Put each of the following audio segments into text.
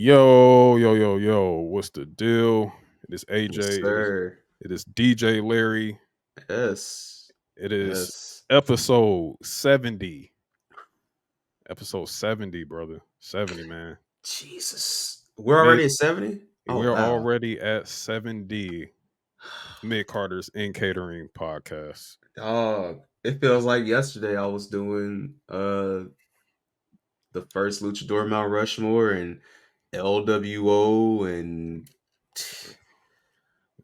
Yo, what's the deal? It is Yes, AJ, sir. it is DJ Larry, Yes. it is Yes. episode 70. Episode 70, brother. 70, man. Jesus. We're Mid already at 70? Oh, we're wow. already at 70 Midcarders in Catering podcast. Dog. It feels like yesterday I was doing the first Luchador Mount Rushmore and LWO and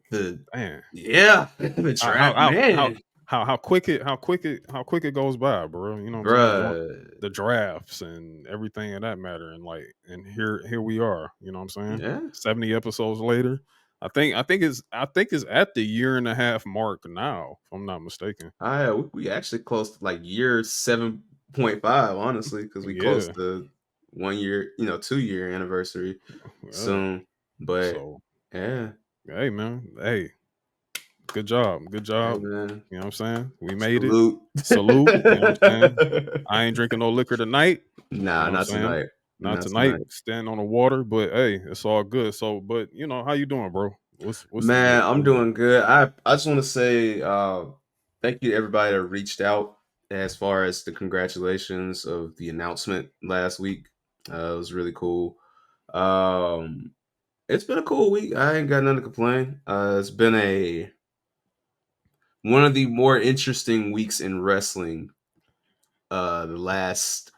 the Man. the How draft, how how man. how quick it goes by, bro. You know what I'm saying? Bruh. The drafts and everything of that matter, and here we are. You know what I'm saying? Yeah. 70 episodes later. I think it's at the year and a half mark now, if I'm not mistaken. We actually close to like year 7.5, honestly, because we close Yeah. to 1 year, 2 year anniversary Yeah. soon. But So yeah, hey man, hey, good job. Good hey job. man, You know what I'm saying? We made it. salute. Salute. You know what I'm saying? I ain't drinking no liquor tonight. You Nah, know what I'm not saying? tonight. Not Not tonight. tonight. Stand on the water, but hey, it's all good. So, but how you doing, bro? What's the Man, deal? I'm doing good. I just want to say thank you to everybody that reached out as far as the congratulations of the announcement last week. It was really cool. Um, it's been a cool week. I ain't got nothing to complain. It's been a one of the more interesting weeks in wrestling. The last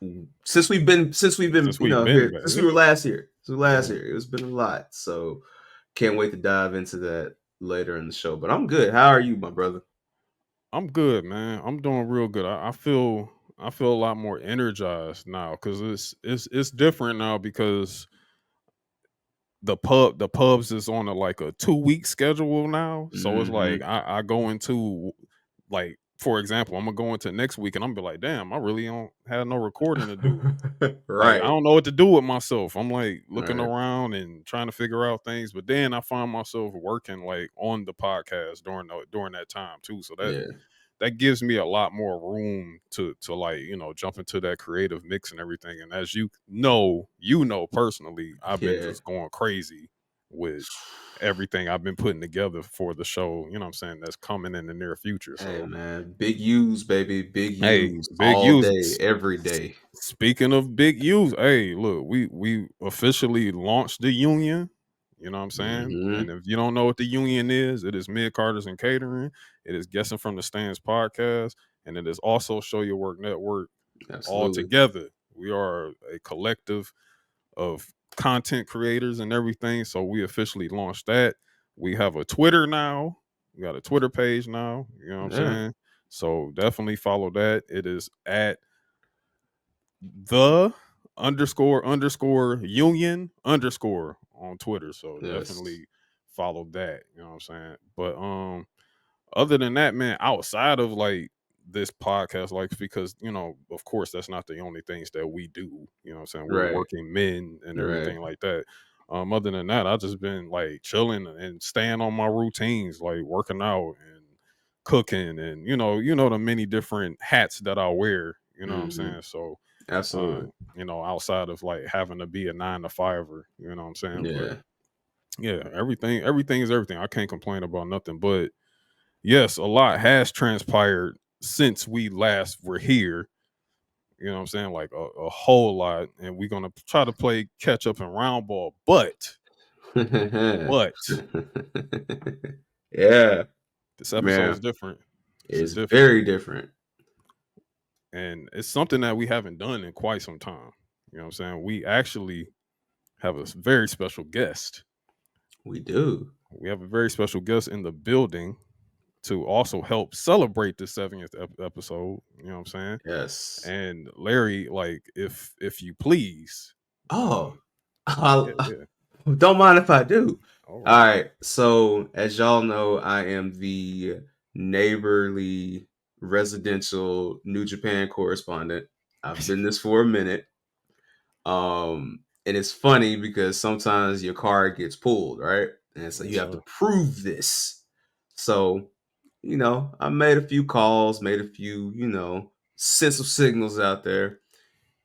since we've been Since we've been here back, since we yeah, were last here. So last yeah. year, it's been a lot. So can't wait to dive into that later in the show. But I'm good. How are you, my brother? I'm good, man. I'm doing real good. I feel a lot more energized now because it's different now because the pubs is on a 2 week schedule now. So it's like Hmm. I go into, like, for example, I'm gonna go into next week and I'm gonna be like, damn, I really don't have no recording to do. Like, I Right. don't know what to do with myself. I'm like looking Right. around and trying to figure out things, but then I find myself working like on the podcast during that time too. So Yeah. that gives me a lot more room to like, jump into that creative mix and everything. And as you know personally, I've been Yeah. just going crazy with everything I've been putting together for the show, you know what I'm saying, that's coming in the near future. Hey So man, big U's, baby, big hey, U's big all use. day, every day. Speaking of big U's, hey, look, we officially launched the union. You know what I'm saying? And Hmm. if you don't know what the union is, it is Mid Carters and Catering. It is Guessing from the Stands podcast, and it is also Show Your Work Network. All Absolutely. together, we are a collective of content creators and everything. So we officially launched that. We have a Twitter now. We got a Twitter page now. You know what I'm Yeah. saying? So definitely follow that. It is at the underscore union underscore on Twitter. So Yes. definitely follow that. You know what I'm saying? But other than that, man, outside of like this podcast, like, because of course that's not the only things that we do. You know what I'm saying? We're Right. working men and Right. everything like that. Other than that, I just been like chilling and staying on my routines, like working out and cooking and the many different hats that I wear. You know what I'm Hmm. saying? So uh, Absolutely. outside of like having to be a 9 to 5er, you know what I'm saying? But Yeah. yeah, everything is everything. I can't complain about nothing. But yes, a lot has transpired since we last were here. You know what I'm saying? Like a whole lot. And we're gonna try to play catch up and round ball. But Yeah, this episode is man, different. This is it's different. very different. And it's something that we haven't done in quite some time. You know what I'm saying? We actually have a very special guest. We do. We have a very special guest in the building to also help celebrate the 70th episode. You know what I'm saying? Yes. And Larry, like, if you please, Oh, yeah, I'll, yeah, don't mind if I do. all All right, right. So, as y'all know, I am the neighborly residential New Japan correspondent. I've been this for a minute. And it's funny because sometimes your card gets pulled, right? And so yes, you have to sir. prove this. So, I made a few calls, made a few, sent some signals out there,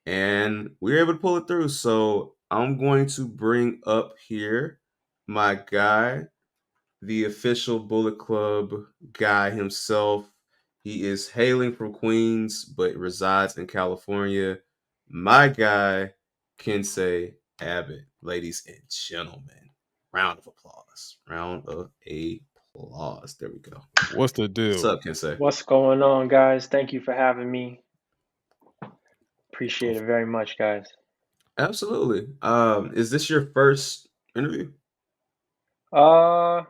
and we were able to pull it through. So I'm going to bring up here my guy, the official Bullet Club guy himself. He is hailing from Queens, but resides in California. My guy, Kensei Abbott. Ladies and gentlemen, round of applause. Round of applause. There we go. What's the What's deal? up, Kensei? What's going on, guys? Thank you for having me. Appreciate Of- it very much, guys. Absolutely. Is this your first interview? Uh,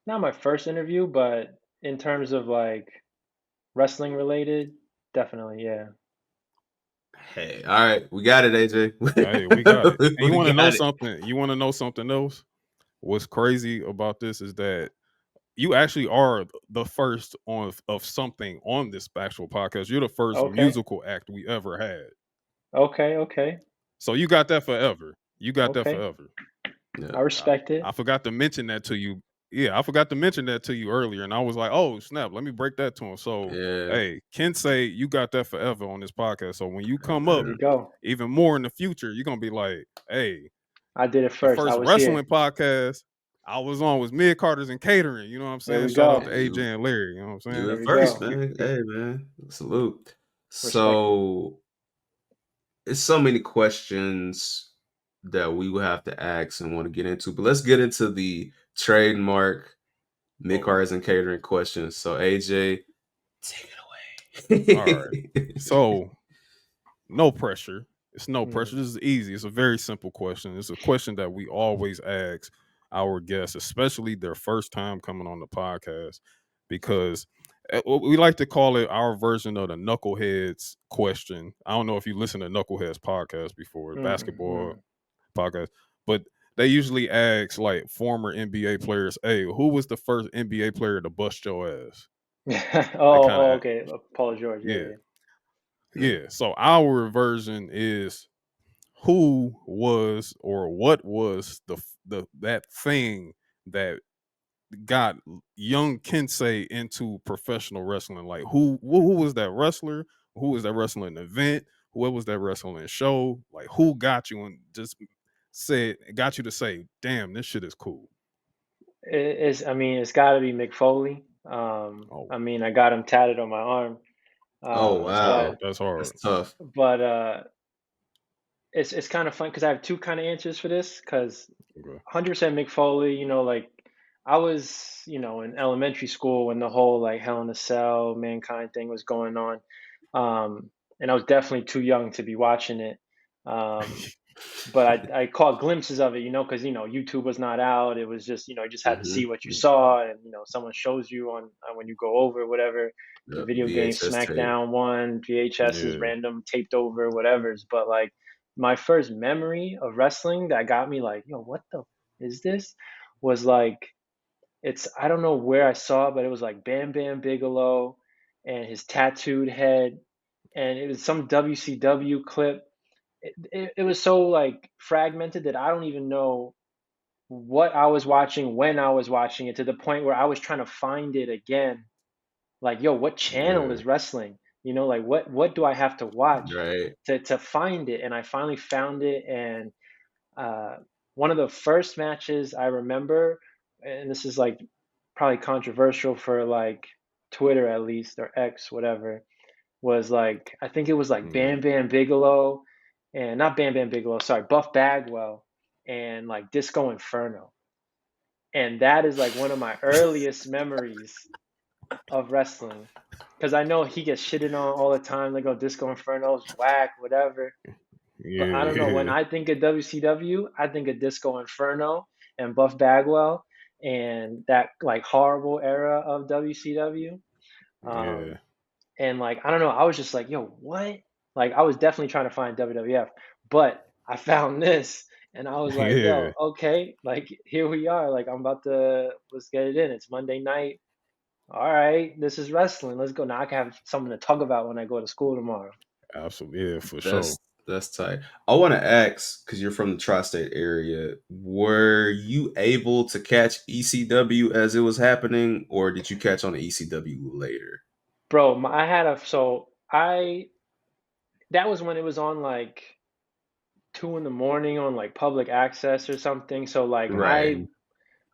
Not my first interview, but in terms of like wrestling related, definitely, yeah. Hey, all right, we got it, AJ. Hey, we got it. And you We want to know got it. something? You want to know something else? What's crazy about this is that you actually are the first on of something on this actual podcast. You're the first Okay, musical act we ever had. okay, So you got that forever. You got that okay. forever. Yeah. I respect it. I forgot to mention that to you. Yeah, I forgot to mention that to you earlier, and I was like, "Oh snap! Let me break that to him." So, Yeah. hey, Kensei, you got that forever on this podcast. So when you come There up, we Man. go. even more in the future, you're gonna be like, "Hey, I did it the first. I first was here. wrestling podcast I was on was Midcarders and Catering." You know what I'm There saying? we Shout out go. to And AJ you and Larry. You know what I'm you saying? There went we first, go. man. Hey, man. Salute. Respect it. So it's so many questions that we will have to ask and want to get into, but let's get into the trademark mid Oh, cards and catering questions. So AJ, take all right. it away. So no pressure. It's no pressure. Hmm. This is easy. It's a very simple question. It's a question that we always ask our guests, especially their first time coming on the podcast, because we like to call it our version of the knuckleheads question. I don't know if you listen to Knuckleheads podcast before, basketball Mm-mm. podcast, but they usually ask like former NBA players, "Hey, who was the first NBA player to bust your ass?" They kind Oh, of, okay. Paul George. Yeah, yeah, yeah. yeah. So our version is who was or what was the that thing that got young Kensei into professional wrestling? Like who was that wrestler? Who was that wrestling event? What was that wrestling show? Like who got you and just said got you to say, "Damn, this shit is cool." I mean, it's got to be Mick Foley. Oh, I mean, I got him tatted on my arm. Oh that's But hard. wow. That's That's hard. tough. but it's kind of fun because I have two kind of answers for this. Because Okay. 100% Mick Foley, like I was, in elementary school when the whole like Hell in a Cell, Mankind thing was going on, and I was definitely too young to be watching it. Um, but I caught glimpses of it, because YouTube was not out. It was just you just had to see what you Mm-hmm. saw, and someone shows you on when you go over whatever the Yep. video game VHS tape. SmackDown one, VHS is Yeah. random taped over whatever's. But like my first memory of wrestling that got me like, yo, what the is this? Was like I don't know where I saw it, but it was like Bam Bam Bigelow and his tattooed head, and it was some WCW clip. It was so like fragmented that I don't even know what I was watching when I was watching it, to the point where I was trying to find it again. Like, yo, what channel Yeah. is wrestling? Like what do I have to watch Right. to find it? And I finally found it, and uh, one of the first matches I remember, and this is like probably controversial for like Twitter at least, or X, whatever, was like I think it was like Mm. Bam Bam Bigelow, and not Bam Bam Bigelow, sorry, Buff Bagwell and like Disco Inferno. And that is like one of my earliest memories of wrestling. Because I know he gets shitted on all the time, like, oh, Disco Inferno's whack, whatever. But I don't know. When Yeah. I think of WCW, I think of Disco Inferno and Buff Bagwell and that like horrible era of WCW. Yeah. Um, and like I don't know, I was just like, yo, what? Like I was definitely trying to find WWF, but I found this, and I was like, Yeah. yo, okay, like here we are. Like I'm about to let's get it in. It's Monday night. All right, this is wrestling. Let's go. Now I can have something to talk about when I go to school tomorrow. Absolutely. Yeah, for sure. That's tight. I want to ask, because you're from the tri-state area, were you able to catch ECW as it was happening, or did you catch on the ECW later? Bro, I had a so I that was when it was on like 2 in the morning on like public access or something. So like Right.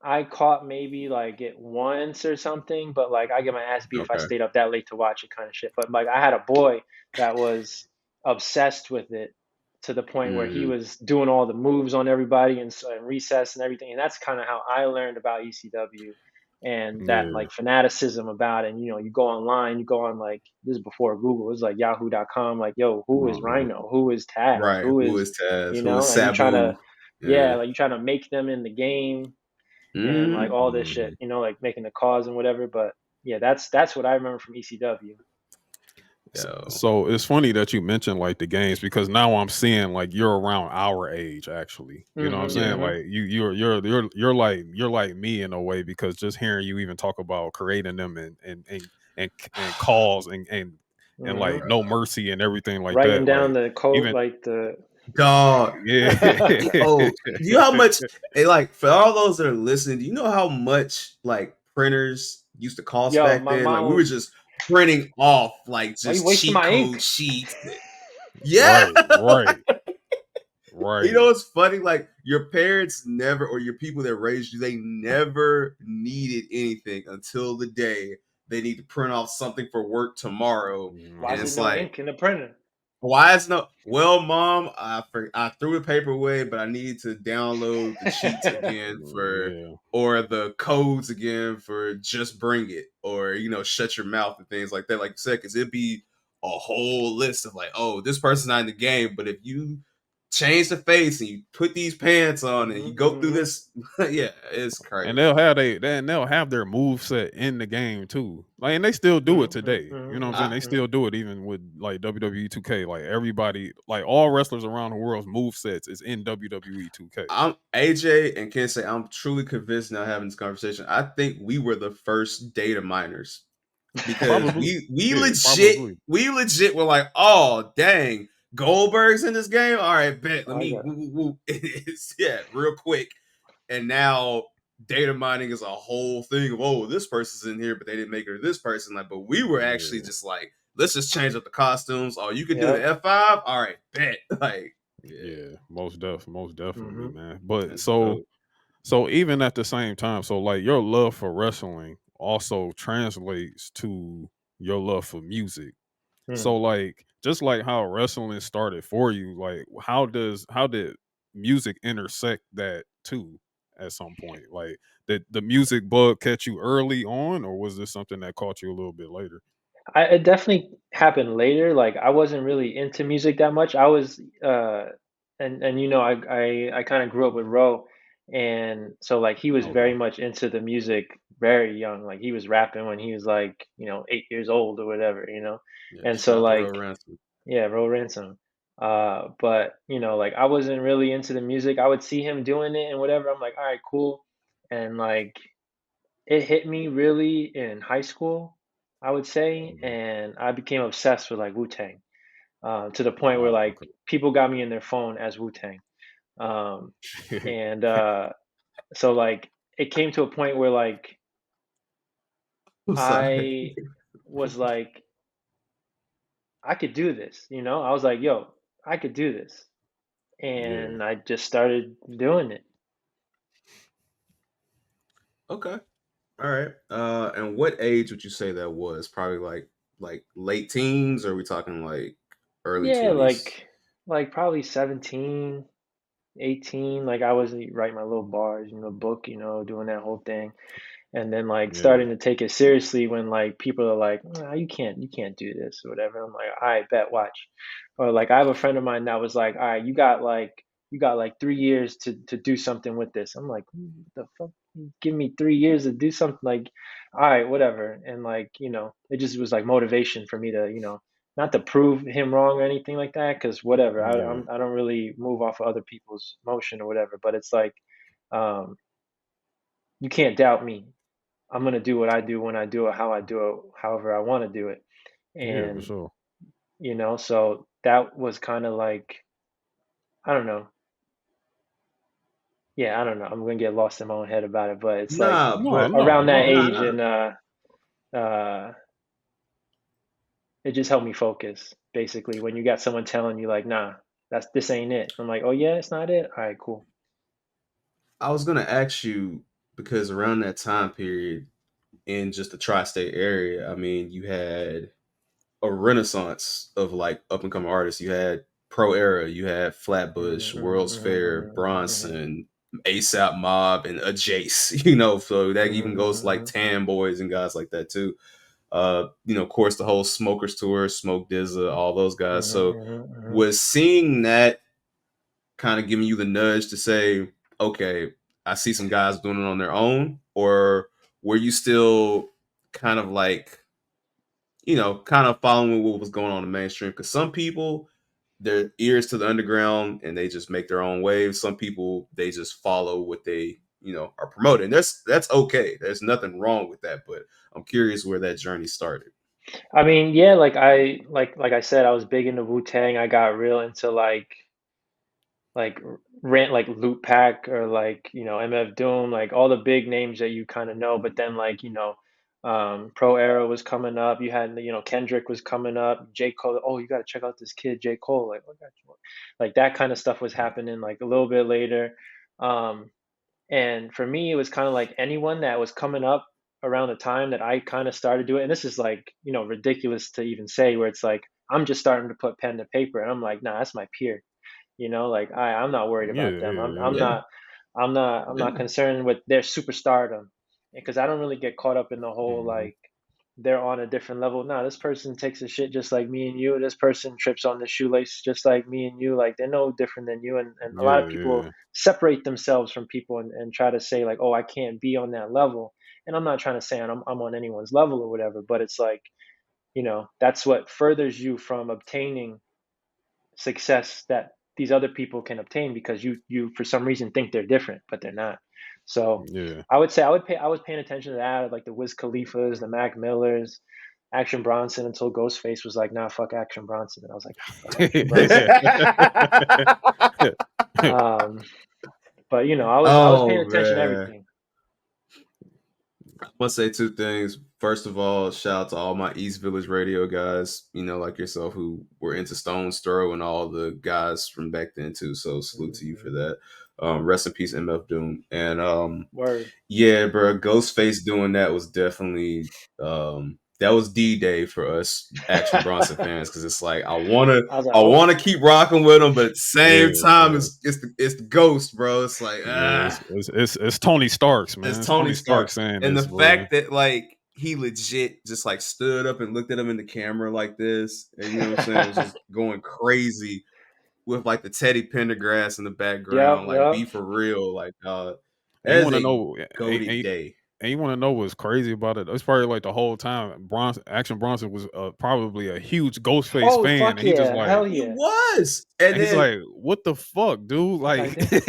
I caught maybe like it once or something, but like I get my ass beat if I Okay. stayed up that late to watch it kind of shit. But like I had a boy that was obsessed with it to the point where he Mm, was doing all the moves on everybody and recess and everything. And that's kind of how I learned about ECW and that Yeah, like fanaticism about it. And you go online, you go on like this is before Google, it was like yahoo.com, like, yo, who is mhm. Rhino? Who is Taz? Right. Who Who is, is Taz? Who is and you trying to, Sabu? Yeah. like you trying to make them in the game and like Mhm. all this shit, mhm. like making the cause and whatever. But yeah, that's what I remember from ECW. Yo. So it's funny that you mentioned like the games because now I'm seeing like you're around our age actually. You know what I'm Mhm, saying? Yeah. mhm, Like you're like me in a way because just hearing you even talk about creating them and calls and like mhm. no mercy and everything like Writing that. down Like the code, even like the Dog. yeah. Oh, do you know how much like for all those that are listening, do you know how much like printers used to cost yo, back my then? Like mom we were was, just printing off like why you just wasting cheat my code ink? sheets. Yeah. Right, right, You know right. what's funny? Like your parents never, or your people that raised you, they never needed anything until the day they need to print off something for work tomorrow, Why and is Mhm. it it's no like, ink in the printer? why is no? Well, mom, I threw the paper away, but I need to download the cheats again for, Yeah. or the codes again for just bring it, or shut your mouth and things like that. Like you said, because it'd be a whole list of like, oh, this person's not in the game, but if you change the face and you put these pants on and Mhm, you go through mhm, this, yeah, it's And crazy. they'll have their move set in the game too. Like and they still do it mhm, mhm, today. You know what I'm saying? mhm, I They mhm. still do it even with like WWE 2K. Like everybody, like all wrestlers around the world's move sets is in WWE 2K. I'm AJ and Kensei. I'm truly convinced now having this conversation. I think we were the first data miners because Probably. we Yeah, legit probably. we legit were like, oh dang, Goldberg's in this game. All right, bet. Let I me got, woo, woo, woo. It's, yeah, real quick. And now data mining is a whole thing of, oh, this person's in here, but they didn't make her this person. Like, but we were actually Yeah. just like, let's just change up the costumes. Oh, you could do the yep. F5. All right, bet. Like, yeah, Yeah. Most definitely, Mhm. man. But that's so dope. so even at the same time, so like your love for wrestling also translates to your love for music. Mm. So like just like how wrestling started for you, like how did music intersect that too at some point? Like did the music bug catch you early on or was this something that caught you a little bit later? It definitely happened later. Like I wasn't really into music that much. I was and I kind of grew up with Ro, and so like he was very Okay. much into the music very young. Like he was rapping when he was like 8 years old or whatever. Yeah, And shout so out to Real like Ransom. yeah, Ro Ransom. But like I wasn't really into the music. I would see him doing it and whatever. I'm like, all right, cool. And like it hit me really in high school, I would say, Mhm. and I became obsessed with like Wu-Tang, to the point where like Okay. people got me in their phone as Wu-Tang. Um, and so like it came to a point where like I'm sorry. I was like, I could do this. I was like, yo, I could do this. Yeah. And I just started doing it. Okay. All right. And what age would you say that was? Probably like late teens, or are we talking like early Yeah, 20s? like probably 17, 18. Like I was writing my little bars, book, doing that whole thing. And then like Yeah. starting to take it seriously when like people are like, nah, you can't do this or whatever. I'm like, all right, bet, watch. Or like I have a friend of mine that was like, all right, you got like 3 years to do something with this. I'm like, the fuck? Give me 3 years to do something, like, all right, whatever. And like, it just was like motivation for me to, not to prove him wrong or anything like that, because whatever. Yeah. I don't really move off of other people's motion or whatever. But it's like, um, you can't doubt me. I'm gonna do what I do when I do it, how I do it, however I want to do it. Yeah, for And sure. so that was kind of like, I don't know. Yeah, I don't know. I'm gonna get lost in my own head about it, but it's like Nah, No, but no, around that no. It's age, nah. and uh, it just helped me focus. Basically, when you got someone telling you like, "Nah, this ain't it. I'm like, oh yeah, it's not it. All right, cool. I was gonna ask you because around that time period in just the tri-state area, I mean, you had a renaissance of like up and coming artists. You had Pro Era, you had Flatbush, World's Fair, Bronson, ASAP Mob, and a Jace. So that even goes to like Tan Boys and guys like that too. Of course, the whole Smokers tour, Smoke DZA, all those guys. So was seeing that kind of giving you the nudge to say, okay, I see some guys doing it on their own, or were you still kind of like, kind of following what was going on in the mainstream? Because some people, their ears to the underground and they just make their own waves. Some people, they just follow what they, are promoting. That's okay. There's nothing wrong with that. But I'm curious where that journey started. I mean, yeah, like I said, I was big into Wu-Tang. I got real into like rant like Loot Pack or like MF Doom, like all the big names that you kind of know. But then like Pro Era was coming up. You had Kendrick was coming up. J Cole. Oh, you got to check out this kid J Cole. Like, what got you? Like that kind of stuff was happening like a little bit later. And for me, it was kind of like anyone that was coming up around the time that I kind of started doing. And this is like ridiculous to even say, where it's like I'm just starting to put pen to paper, and I'm like, nah, that's my peer. Like I'm not worried Yeah, about them. I'm Yeah. not I'm not concerned with their superstardom, because I don't really get caught up in the whole like they're on a different level. No, this person takes a shit just like me and you. This person trips on the shoelace just like me and you. Like they're no different than you. And a lot of people yeah, separate themselves from people and try to say like, oh, I can't be on that level. And I'm not trying to say I'm on anyone's level or whatever, but it's like, that's what furthers you from obtaining success that these other people can obtain, because you for some reason think they're different, but they're not. So yeah, I would say I was paying attention to that, like the Wiz Khalifas, the Mac Millers, Action Bronson, until Ghostface was like, nah, fuck Action Bronson. And I was like, fuck Action Bronson. um, but I was paying Oh attention to man. everything. I want to say two things. First of all, shout out to all my East Village radio guys, like yourself, who were into Stone's Throw and all the guys from back then too. So salute to you for that. Rest in peace, MF Doom. And Word. yeah, bro, Ghostface doing that was definitely that was D-Day for us Action Bronson fans, because it's like I wanna I was like, I oh, wanna keep rocking with him, but at the yeah, same time yeah. it's the ghost, bro. It's like Yeah, it's Tony Starks, man. it's It's Tony Tony Stark Stark. saying And the this, bro. fact that like he legit just like stood up and looked at him in the camera like this, and you know what I'm saying, was just going crazy with like the Teddy Pendergrass in the yep, background, like yep. be for real, like And that you is want to a know, goated day. and you want to know what's crazy about it? It's probably like the whole time, Action Bronson was probably a huge Ghostface Oh, fan, fuck and he just yeah, like, hell He yeah. was, and he's then like, what the fuck, dude? Fuck I Like, did.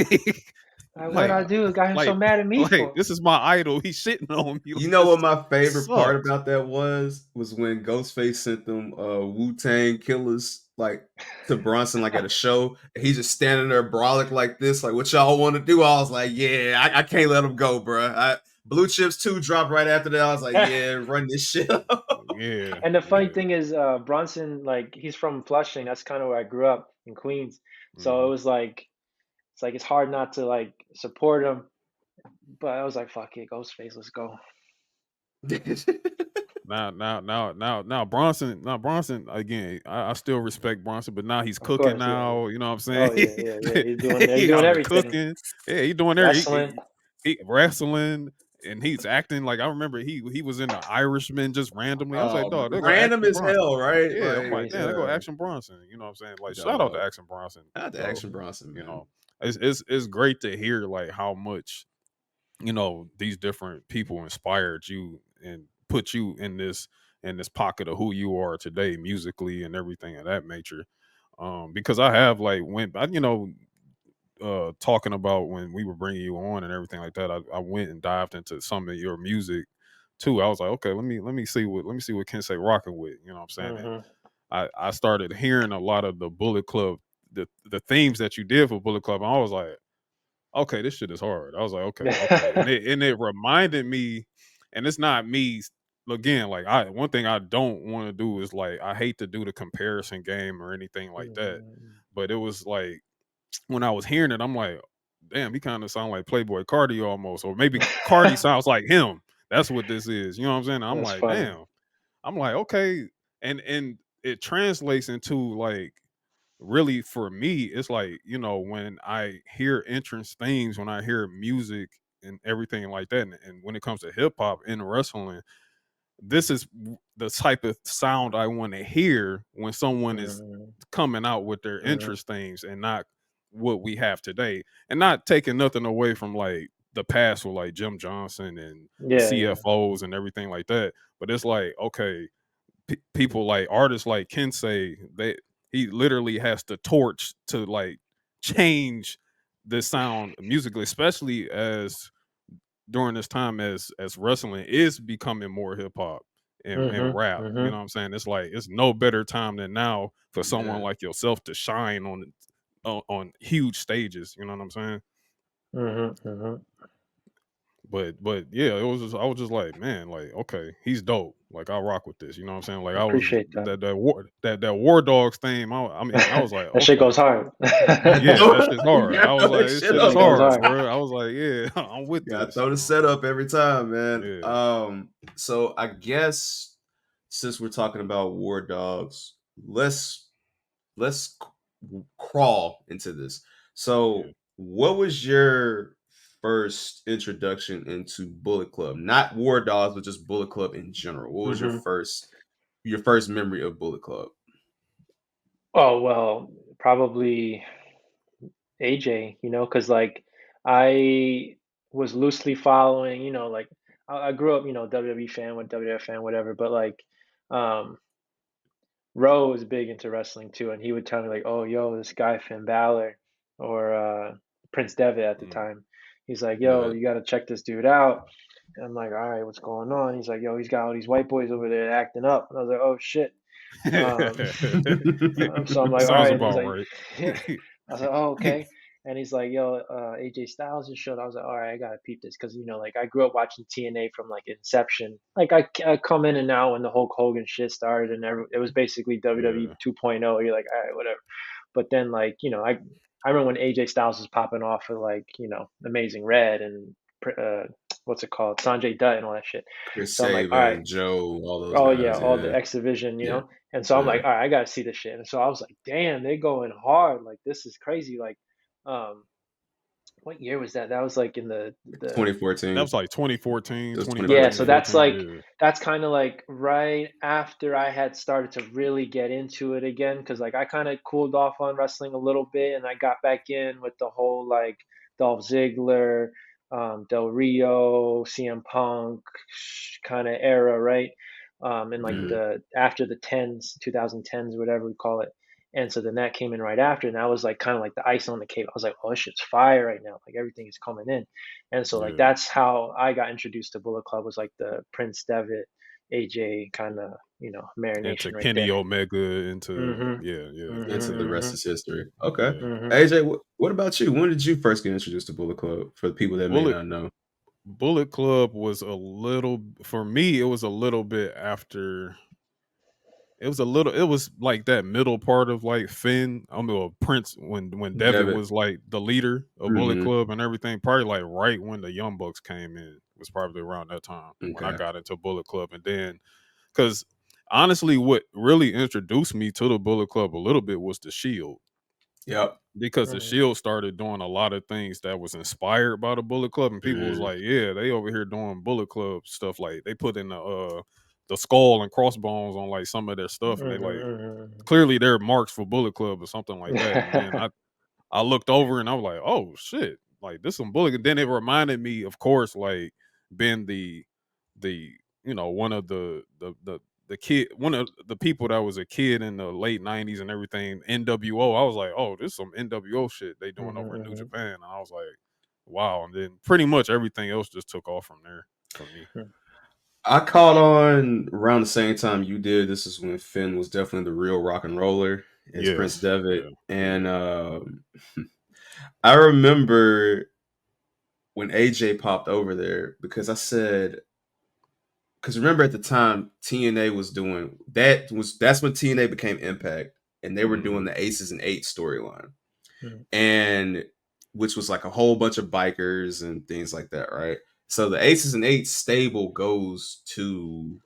What like, I do got him so like, mad at me like, for? this is my idol. He's shitting on me. you Like, know this what my favorite part sucks. about that was when Ghostface sent them Wu-Tang Killers like to Bronson like at a show. And he's just standing there brolic like this, like what y'all want to do? I was like, yeah, I can't let him go, bro. Blue Chips 2 dropped right after that. I was like, yeah, run this shit up. Yeah, And the funny yeah. thing is, Bronson, like, he's from Flushing. That's kind of where I grew up in Queens. So it Mhm. was like, it's hard not to like support him. But I was like, fuck it, Ghostface, let's go. Now Bronson again. I still respect Bronson, but now he's Of cooking course, yeah, yeah. now. You know what I'm saying? Oh yeah, yeah, yeah. He's He doing out here everything. cooking. Yeah, he doing there. Wrestling. He wrestling, and he's acting like I remember he was in the Irishman just randomly. I was like, dog, they go Random Action as Bronson. hell, right? Yeah, I'm like, Like, damn, they go Action Bronson. You know what I'm saying? Like, shout out to dog. Action Bronson. Not the So Action Bronson, you man. know, it's great to hear like how much these different people inspired you and put you in this pocket of who you are today musically and everything of that nature. Because I have like went talking about when we were bringing you on and everything like that, I went and dived into some of your music too. I was like, okay, let me see what Kensei rocking with, you know what I'm saying? And Hmm. I started hearing a lot of the Bullet Club, the themes that you did for Bullet Club, and I was like, okay, this shit is hard. I was like, okay, and it reminded me, and it's not me again. Like one thing I don't want to do is like I hate to do the comparison game or anything like that. but it was like when I was hearing it, I'm like, damn, he kind of sound like Playboy Cardi almost, or maybe Cardi sounds like him. That's what this is. You know what I'm saying? I'm That's like, funny. damn. I'm like, okay, and it translates into like really for me, it's like, you know, when I hear entrance themes, when I hear music and everything like that, and when it comes to hip hop and wrestling, this is the type of sound I want to hear when someone is Mhm. coming out with their Mhm. interest themes and not what we have today, and not taking nothing away from like the past with like Jim Johnson and the Yeah, yeah. CFOs and everything like that. But it's like, okay, people like artists like Kensei, he literally has the torch to like change the sound musically, especially as during this time as wrestling is becoming more hip hop and Mhm. rap. You know Mhm. what I'm saying? It's like it's no better time than now for someone Yeah. like yourself to shine on huge stages. You know what I'm saying? Mhm. Mhm. But yeah, it was just, I was just like, man, like, okay, he's dope. Like I rock with this. You know what I'm saying? Like I was Appreciate that. that War Dogs theme. I mean, I was like, That shit okay, goes hard. yeah, Throw that shit's hard. yeah, I was throw like, that this shit shit That is up, shit goes bro. hard, hard. bro. I was like, yeah, I'm with Yeah, this. throw You the know what I'm saying? setup every time, man. Yeah. So I guess since we're talking about War Dogs, let's crawl into this. Yeah. So, what was your first introduction into Bullet Club? Not War Dogs, but just Bullet Club in general. What was Mhm. your first memory of Bullet Club? Oh, well, probably AJ, because like I was loosely following, like I grew up, WWE fan, with WWF fan, whatever, but like um Ro was big into wrestling too, and he would tell me like, "Oh, yo, this guy Finn Balor or Prince Devitt at the Mm. time." He's like, "Yo, Yeah. you got to check this dude out." And I'm like, "All right, what's going on?" He's like, "Yo, he's got all these white boys over there acting up." And I was like, "Oh shit." Um, so I'm like, "All Sounds right." And he's about like, right. "Yeah." I was like, "Oh, okay." And he's like, "Yo, AJ Styles just showed." I was like, "All right, I gotta peep this," because like I grew up watching TNA from like inception. Like I come in and out when the Hulk Hogan shit started, and it was basically WWE Yeah. 2.0. You're like, all right, whatever. But then like I remember when AJ Styles was popping off with like Amazing Red and uh, what's it called, Sanjay Dutt and all that shit. Chris So I'm like, all right. Saban, Joe, all those Oh yeah, guys. all the Yeah. X Division, Yeah. And so I'm Yeah. like, all right, I gotta see this shit. And so I was like, damn, they're going hard. Like this is crazy. Like, um, what year was that? That was like in the That 2014. was like It 2014, was yeah. 2013, So 2014. that's 14. like Yeah. that's kind of like right after I had started to really get into it again, because like I kind of cooled off on wrestling a little bit, and I got back in with the whole like Dolph Ziggler, Del Rio, CM Punk kind of era, right? And like Mhm. the after the tens, 2010s, whatever we call it. And so then that came in right after, and that was like kind of like the ice on the cake. I was like, oh, this shit's fire right now. Like everything is coming in. And so like Yeah. that's how I got introduced to Bullet Club, was like the Prince Devitt, AJ kind of, Into marination right Kenny there. Omega, into Mhm. yeah, yeah, Mhm. Into the rest Mhm. is history. Okay. yeah. Mhm. AJ, what about you? When did you first get introduced to Bullet Club? For the people that may Bullet not know. Bullet Club was a little for me, it was a little bit after it was like that middle part of like Finn. I mean Prince when Devitt Devitt. was like the leader of Bullet Mm-hmm. Club and everything, probably like right when the Young Bucks came in. It was probably around that time when I Okay. got into Bullet Club. And then because honestly, what really introduced me to the Bullet Club a little bit was the Shield. Yep. Because the Mhm. Shield started doing a lot of things that was inspired by the Bullet Club, and people was Mm-hmm. like, "Yeah, they over here doing Bullet Club stuff." Like they put in the skull and crossbones on like some of their stuff, and they like Mhm. clearly they're marks for Bullet Club or something like that. And then Mhm. I looked over and I was like, "Oh shit!" Like this some Bullet. And then it reminded me, of course, like being the one of the kid, one of the people that was a kid in the late '90s and everything. NWO. I was like, "Oh, this is some NWO shit they doing over in New Mhm. Japan." And I was like, "Wow!" And then pretty much everything else just took off from there for me. Mhm. I caught on around the same time you did. This is when Finn was definitely the real rock and roller as Prince Yes. Devitt. Yeah. And Yeah. I remember when AJ popped over there because I said, because remember at the time TNA was doing that's when TNA became Impact, and they were doing the Aces and Eights storyline, Mhm. and which was like a whole bunch of bikers and things like that, right? So the Aces and Eights stable goes to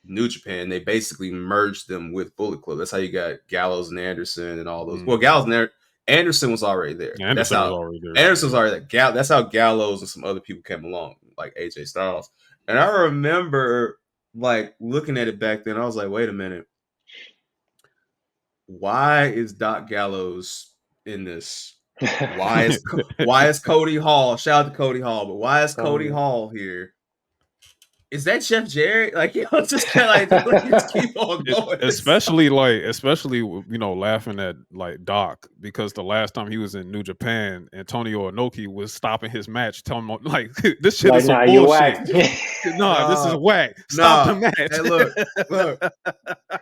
New Japan. They basically merged them with Bullet Club. That's how you got Gallows and Anderson and all those. Well, Gallows and Anderson was already there. That's Anderson was how already there. Anderson was already there. That's how Gallows and some other people came along, like AJ Styles. And I remember like looking at it back then. I was like, wait a minute, why is Doc Gallows in this? Why is Cody Hall? Shout out to Cody Hall, but why is Cody Hall here? Is that Jeff Jarrett? Like, you know, just kind of like just keep on going. Especially you know, laughing at like Doc, because the last time he was in New Japan, Antonio Inoki was stopping his match, telling him like, this shit Like, is some nah, you whack. bullshit. Nah, this is whack. Stop the match. Hey, look.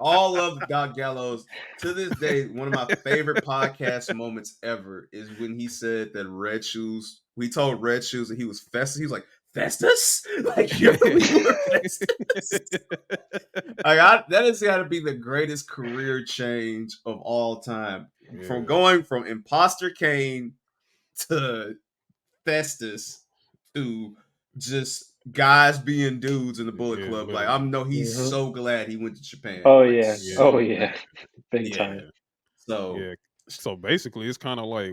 All of Doc Gallows, to this day, one of my favorite podcast moments ever is when he said that Red Shoes, we told Red Shoes that he was Festus. He was like, Festus? Like, you were Festus? Like, that has got to be the greatest career change of all time. Yeah. From going from Imposter Kane to Festus to just guys being dudes in the Bullet Club. Like, he's so glad he went to Japan. Oh, like, yeah. so Oh, yeah. Big time. So basically it's kind of like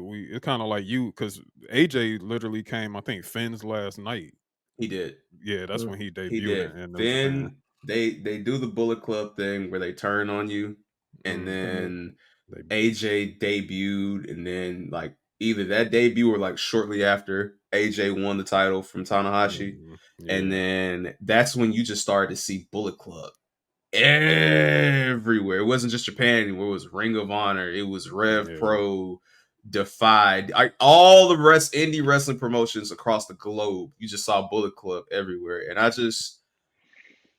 you, because AJ literally came, I think, Finn's last night. He did. Yeah, that's when he debuted. He did. In Then they do the Bullet Club thing where they turn on you, and then AJ debuted, and then like either that debut or like shortly after, AJ won the title from Tanahashi, and then that's when you just started to see Bullet Club everywhere. It wasn't just Japan anymore. It was Ring of Honor. It was Rev Pro, Defied. All the indie wrestling promotions across the globe. You just saw Bullet Club everywhere. And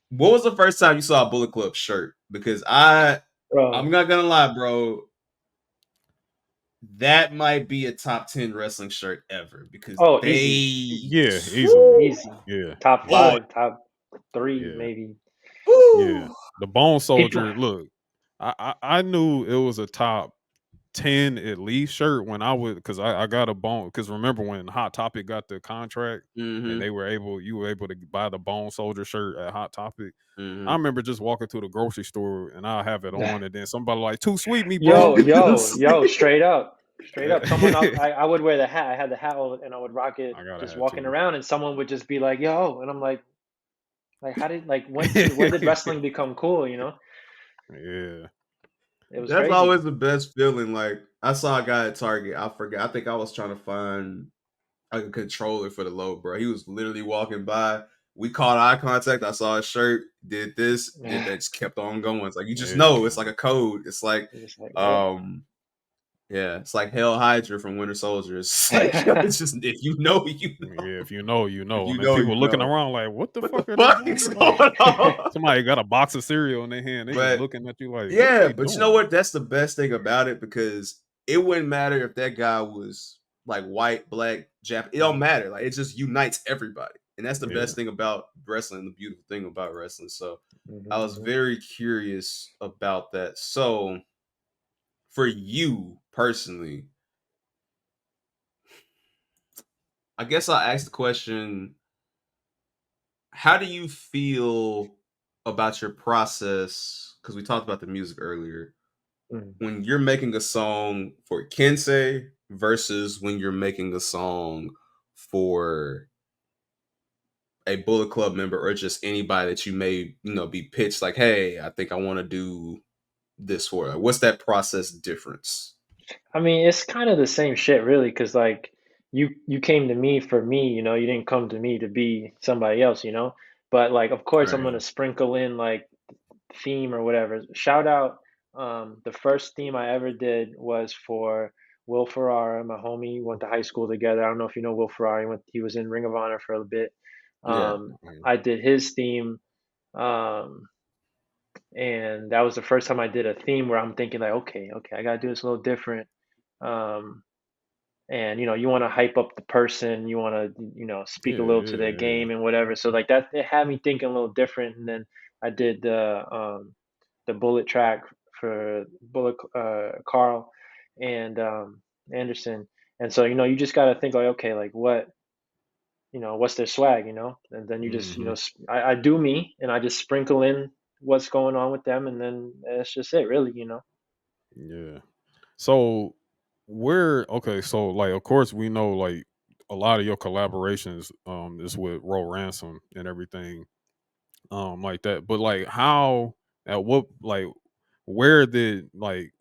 what was the first time you saw a Bullet Club shirt? Because I'm not gonna lie, bro. That might be a top 10 wrestling shirt ever, because easy. Yeah. Top 5, top 3, maybe. Yeah. The Bone Soldier, look, I knew it was a top 10 at least shirt when because I got a Bone, because remember when Hot Topic got the contract and you were able to buy the Bone Soldier shirt at Hot Topic. I remember just walking through the grocery store and I'll have it on, and then somebody like, too sweet me, bro. Yo, straight up. Someone I would wear the hat. I had the hat and I would rock it just walking around, and someone would just be like, yo, and I'm like how did when did wrestling become cool, you know? Yeah. It was That's crazy. always the best feeling. Like, I saw a guy at Target. I forget. I think I was trying to find a controller for the low, bro. He was literally walking by. We caught eye contact. I saw his shirt. Did this. Did that. Just kept on going. It's like you just know. It's like a code. It's like yeah, it's like Hell Hydra from Winter Soldier. It's like it's just if you know, you know. Yeah, if you know, you know. And then people looking around like, what the fuck is going on? Somebody got a box of cereal in their hand. They just looking at you like, but you know what? That's the best thing about it, because it wouldn't matter if that guy was like white, black, Japanese. It don't matter. Like, it just unites everybody. And that's the best thing about wrestling, the beautiful thing about wrestling. So I was very curious about that. So for you personally, I guess I'll ask the question, how do you feel about your process? Because we talked about the music earlier. When you're making a song for Kensei versus when you're making a song for a Bullet Club member, or just anybody that you may, be pitched like, hey, I think I want to do this for. Like, what's that process difference? I mean, it's kind of the same shit, really, because like you came to me for me, you didn't come to me to be somebody else, But like, of course, I'm gonna sprinkle in like theme or whatever. Shout out, the first theme I ever did was for Will Ferrara, my homie. We went to high school together. I don't know if you know Will Ferrara. He was in Ring of Honor for a bit. I did his theme, and that was the first time I did a theme where I'm thinking like, okay, I gotta do this a little different. And you want to hype up the person, you want to speak a little to their game and whatever. So like that, it had me thinking a little different. And then I did the bullet track for Bullock, Carl, and Anderson. And so, you just got to think like, okay, like what's their swag, and then you just, Hmm. I do me, and I just sprinkle in what's going on with them, and then that's just it, really. Yeah. So okay, so like of course we know like a lot of your collaborations is with Row Ransom and everything like that. But like how at what like where did like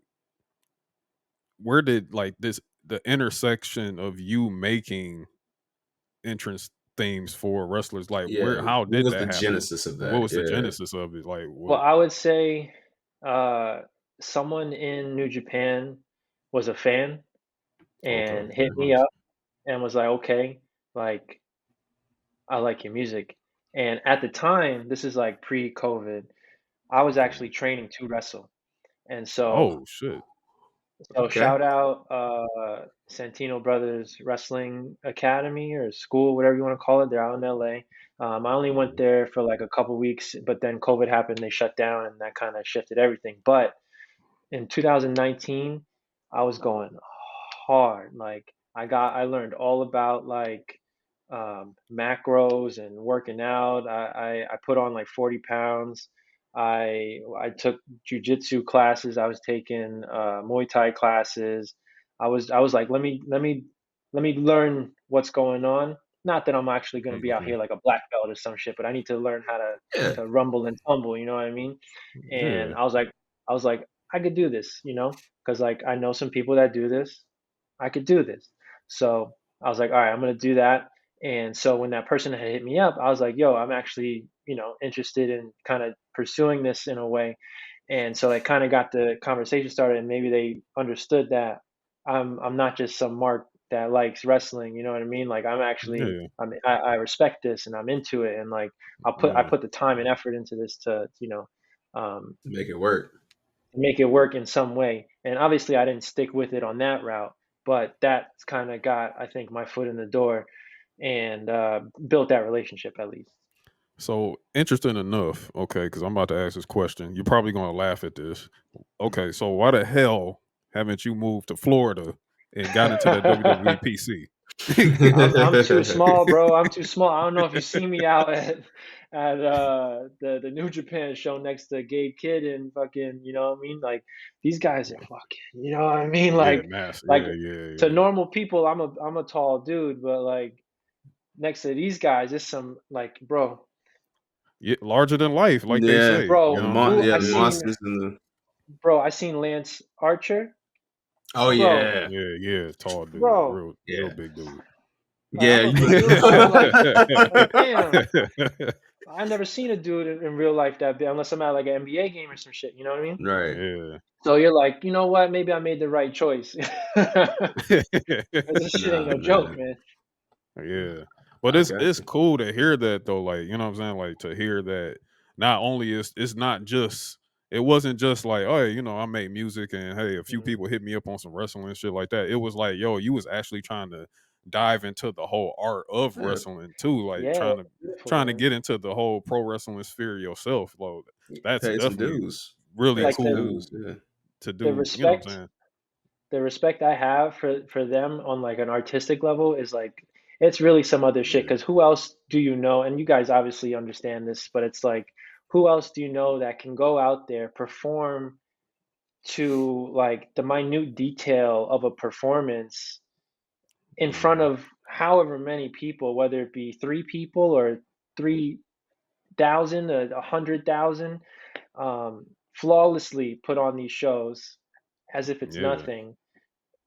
where did like this the intersection of you making entrance themes for wrestlers like Yeah. how What did was the that happen? genesis of What that? was the Yeah. genesis of it? Like Well, what? I would say someone in New Japan was a fan Okay, and hit me nice. up and was like, okay, like, I like your music. And at the time, this is like pre-COVID, I was Yeah. actually training to wrestle. And so Oh shit. Okay. shout out Santino Brothers Wrestling Academy or school, whatever you want to call it. They're out in LA. I only went Mhm. there for like a couple weeks, but then COVID happened, they shut down, and that kind of shifted everything. But in 2019, I was going hard. Like I learned all about like macros and working out. I put on like 40 pounds. I took jujitsu classes. I was taking Muay Thai classes. I was like, let me learn what's going on. Not that I'm actually going to be out Mhm. here like a black belt or some shit, but I need to learn how to Yeah. rumble and tumble. You know what I mean? And Yeah. I was like, I could do this, because like I know some people that do this. I could do this. So I was like, all right, I'm gonna do that. And so when that person had hit me up, I was like, yo, I'm actually, interested in kind of pursuing this in a way. And so it kind of got the conversation started, and maybe they understood that I'm not just some mark that likes wrestling. You know what I mean? Like I'm actually Yeah. I respect this and I'm into it, and like I Yeah. put the time and effort into this to Make it work. make it work in some way. And obviously, I didn't stick with it on that route, but that's kind of got, I think, my foot in the door and built that relationship at least. So interesting enough, okay, because I'm about to ask this question. You're probably gonna laugh at this. Okay, so why the hell haven't you moved to Florida and got into that WWE PC? I'm too small, bro. I'm too small. I don't know if you see me out at the New Japan show next to Gabe Kidd and fucking, you know what I mean? Like these guys are fucking, you know what I mean? Yeah, Like mass. like Yeah, yeah, to yeah. normal people, I'm a tall dude, but like next to these guys, it's some like, bro, Yeah, larger than life, like they Yeah. say. You bro, know what I'm saying? Yeah, I the Yeah. seen, monsters and the I seen Lance Archer, Oh bro, yeah. Yeah, yeah, tall dude, bro. real Yeah. big dude. Like Yeah, I'm a you big dude, bro. Like damn. I never seen a dude in real life that big unless I'm at like an NBA game or some shit. You know what I mean? right. Yeah. So you're like, you know what? Maybe I made the right choice. This shit ain't Nah, no joke, man. man. Yeah. But I it's got you. cool to hear that though, like, you know what I'm saying? Like to hear that not only is it's not just it wasn't just like, oh, I make music and hey, a few Mhm. people hit me up on some wrestling and shit like that. It was like, yo, you was actually trying to dive into the whole art of Yeah. wrestling too, like Yeah, trying it's to beautiful, trying to man. get into the whole pro wrestling sphere yourself. Like that's Pay some definitely dues. really Pay Like some cool dues. Yeah. to the do, you know what I'm respect saying? the respect I have for them on like an artistic level is like it's really some other shit. Yeah. Because who else do you know? And you guys obviously understand this, but it's like who else do you know that can go out there perform to like the minute detail of a performance in front Mhm. of however many people, whether it be three people or 3,000, 100,000, flawlessly put on these shows as if it's Yeah. nothing,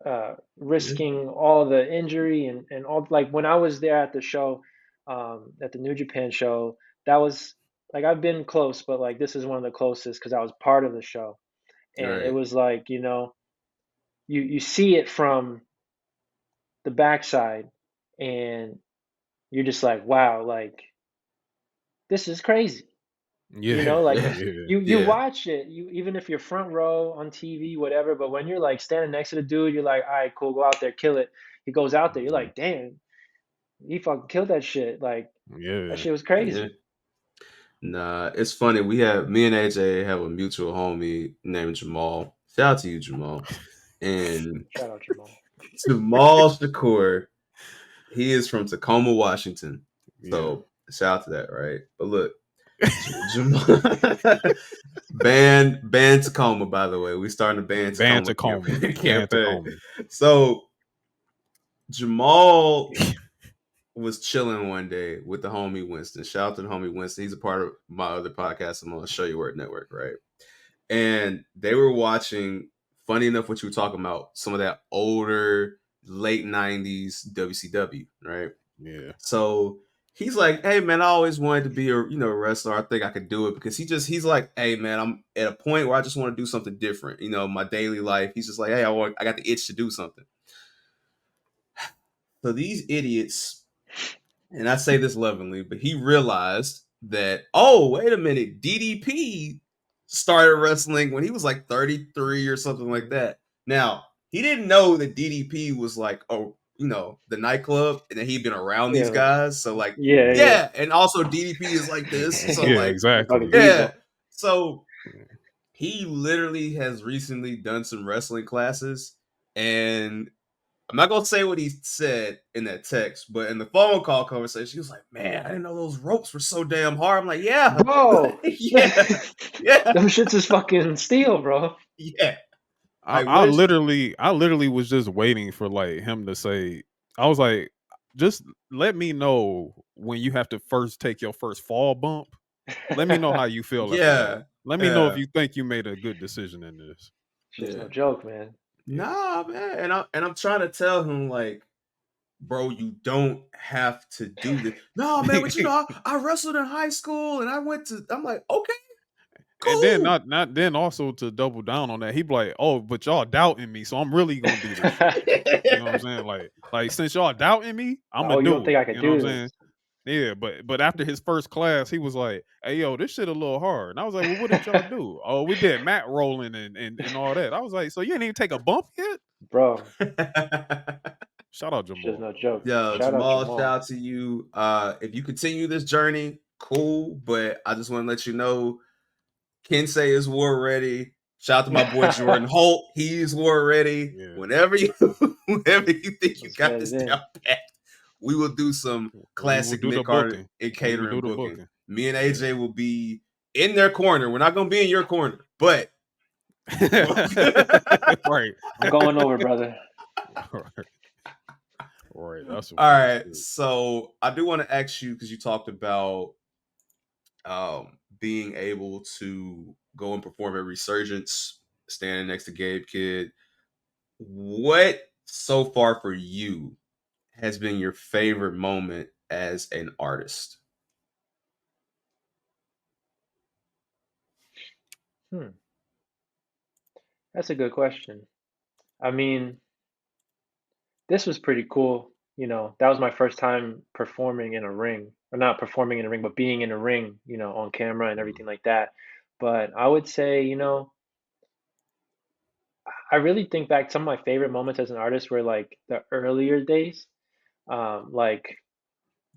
Yeah. risking all the injury and all. Like when I was there at the show, at the New Japan show, that was like I've been close, but like this is one of the closest because I was part of the show, and it Right. was like you see it from the backside, and you're just like, wow, like this is crazy. Yeah. Like Yeah. Yeah. you Yeah. watch it, you even if you're front row on TV, whatever, but when you're like standing next to the dude, you're like, all right, cool, go out there, kill it. He goes out there, you're Mhm. like, damn, he fucking killed that shit. Like that Yeah. shit was Yeah. crazy. Nah, it's funny. Me and AJ have a mutual homie named Jamal. Shout out to you, Jamal. And Shout out Jamal. Jamal Shakur, he is from Tacoma, Washington. Yeah. So shout out to that, right? But look, Jamal, band Tacoma, by the way. We starting a band Tacoma. campaign. So Jamal was chilling one day with the homie Winston. Shout out to the homie Winston. He's a part of my other podcast. I'm on the Show Your Word Network, right? And they were watching, funny enough, what you were talking about, some of that older late 90s WCW, right? Yeah. So he's like, hey man, I always wanted to be a wrestler. I think I could do it, because he's like, hey man, I'm at a point where I just want to do something different. My daily life. He's just like, hey, I got the itch to do something. So these idiots, and I say this lovingly, but he realized that, oh, wait a minute, DDP started wrestling when he was like 33 or something like that. Now, he didn't know that DDP was like, the nightclub, and that he'd been around these guys. So like, yeah. And also DDP is like this. So Yeah, like, exactly. yeah. So he literally has recently done some wrestling classes, and I'm not gonna say what he said in that text, but in the phone call conversation, he was like, "Man, I didn't know those ropes were so damn hard." I'm like, "Yeah, bro, yeah, them shits is fucking steel, bro." Yeah. I literally was just waiting for like him to say. I was like, just let me know when you have to first take your first fall bump. Let me know how you feel after that. Let me know if you think you made a good decision in this. Shit's no joke, man. Nah, man, and I'm trying to tell him, like, bro, you don't have to do this. No, man, but I wrestled in high school, and I'm like, okay, cool. And then not then also to double down on that, he'd be like, oh, but y'all doubting me, so I'm really gonna do this shit. You know what I'm saying? Like since y'all doubting me, I'm gonna you do don't think it. I could You know what do I'm this? saying? Yeah, but after his first class, he was like, hey yo, this shit a little hard. And I was like, well, what did y'all do? Oh, we did mat rolling and all that. I was like, so you didn't even take a bump yet? Bro. Shout out Jamal. Shit's no joke. Yo, Shout out Jamal, shout out to you. If you continue this journey, cool. But I just want to let you know, Kensei is war ready. Shout out to my boy Jordan Holt. He's war ready. Yeah. Whenever you think you got this down pat, we will do some classic Midcarder and catering booking. Me and AJ will be in their corner. We're not gonna be in your corner, but right. I'm going over, brother. Right. That's all right. So I do want to ask you, because you talked about being able to go and perform at Resurgence, standing next to Gabe Kidd. What so far for you has been your favorite moment as an artist? That's a good question. I mean, this was pretty cool. That was my first time performing in a ring, or not performing in a ring, but being in a ring, on camera and everything like that. But I would say, I really think back, some of my favorite moments as an artist were like the earlier days, like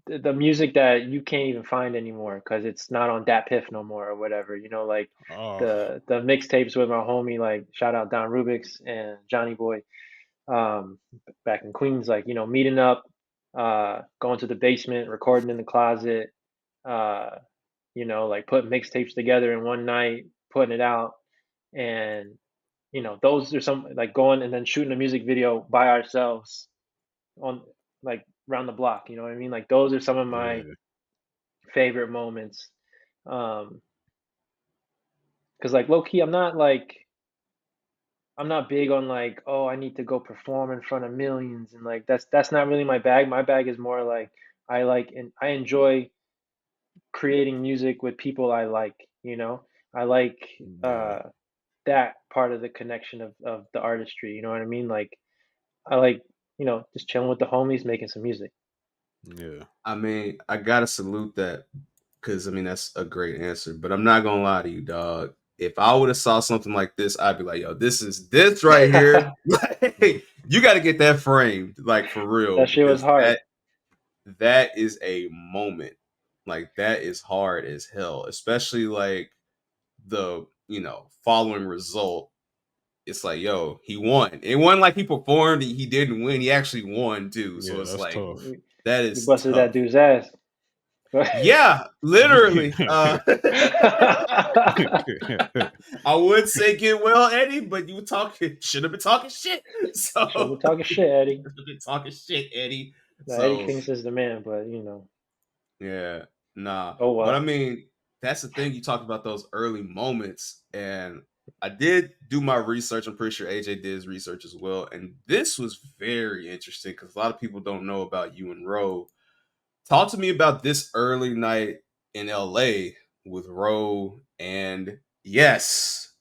the music that you can't even find anymore because it's not on Dat Piff no more or whatever. Like the mixtapes with my homie, like shout out Don Rubix and Johnny Boy, back in Queens, like meeting up, going to the basement, recording in the closet, uh, like putting mixtapes together in one night, putting it out, and those are some, like going and then shooting a music video by ourselves on, like, around the block. You know what I mean? Like those are some of my favorite moments. Because like low key, I'm not big on like, oh, I need to go perform in front of millions, and like that's not really my bag. My bag is more like I enjoy creating music with people I like. I like that part of the connection of the artistry, you know what I mean? Like I like, just chilling with the homies making some music. Yeah. I mean, I gotta salute that, because I mean that's a great answer. But I'm not gonna lie to you, dog. If I would have saw something like this, I'd be like, yo, this is this right here. You got to get that framed, like, for real. That shit was hard. That is a moment. Like, that is hard as hell, especially like the following result it's like, yo, he won. It wasn't like he performed, he didn't win. He actually won too. So Yeah, it's that's like tough. that You is busted that tough. dude's ass. Yeah, literally. I would say get well, Eddie, but you should have been talking shit. Should have been So talking shit, Eddie. should have been talking shit, Eddie. Now, Eddie So thinks is the man, but yeah, nah. oh But I well. mean, that's the thing. You talked about those early moments, and I did do my research. I'm pretty sure AJ did his research as well. And this was very interesting because a lot of people don't know about you and Ro. Talk to me about this early night in LA with Ro. And yes,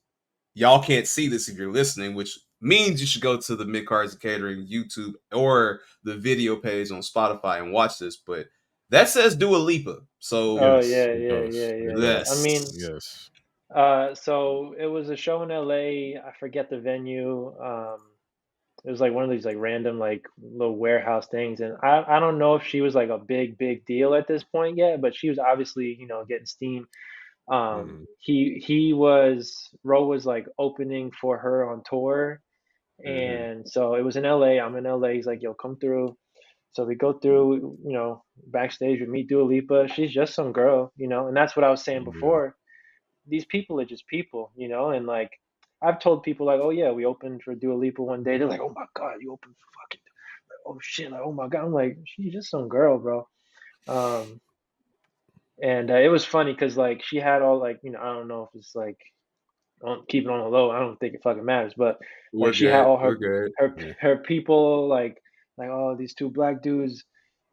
y'all can't see this if you're listening, which means you should go to the Midcards and Catering YouTube or the video page on Spotify and watch this. But that says Dua Lipa. So Oh Yes, yeah, it yeah, does. yeah, yeah, It yeah. I does. mean, yes. Yes. so it was a show in LA. I forget the venue. It was like one of these like random like little warehouse things, and I don't know if she was like a big deal at this point yet, but she was obviously getting steam. Mhm. He was Ro was like opening for her on tour, Mm-hmm. and so it was in LA. I'm in LA. He's like, yo, come through. So we go through, backstage. We meet Dua Lipa. She's just some girl, and that's what I was saying Yeah. before. These people are just people, and like I've told people like, oh yeah, we opened for Dua Lipa one day. They're like, oh my god, you opened for fucking, like, oh shit, like oh my god. I'm like, she's just some girl, bro. Um, and it was funny because like she had all like, I don't know if it's like keep it on the low. I don't think it fucking matters, but like We're she had good. all We're her good. her Yeah. her people like oh these two black dudes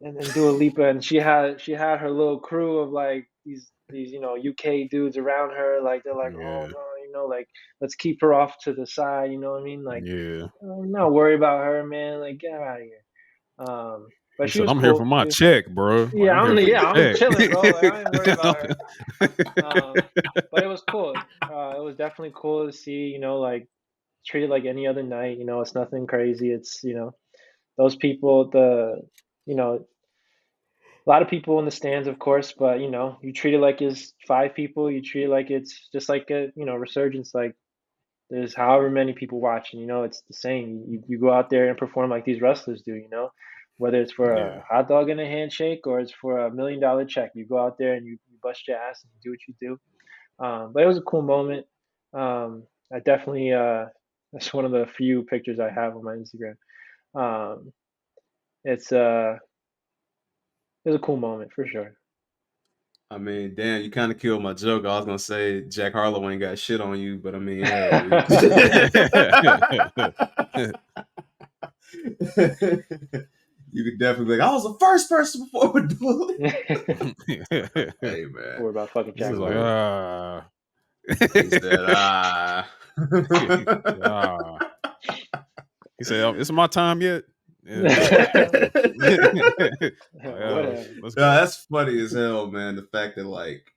and Dua Lipa, and she had her little crew of like these UK dudes around her. Like they're like, oh Yeah. no, like let's keep her off to the side. You know what I mean? Like Yeah. I'm not worried about her, man. Like get out of here. But He she said, was "I'm here for cool. my check, bro. Like Yeah, I'm here for the I'm check." chilling, bro. Like I ain't worried about her. But it was cool. It was definitely cool to see, like treat it like any other night. It's nothing crazy. It's, those people, a lot of people in the stands, of course, but you treat it like it's five people. You treat it like it's just like a, resurgence. Like there's however many people watching. It's the same. You go out there and perform like these wrestlers do. Whether it's for Yeah. a hot dog and a handshake or it's for $1 million check. You go out there and you bust your ass and you do what you do. But it was a cool moment. I definitely that's one of the few pictures I have on my Instagram. Um, it's it was a cool moment for sure. I mean, damn, you kind of killed my joke. I was gonna say Jack Harlow ain't got shit on you, but I mean, hell, you could definitely be like, I was the first person before we do it. Hey man, Or about fucking He Jack was like, salute. Harlow. He said, ah. He said, "It's my time yet." Yeah. Whatever. Let's Yeah, go. that's funny as hell, man. The fact that like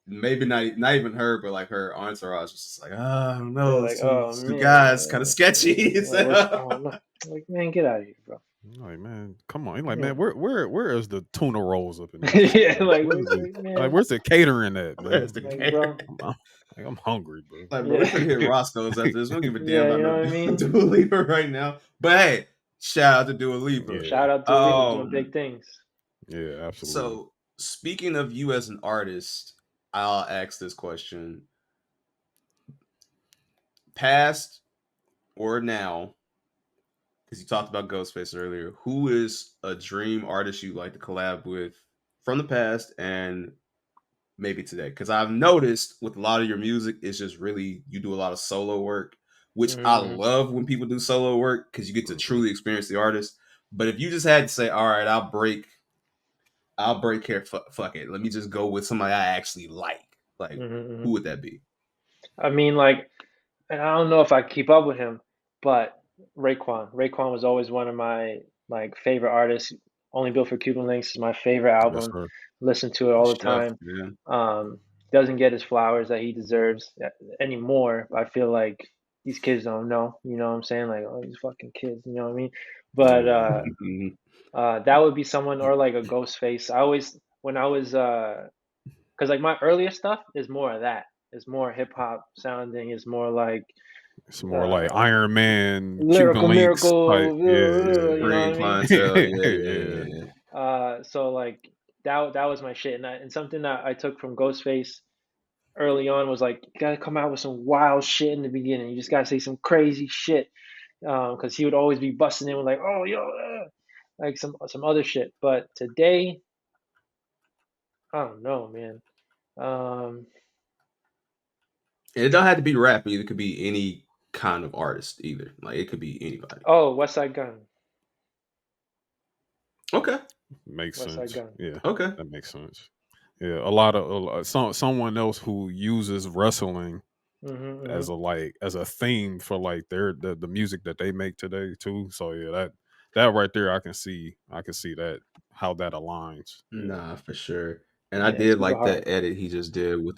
maybe not even her, but like her entourage was just like, I don't They're know, like, two oh guys, kind of man, sketchy. like what's going on? Like man, get out of here, bro. Like, man, come on. He's like, Yeah, man, where is the tuna rolls up in this shit? yeah. Like, Like, what is it? Like, man, where's the catering at, man? Where's the like, care? bro. I'm hungry, bro. Like, bro, we Yeah, finna hit Roscoe's after this. We don't give a damn yeah. about You no know what I mean? Dua Lipa right now. But hey, shout out to Dua Lipa. Yeah, Shout out to Oliva doing big things. yeah, absolutely. So speaking of you as an artist, I'll ask this question. Past or now, because you talked about Ghostface earlier, who is a dream artist you'd like to collab with from the past and maybe today? Because I've noticed with a lot of your music, it's just really, you do a lot of solo work, which I Mm-hmm. love when people do solo work because you get to truly experience the artist. But if you just had to say, all right, I'll break here, fuck it. Let me just go with somebody I actually like. Like, Mm-hmm. who would that be? I mean, like, and I don't know if I keep up with him, but Raekwon. Raekwon was always one of my like favorite artists. Only Built for Cuban Links is my favorite Yes, album. sir. Listen to it The all the chef, time. man. Doesn't get his flowers that he deserves anymore. I feel like these kids don't know. You know what I'm saying? Like, oh, these fucking kids. You know what I mean? But Yeah, that would be someone, or like a Ghostface. I always when I was because like my earlier stuff is more of that. It's more hip hop sounding. It's more like It's more like Iron Man, Cuban Lyrical Links type. Miracle, you know what I Bringing mean? clientele. So like that was my shit, and something that I took from Ghostface early on was like, you gotta come out with some wild shit in the beginning. You just gotta say some crazy shit, because he would always be busting in with like, oh yo, like some other shit. But today, I don't know, man. It don't have to be rap either. It could be any kind of artist either. Like it could be anybody. Oh, West Side Gun. Okay. Makes West Side sense. Gun. Yeah, Okay. that makes sense. Yeah, a lot of someone else who uses wrestling as a theme for like the music that they make today too. So yeah, that right there, I can see that how that aligns. Yeah. Nah, for sure. And I Yeah, it's did super like hard. that edit he just did with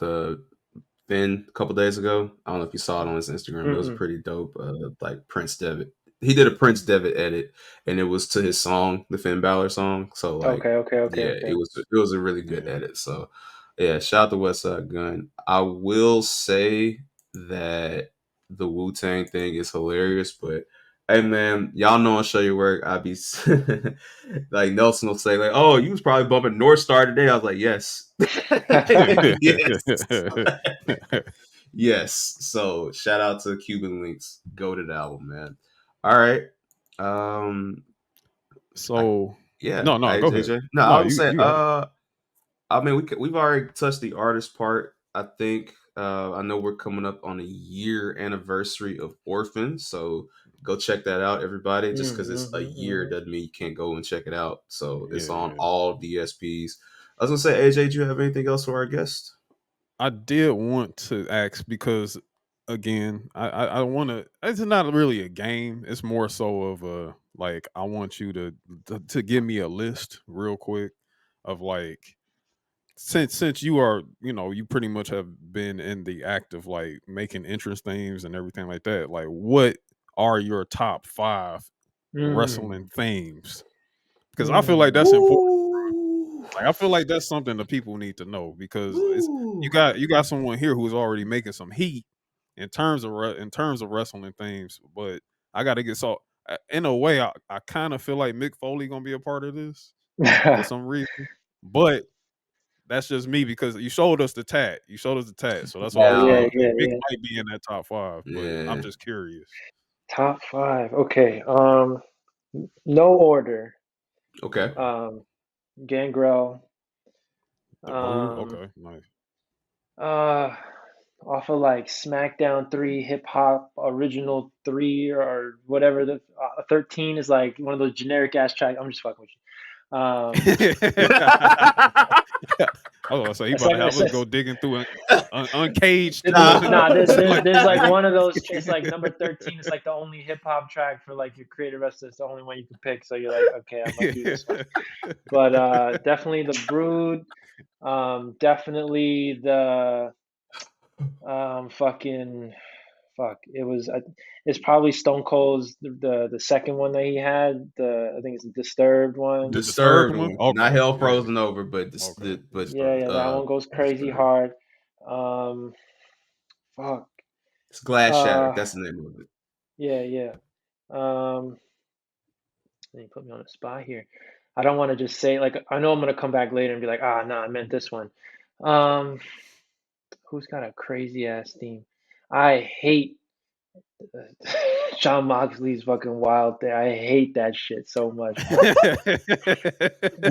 Finn a couple days ago. I don't know if you saw it on his Instagram, but it was pretty dope. Like Prince Devitt. He did a Prince Devitt edit, and it was to his song, the Finn Balor song. So like, Okay. it was a really good edit. So yeah, shout out to West Side Gun. I will say that the Wu-Tang thing is hilarious, but hey man, y'all know on Show Your Work, I be like Nelson will say like, "Oh, you was probably bumping North Star today." I was like, "Yes, yes, yes." So shout out to Cuban Links, goated album, man. All right, So yeah, no, go ahead. AJ. No, No, I was saying, you got it. I mean, we've already touched the artist part. I think I know we're coming up on a year anniversary of Orphan, so go check that out, everybody. Just because it's a year doesn't mean you can't go and check it out. So it's on all DSPs. I was gonna say, AJ, do you have anything else for our guest? I did want to ask because again, I want to. It's not really a game. It's more so of a like I want you to give me a list real quick of like since you are you pretty much have been in the act of like making interest themes and everything like that. Like, what are your top 5 wrestling themes? Because I feel like that's important. Woo! Like, I feel like that's something that people need to know because it's Woo! you got someone here who's already making some heat in terms of wrestling themes, but I got to get in a way I kind of feel like Mick Foley gonna be a part of this for some reason, but that's just me because you showed us the tat. You showed us the tat, so that's why I was Now, like, Mick might be in that top 5, but I'm yeah. just curious. Top 5. Okay. No order. Okay. Gangrel. The Brew, okay, nice. Off of like SmackDown 3, Hip Hop Original 3, or whatever. The 13 is like one of those generic ass tracks. I'm just fucking with you. I was gonna say he It's about like to have us go digging through an uncaged. there's like one of those. It's like number 13. It's like the only hip hop track for like your creative wrestler. It's the only one you can pick. So you're like, okay, I'm gonna do this one. But definitely the Brood. Definitely the fucking fuck. It's probably Stone Cold's the second one that he had. I think it's the Disturbed one. The Disturbed Disturbed one? one, not Okay, Hell yeah. Frozen Over, but Okay, That one goes crazy Disturbed. hard. Fuck. It's Glass Shattered. That's the name of it. Yeah. You put me on a spot here. I don't want to just say like I know I'm gonna come back later and be like, no, I meant this one. Who's got a crazy ass theme? I hate John Moxley's fucking Wild Thing. I hate that shit so much, bro.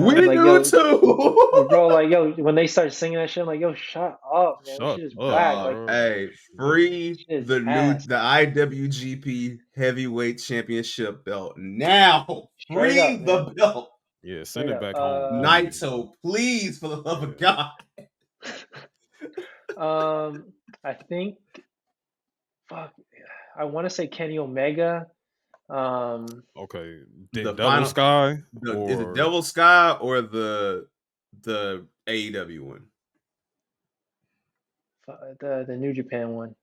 We Like, do yo, too. bro, like, yo, when they start singing that shit, I'm like, yo, shut up, man. That Shut shit is up, whack. Like, bro. Hey, Yeah. free shit is the ass. IWGP Heavyweight Championship belt now. Straight Free up, man. the belt. Yeah, send Straight it up. back home, please. Naito, please, for the love of Yeah. God. I think, fuck, I want to say Kenny Omega. Okay, The Devil final, Sky is it or Devil Sky or the AEW one? the New Japan one.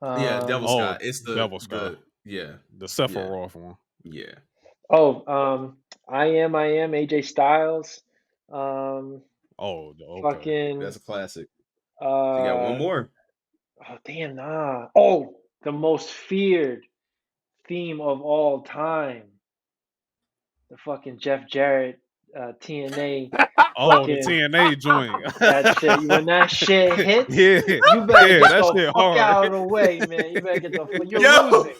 Yeah, Devil Sky. It's Devil Sky, the Sephiroth one. yeah. I am AJ Styles. Oh, okay. Fucking That's a classic. You got one uh more. oh damn nah. Oh, the most feared theme of all time. The fucking Jeff Jarrett TNA Oh, the fucking TNA joint. that shit. When that shit hits, Yeah, you better yeah, get that the shit fuck hard. out of the way, man. You better get the fuck. You're Yo, losing.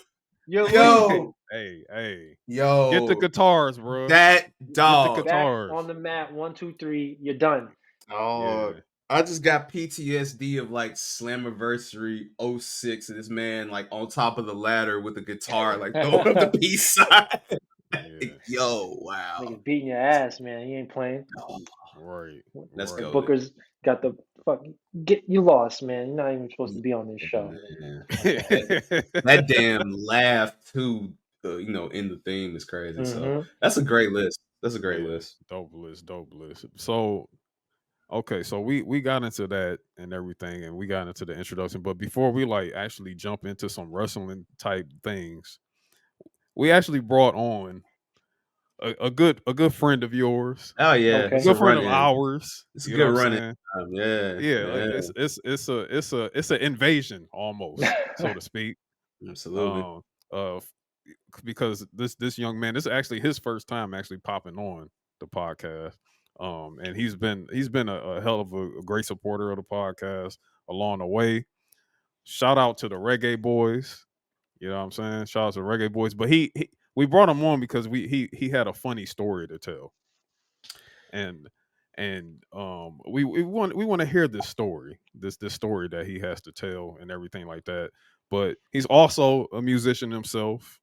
You're losing. Hey, yo, get the guitars, bro. that Get the dog. Back guitars. on the mat. 1, 2, 3. You're done. Oh, Yeah. I just got PTSD of like Slammiversary 06 and this man like on top of the ladder with a guitar, like throwing up the peace sign. Yeah. Yo, wow. Niggas beating your ass, man. He ain't playing. Right. Let's The go. Booker's got the fuck. You lost, man. You're not even supposed to be on this show. That damn laugh too, in the theme is crazy. So that's a great list. That's a great list. Dope list. So okay, so we got into that and everything, and we got into the introduction. But before we like actually jump into some wrestling type things, we actually brought on a good friend of yours, Oh yeah, Okay. a it's a good friend run of in. ours. It's a You good know what run I'm in. saying? Yeah, Yeah, it's an invasion almost, so to speak. absolutely. Uh, because this young man, this is actually his first time actually popping on the podcast. And he's been a hell of a great supporter of the podcast along the way. Shout out to the Reggae Boys. You know what I'm saying? Shout out to the Reggae Boys. But we brought him on because he had a funny story to tell. And we want to hear this story, this story that he has to tell and everything like that. But he's also a musician himself.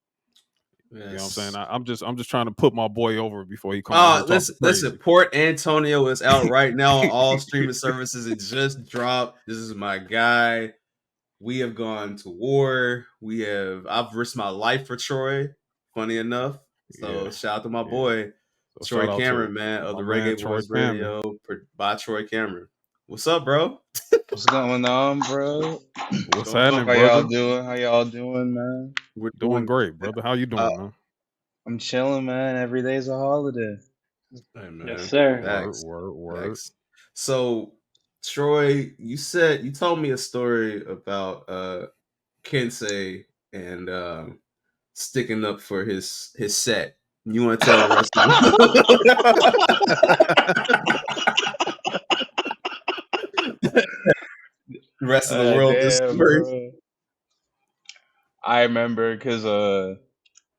Yes. You know what I'm saying? I'm just trying to put my boy over before he come on here talking crazy. Listen, Port Antonio is out right now on all streaming services. It just dropped. This is my guy. We have gone to war. I've risked my life for Troy, funny enough. So Yeah. shout out to my boy, So Troy shout out Cameron, to man, of my the man, Reggae Troy Boys Cameron. Radio by Troy Cameron. What's up, bro? What's going on, bro? What's happening, How brother? y'all doing? How y'all doing, man? We're Doing great, brother. How you doing, man? I'm chilling, man. Every day's a holiday. Hey, man. Yes, sir. Facts. Word. Facts. So, Troy, you told me a story about Kensei and sticking up for his set. You want to tell the rest of the rest of the world this Damn, story? bro. I remember because the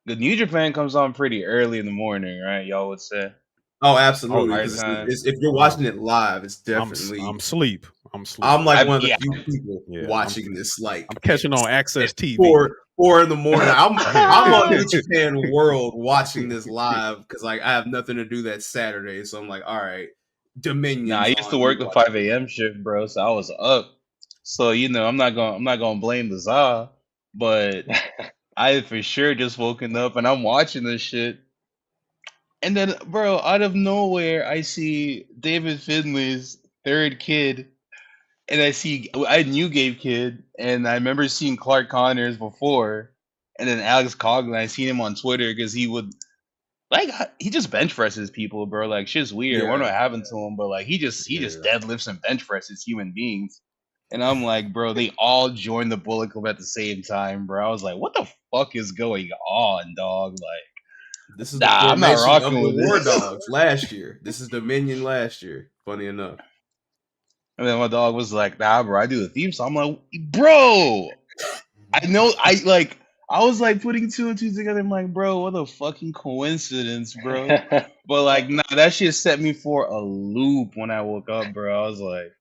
New Japan comes on pretty early in the morning, right? Y'all would say. Oh, absolutely. Oh, Because yeah. if you're watching it live, it's I'm definitely. sleep. I'm like one of the yeah. few people Yeah, watching this. Like I'm catching on Access TV. 4 in the morning. I'm on New Japan World watching this live because like I have nothing to do that Saturday. So I'm like, all right, Dominion. Nah, I used to work the 5 a.m. shift, bro. So I was up. So I'm not gonna blame the Za, but I for sure just woken up and I'm watching this shit. And then, bro, out of nowhere, I see David Finlay's third kid, and I knew Gabe Kidd, and I remember seeing Clark Connors before, and then Alex Coughlin. I seen him on Twitter because he just bench presses people, bro. Like shit's weird. I wonder what happened to him, but like he just deadlifts and bench presses human beings. And I'm like, bro, they all joined the Bullet Club at the same time, bro. I was like, what the fuck is going on, dog? Like. This is the formation I'm not rocking of with the War this. Dogs last year. This is Dominion last year. Funny enough. And then my dog was like, nah, bro, I do the theme song. I'm like, bro, I know. I was like putting 2 and 2 together. I'm like, bro, what a fucking coincidence, bro. But like, nah, that shit set me for a loop when I woke up, bro. I was like,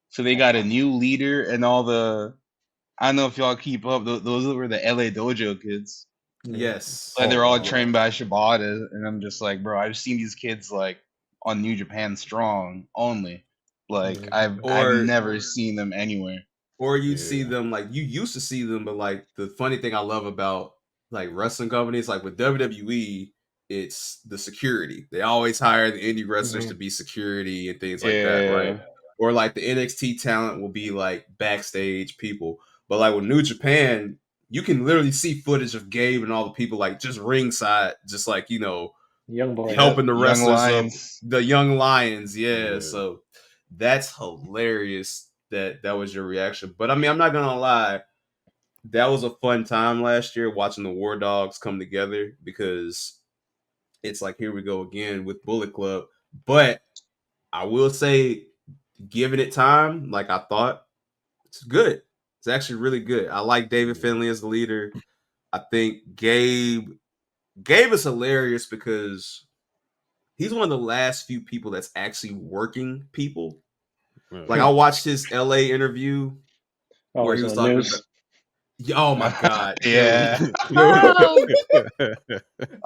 so they got a new leader and all I don't know if y'all keep up. Those were the LA Dojo kids. Yes. Like they're all trained by Shibata, and I'm just like, bro, I've seen these kids like on New Japan Strong only. Like I've never seen them anywhere. Or you'd see them like you used to see them, but like the funny thing I love about like wrestling companies, like with WWE, it's the security. They always hire the indie wrestlers to be security and things like that, right? Or like the NXT talent will be like backstage people. But like with New Japan, you can literally see footage of Gabe and all the people like just ringside, just like, young boy helping the wrestlers up. Lions. The young lions, yeah. So that's hilarious that was your reaction. But I mean, I'm not gonna lie. that was a fun time last year watching the War Dogs come together, because it's like, here we go again with Bullet Club. But I will say, giving it time, like I thought, it's good. It's actually really good. I like David Finley as the leader. I think Gabe is hilarious because he's one of the last few people that's actually working people. Like, I watched his LA interview where he was talking about. Oh my god, Yeah.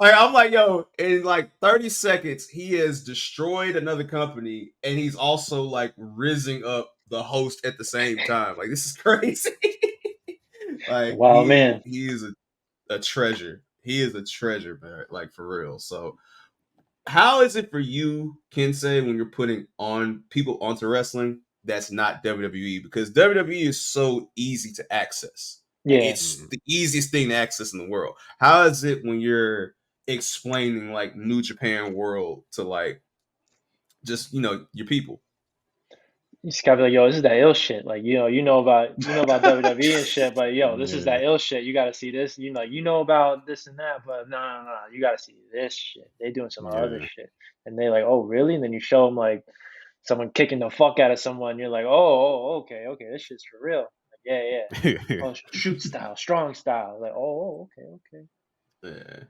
Like, I'm like, yo, in like 30 seconds, he has destroyed another company, and he's also like rizzing up the host at the same time. Like, this is crazy. Like, Wow, man. he is a treasure. He is a treasure, man. Like, for real. So, how is it for you, Kensei, when you're putting on people onto wrestling that's not WWE? Because WWE is so easy to access. Like, Yeah. it's the easiest thing to access in the world. How is it when you're explaining like New Japan World to like just your people? You just gotta be like, yo, this is that ill shit. Like, you know about WWE and shit, but yo, this is that ill shit. You gotta see this. You know about this and that, but no, you gotta see this shit. They doing some other shit, and they like, oh, really? And then you show them like someone kicking the fuck out of someone. You're like, okay, this shit's for real. Like, yeah. Oh, shoot style, strong style. Like, okay. Yeah.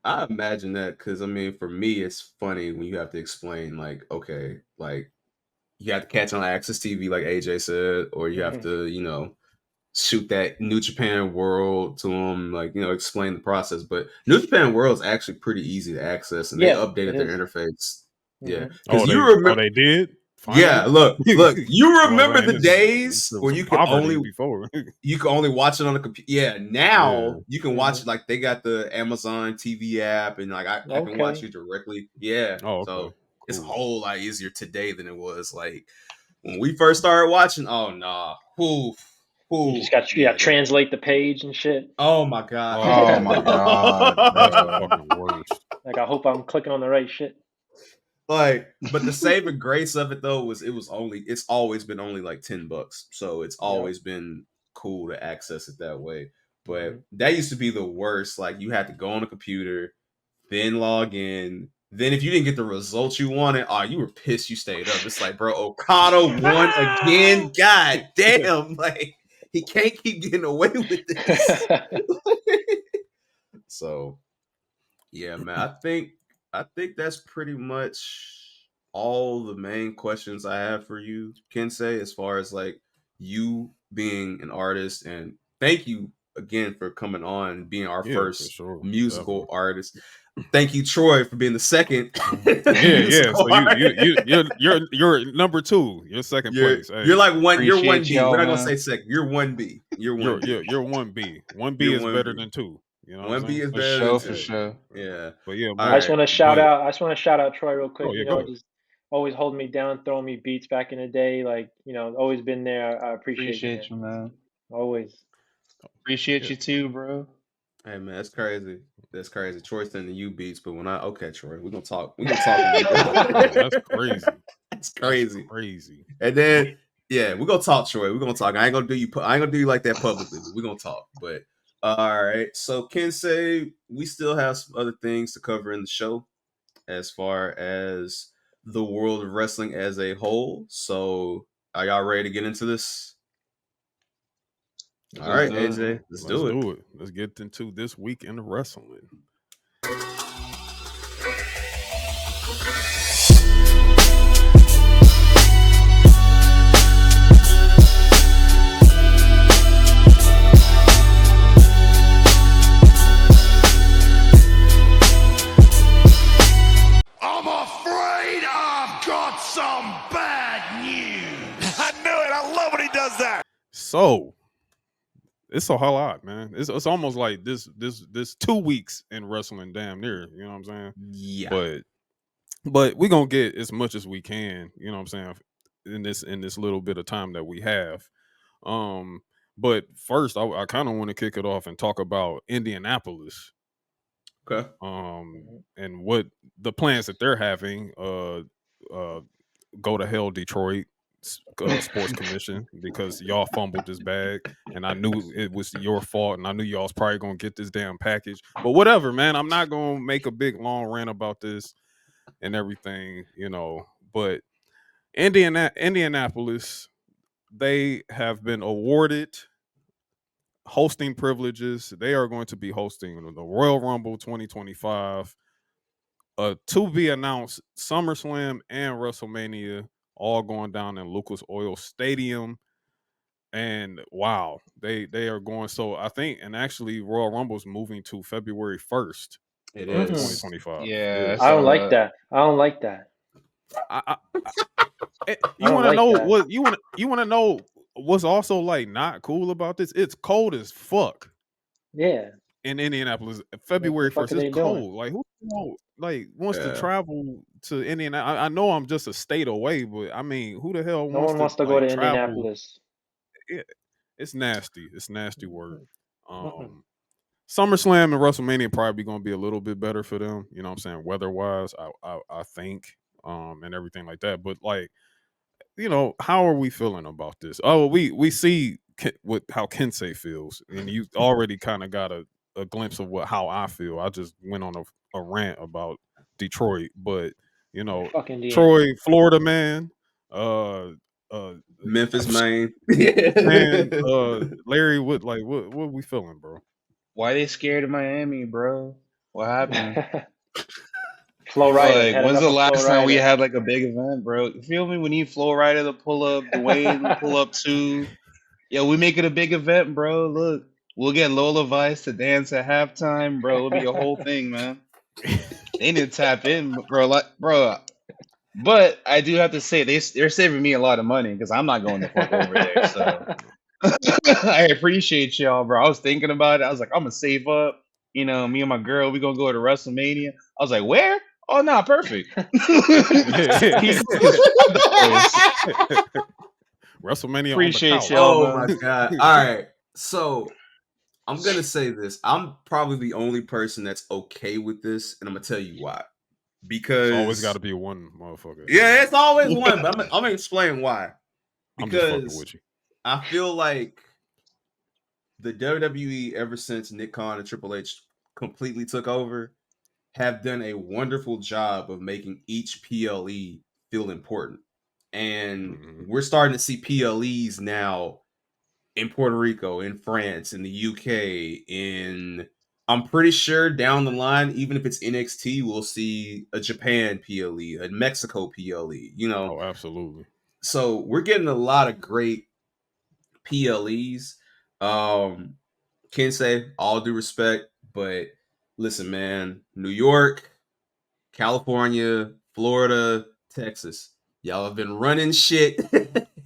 I imagine that, because I mean, for me, it's funny when you have to explain, like, okay, like, you have to catch on Access TV, like AJ said, or you have to, shoot that New Japan World to them, like, explain the process. But New Japan World is actually pretty easy to access, and they Yeah, updated it their is. interface. Yeah, Oh, because you remember. they did. Finally? Yeah, look, you remember the days There was where some you could poverty before. only watch it on the computer. Yeah, now you can watch it, like, they got the Amazon TV app, and like I can watch it directly. Yeah, Oh, okay. so it's a Cool. whole lot easier today than it was like when we first started watching. Oh nah, You just got translate the page and shit. Oh my god. Oh my god, That's the bro. fucking worst. Like, I hope I'm clicking on the right shit. Like, but the saving grace of it though was it's always been only like $10, so it's always been cool to access it that way. But that used to be the worst. Like, you had to go on a computer, then log in. Then if you didn't get the results you wanted, you were pissed you stayed up. It's like, bro, Okada won again. God damn, like, he can't keep getting away with this. So, yeah, man, I think that's pretty much all the main questions I have for you, Kensei, as far as like you being an artist. And thank you again for coming on and being our first musical artist. Thank you, Troy, for being the second. So you're number 2. You're second place. Hey. You're like one. You're 1B. We're not gonna man. say second. You're 1B. You're 1B. You're 1B. 1B is better than 2. You know, 1B is better than 2. For sure. Yeah. But yeah, I just want to shout out Troy real quick. Just always holding me down, throwing me beats back in the day. Like, always been there. I appreciate you, man. Always. Appreciate you too, bro. Hey man, that's crazy. That's crazy. Troy's sending you beats, but when Troy, we're gonna talk. We're gonna talk. That's crazy. That's crazy. That's crazy. And then we're gonna talk, Troy. We're gonna talk. I ain't gonna do you like that publicly, but we're gonna talk. But all right. So Kensei, we still have some other things to cover in the show as far as the world of wrestling as a whole. So are y'all ready to get into this? All right, AJ, let's do it. Let's get into this week in the wrestling. I'm afraid I've got some bad news. I knew it. I love when he does that. So it's a whole lot, man. It's almost like this 2 weeks in wrestling, damn near. You know what I'm saying? Yeah. But we're gonna get as much as we can. You know what I'm saying? In this little bit of time that we have. But first, I kind of want to kick it off and talk about Indianapolis. Okay. And what the plans that they're having. Go to hell, Detroit. sports commission because y'all fumbled this bag, and I knew it was your fault, and I knew y'all was probably gonna get this damn package. But whatever, man. I'm not gonna make a big long rant about this and everything, But Indianapolis, they have been awarded hosting privileges. They are going to be hosting the Royal Rumble 2025, to be announced SummerSlam and WrestleMania, all going down in Lucas Oil Stadium. And wow, they are going. So I think, and actually, Royal Rumble's moving to February 1st It of is. 2025. Yeah, I I don't saw like that. that. I don't like that. You don't want to like know that. what you want to know what's also like not cool about this? It's cold as fuck Yeah. in Indianapolis. What the February fuck 1st, are it's they doing? cold. Like who like wants to Yeah. travel to Indianapolis? I know I'm just a state away, but I mean, who the hell No wants one to wants to go like to travel? Indianapolis. It's nasty. It's nasty work. Mm-mm. SummerSlam and WrestleMania probably going to be a little bit better for them. You know what I'm saying? Weather wise, I think, and everything like that. But like, how are we feeling about this? Oh, we see what how Kensei feels, and you already kind of got a glimpse of how I feel. I just went on a rant about Detroit, but Fuck Indiana. Troy, Florida man, uh, uh, Memphis, Maine. man, Larry, what we feeling, bro? Why they scared of Miami, bro? What happened? Flow Rider. Like, Heading when's up the a Flow last time we Rider. had like a big event, bro? You feel me? We need Flow Rider to pull up, Dwayne to pull up too. Yo, we make it a big event, bro. Look, we'll get Lola Vice to dance at halftime, bro. It'll be a whole thing, man. They need to tap in, bro. Like, bro. But I do have to say they're saving me a lot of money because I'm not going the fuck over there. So I appreciate y'all, bro. I was thinking about it. I was like, I'm gonna save up. Me and my girl, we gonna go to WrestleMania. I was like, where? Oh no, perfect. He's WrestleMania on the Appreciate couch. y'all, Oh my man. god. All right. So I'm gonna say this. I'm probably the only person that's okay with this, and I'm gonna tell you why. It's always got to Because be one motherfucker. yeah, it's always one, but I'm gonna explain why. I'm just fucking Because with you. I feel like the WWE, ever since Nick Khan and Triple H completely took over, have done a wonderful job of making each PLE feel important. And we're starting to see PLEs now in Puerto Rico, in France, in the UK, I'm pretty sure down the line, even if it's NXT, we'll see a Japan PLE, a Mexico PLE, Oh, absolutely. So we're getting a lot of great PLEs. Kensei, all due respect, but listen, man, New York, California, Florida, Texas, y'all have been running shit.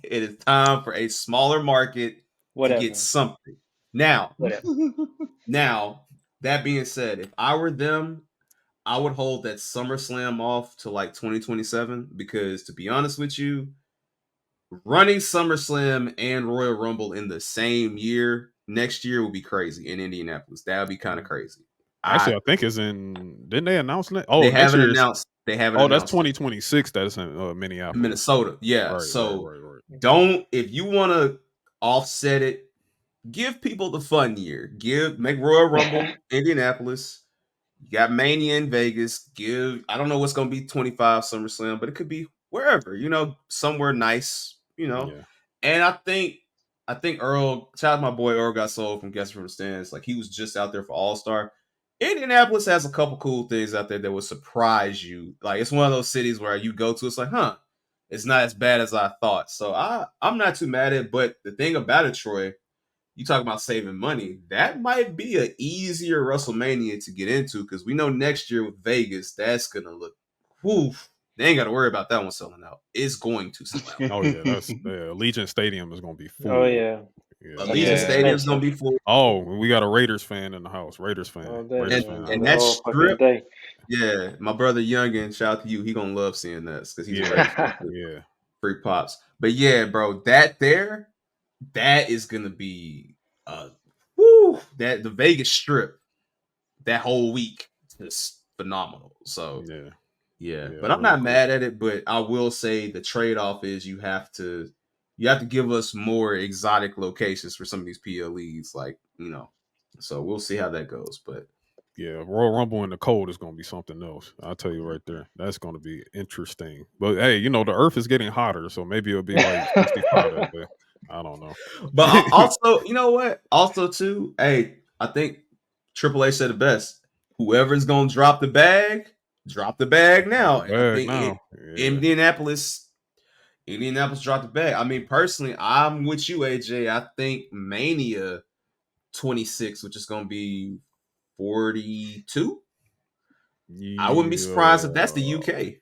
It is time for a smaller market to get whatever. something. Now, Whatever. that being said, if I were them, I would hold that SummerSlam off to like 2027 because, to be honest with you, running SummerSlam and Royal Rumble in the same year next year would be crazy in Indianapolis. That would be kind of crazy. Actually, I think it's in. Didn't they announce that? They Oh, next haven't year is. announced. They haven't Oh, that's announced it. 2026. That's in Minneapolis, Minnesota. Yeah. Right, So right. don't, if you want to offset it, give people the fun year. Make Royal Rumble Indianapolis. You got Mania in Vegas. I don't know what's going to be 25 SummerSlam, but it could be wherever, somewhere nice, Yeah. And I think Earl, shout out to my boy Earl got sold from Guest from the Stands. Like he was just out there for All-Star. Indianapolis has a couple cool things out there that will surprise you. Like it's one of those cities where you go to, it's like, it's not as bad as I thought. So I'm not too mad at it. But the thing about it, Troy, you talk about saving money, that might be an easier WrestleMania to get into because we know next year with Vegas, that's gonna look, whew, they ain't got to worry about that one selling out. It's going to sell out. Oh yeah, that's Allegiant Stadium is gonna be full. Oh yeah. Allegiant Stadium's gonna be full. Oh, we got a Raiders fan in the house. Raiders fan. All day, Raiders man. fan. And The that whole fucking strip, day. yeah, my brother Youngin, shout out to you. He gonna love seeing that because he's a Raiders fan. Yeah. Free pops. But yeah, bro, that is gonna be that the Vegas strip that whole week is phenomenal. So Yeah. Yeah, Yeah, but I'm real not quick. mad at it. But I will say the trade off is you have to give us more exotic locations for some of these PLEs, like So we'll see how that goes. But Yeah, Royal Rumble in the cold is going to be something else. I'll tell you right there. That's going to be interesting. But hey, the Earth is getting hotter, so maybe it'll be like 65 that day. I don't know. but also, you know what? Also, too, hey, I think Triple H said it best. Whoever's gonna drop the bag now. And I Bag think now. Yeah. Indianapolis dropped the bag. I mean, personally, I'm with you, AJ. I think Mania 26, which is gonna be 42. I wouldn't be surprised if that's the Yeah. UK.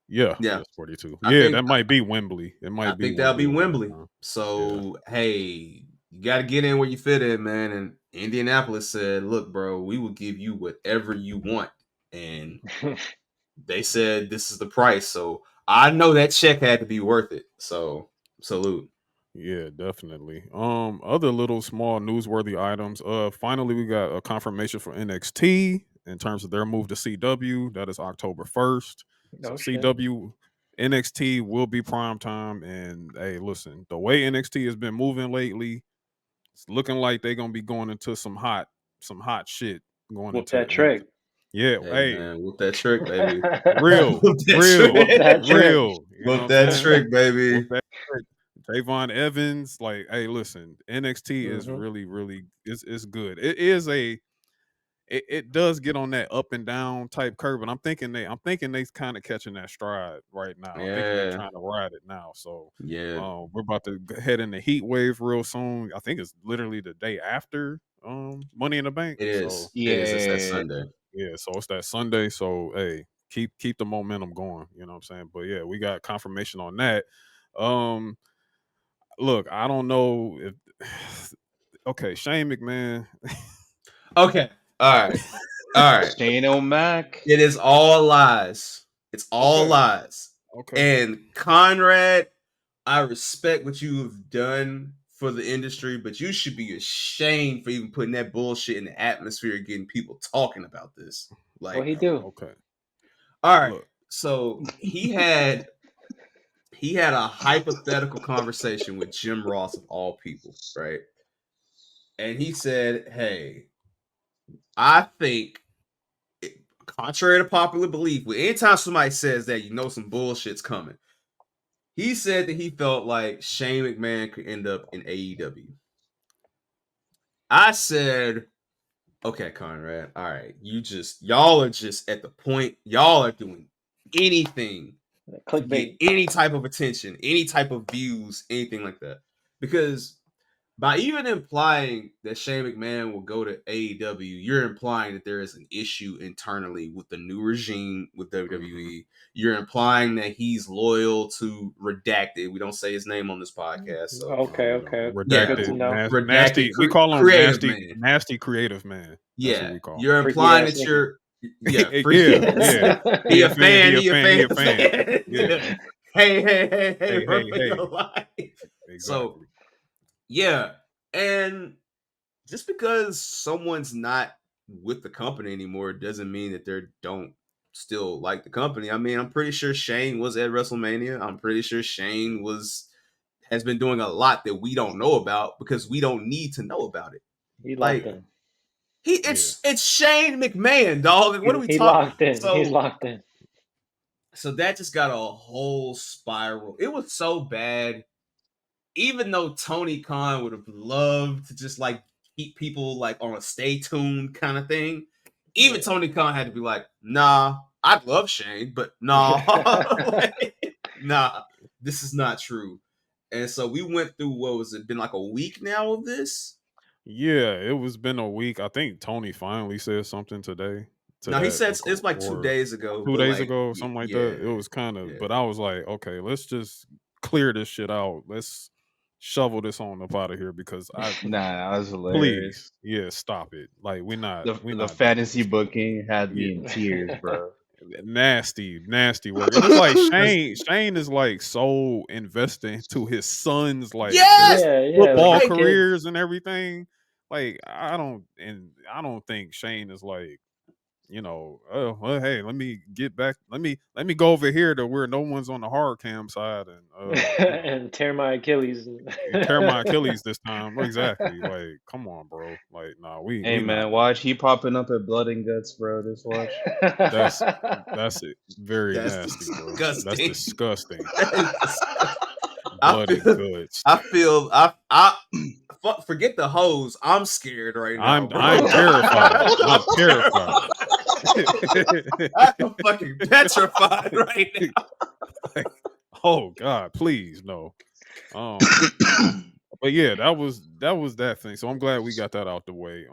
Yeah, Yeah, that's 42. I Yeah, think that might be Wembley. It I might be think that'll be Wembley around that Wembley. time. Yeah. So hey, you got to get in where you fit in, man. And Indianapolis said, "Look, bro, we will give you whatever you want," and they said this is the price. So I know that check had to be worth it. So salute. Yeah, definitely. Other little small newsworthy items. Finally we got a confirmation for NXT in terms of their move to CW. That is October 1st. So Oh shit. CW NXT will be prime time. And hey, listen, the way NXT has been moving lately, it's looking like they're gonna be going into some hot shit going Whoop into that trick. yeah, Hey hey, man, whoop that trick, baby. real, Whoop that real, Whoop trick. that trick. real. You know Whoop what I'm that saying? trick, Whoop baby. that trick. Javon Evans, like, hey, listen, NXT is Mhm. really, really, it's good. It is it does get on that up and down type curve, and I'm thinking they kind of catching that stride right now. I'm thinking they Yeah, trying to ride it now. So, yeah. we're about to head in the heat wave real soon. I think it's literally the day after Money in the Bank. It So is. It is. It's that Yeah. Sunday. yeah, so it's that Sunday. So hey, keep the momentum going. You know what I'm saying? But yeah, we got confirmation on that. Um, look, I don't know if okay, Shane McMahon. Okay. All right. All right. Shane O'Mac. It is all lies. It's all Okay, lies. okay. And Conrad, I respect what you have done for the industry, but you should be ashamed for even putting that bullshit in the atmosphere, getting people talking about this. What Like, he do? Okay. all right. Look. So he had a hypothetical conversation with Jim Ross of all people, right? And he said, "Hey, I think, contrary to popular belief, anytime somebody says that, you know some bullshit's coming." He said that he felt like Shane McMahon could end up in AEW. I said, okay, Conrad, all right, y'all are just at the point, y'all are doing anything to get Clickbait. any type of attention, any type of views, anything like that. Because by even implying that Shane McMahon will go to AEW, you're implying that there is an issue internally with the new regime with WWE. You're implying that he's loyal to Redacted. We don't say his name on this podcast, so Okay, We don't. okay. yeah, Good to Redacted, know. Redacted nasty. We call him creative man. nasty creative man. That's what Yeah, we call you're Freaky implying ass that nigga. yeah, him. freaky Yeah, ass. yeah. He He a a fan. fan. He a He a fan. He fan. a fan. Yeah. Yeah. Hey, Hey, bro, hey, for hey. your life. So Exactly. yeah, and just because someone's not with the company anymore doesn't mean that they don't still like the company. I mean, I'm pretty sure Shane was at WrestleMania. I'm pretty sure Shane has been doing a lot that we don't know about because we don't need to know about it. He locked Like in. Yeah. it's Shane McMahon, dog. Like, what are we He talking? locked in. He's locked in. So that just got a whole spiral. It was so bad. Even though Tony Khan would have loved to just like keep people like on a stay tuned kind of thing, even Yeah. Tony Khan had to be like, nah, I'd love Shane, but nah, like, nah, this is not true. And so we went through, what was it, been like a week now of this? Yeah, it was been a week. I think Tony finally said something today to No, he that said it's like 2 days ago, 2 but days like, ago, something like that. It yeah, was kind of, yeah. but I was like, okay, let's just clear this shit out. Let's shovel this on up out of here because Nah, that was hilarious. please, yeah, stop it. Like we're The not doing fantasy this. booking had Yeah, me in tears, bro. nasty work. And it's like Shane is like so invested into his son's like their Yes, Yeah, like football his like kids. careers and everything. Like I don't think Shane is like, well, hey, let me get back. Let me go over here to where no one's on the hard cam side and and tear my Achilles. tear my Achilles this time. Exactly. Like, come on, bro. Like, nah, we Hey not man, doing watch he popping up at Blood and Guts, bro. Just watch. that's it. Very That's nasty, bro. disgusting. That's disgusting. That is disgusting. Blood and guts. I feel forget the hose. I'm scared right now. I'm terrified. I'm terrified. I'm fucking petrified right now. Like, oh God, please no. But yeah, that was that thing. So I'm glad we got that out the way.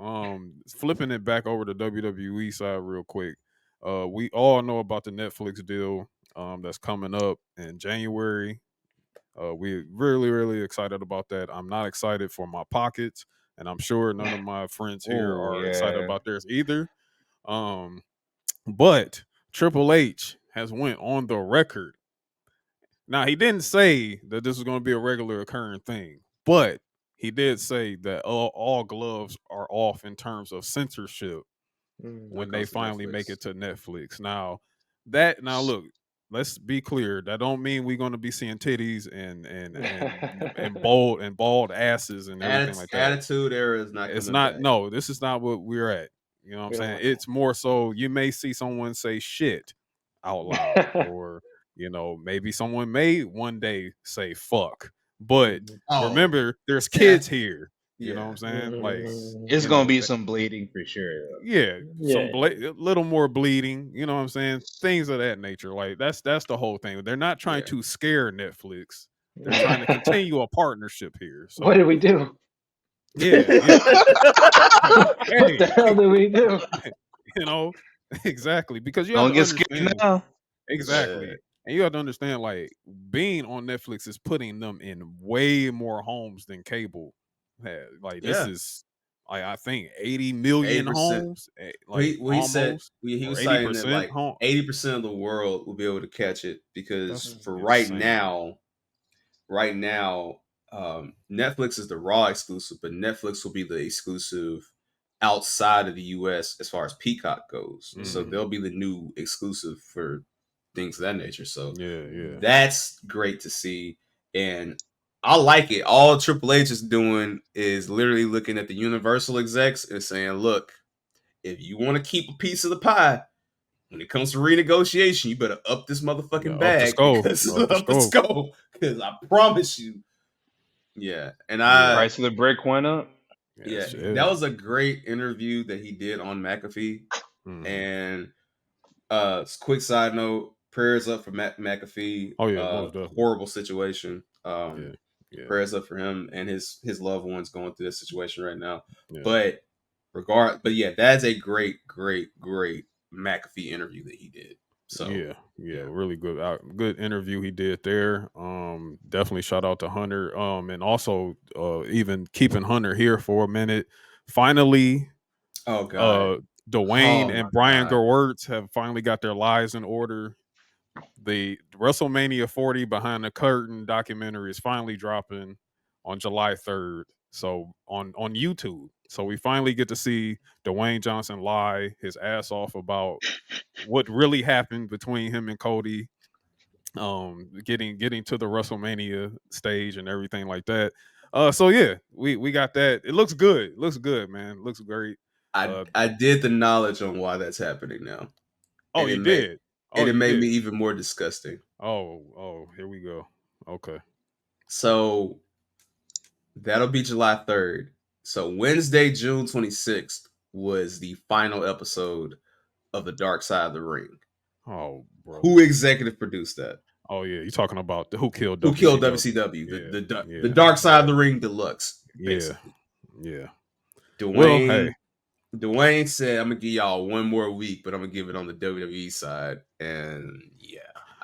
Flipping it back over to WWE side real quick. We all know about the Netflix deal that's coming up in January. We're really, really excited about that. I'm not excited for my pockets, and I'm sure none of my friends here Oh are excited yeah. about theirs either. But Triple H has went on the record. Now he didn't say that this was going to be a regular occurring thing, but he did say that all gloves are off in terms of censorship when they finally make it to Netflix. Now look, let's be clear. That don't mean we're going to be seeing titties and bald asses and everything like that. Attitude era is not. It's not. No, this is not what we're at. You know what I'm saying? It's more so you may see someone say shit out loud, or maybe someone may one day say fuck. But remember, there's kids here. You know what I'm saying? Like, it's gonna be some bleeding for sure. Yeah, some little more bleeding. You know what I'm saying? Things of that nature. Like that's the whole thing. They're not trying to scare Netflix. They're trying to continue a partnership here. So what did we do? Yeah. What the hell did we do? Exactly, because you don't have to get understand scared now. Exactly. And you have to understand, like, being on Netflix is putting them in way more homes than cable had. Like, this is, like, I think 80 million 80%. homes. Like, he almost, said he was saying that like 80% of the world will be able to catch it because right now, Netflix is the Raw exclusive, but Netflix will be the exclusive outside of the US as far as Peacock goes. So they'll be the new exclusive for things of that nature. So that's great to see. And I like it. All Triple H is doing is literally looking at the Universal execs and saying, look, if you want to keep a piece of the pie, when it comes to renegotiation, you better up this motherfucking bag up the scope. Because I promise you. Yeah. And price of the brick went up. Yeah, that was a great interview that he did on McAfee. And quick side note, prayers up for McAfee. Horrible situation. Prayers up for him and his loved ones going through this situation right now. But yeah, that's a great McAfee interview that he did. So really good interview he did there. Definitely shout out to Hunter. And also even keeping Hunter here for a minute. Finally, Dwayne and Brian Gewirtz have finally got their lives in order. The WrestleMania 40 Behind the Curtain documentary is finally dropping on July 3rd. So on YouTube. So we finally get to see Dwayne Johnson lie his ass off about what really happened between him and Cody. Getting to the WrestleMania stage and everything like that. So yeah, we got that. It looks good. Looks good, man. It looks great. I did the knowledge on why that's happening now. Oh, you did? And it made me even more disgusting. Oh, here we go. Okay. So that'll be July 3rd. So Wednesday, June 26th was the final episode of The Dark Side of the Ring. Oh, bro. Who executive produced that? Oh, yeah. You're talking about Who Killed WCW. Who Killed WCW. The Dark Side of the Ring Deluxe, basically. Yeah. Dwayne said, I'm going to give y'all one more week, but I'm going to give it on the WWE side. And yeah.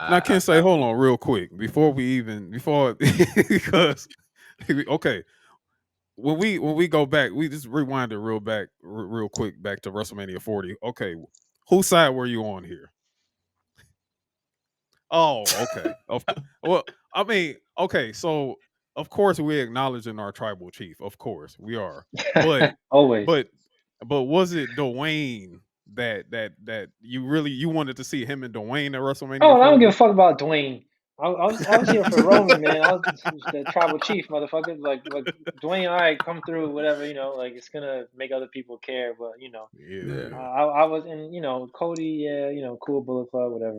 Now, Kensei, hold on real quick. Because, okay. When we go back, we just rewind it real quick back to WrestleMania 40. Okay. Whose side were you on here? Oh, okay. Well, I mean, okay, so of course we're acknowledging our tribal chief. Of course we are. But always. But was it Dwayne that you wanted to see him and Dwayne at WrestleMania Oh, I don't 40? give a fuck about Dwayne. I was here for Roman, man. I was the tribal chief, motherfucker. Like Dwayne, all right, come through, whatever, like it's gonna make other people care, but Yeah, Yeah. I was in, Cody, yeah, cool Bullet Club, whatever.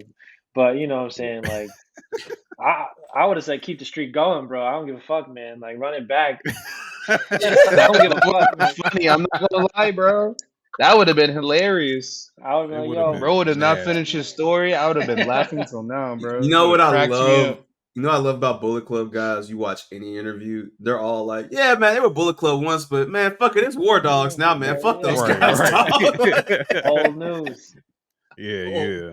But you know what I'm yeah. saying, like I would have said keep the streak going, bro. I don't give a fuck, man. Like run it back. I don't give a That would fuck. have been Like funny. I'm not gonna lie, bro. That would have been hilarious. I would be It like, would have yo, Bro would have been not finished his nasty. story. I would have been laughing till now, bro. You It know would what have I cracked me love? up. You know what I love about Bullet Club guys? You watch any interview, they're all like, "Yeah, man, they were Bullet Club once, but man, fuck it, it's War Dogs now, man. Fuck those Right, guys." right. old news. Yeah.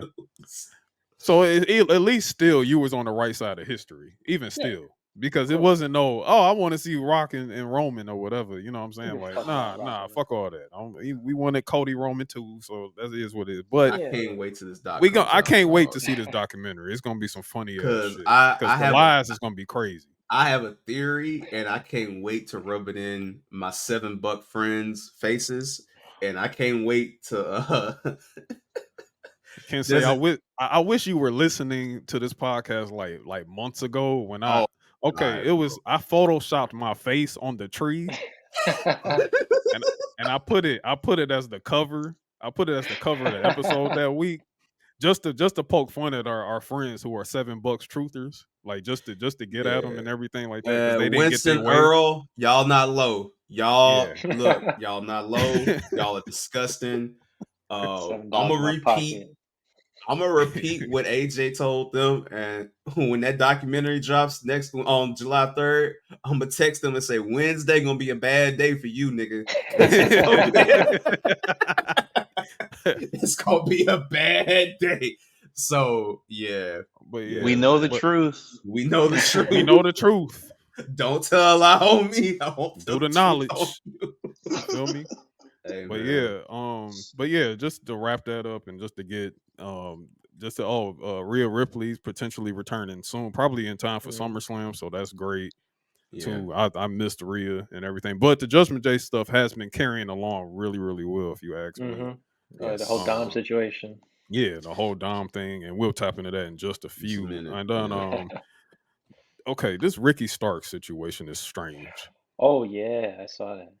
So at least still you was on the right side of history, even Yeah, still. Because of it course. wasn't I want to see Rock and Roman or whatever. You know what I'm I saying? don't give a Like, fuck about Rock nah, and fuck all that. We wanted Cody Roman too, so that is what it is. But I Yeah. can't wait till this doc comes I out, can't wait to dog. see this documentary. It's gonna be some funny ass Because shit. I Because the have lies is gonna be crazy. I have a theory, and I can't wait to rub it in my $7 friends' faces, and I can't wait to. Can't say There's a I wish you were listening to this podcast like months ago when oh it was I photoshopped my face on the tree and I put it as the cover. I put it as the cover of the episode that week. Just to poke fun at our friends who are $7 truthers, like just to get at them yeah. and everything like that because they didn't get their Winston way. Earl, y'all not low. Yeah. Y'all look, y'all not low. Y'all are disgusting. $7 I'm in gonna my repeat. pocket. I'm gonna repeat what AJ told them, and when that documentary drops next on July 3rd, I'm gonna text them and say Wednesday gonna be a bad day for you, nigga. It's gonna be a bad day. So yeah, But yeah, We know the but truth. we know the truth. we know the truth. Don't tell a lie on me. I won't Do tell the truth knowledge. on you. You feel me? Hey, But man. yeah, just to wrap that up and just to get Rhea Ripley's potentially returning soon, probably in time for SummerSlam, so that's great Yeah. too. I missed Rhea and everything, but the Judgment Day stuff has been carrying along really, really well, if you ask me. The whole Dom situation. Yeah, the whole Dom thing, and we'll tap into that in just a Just a few. minute, And then yeah. okay, this Ricky Stark situation is strange. Oh yeah, I saw that.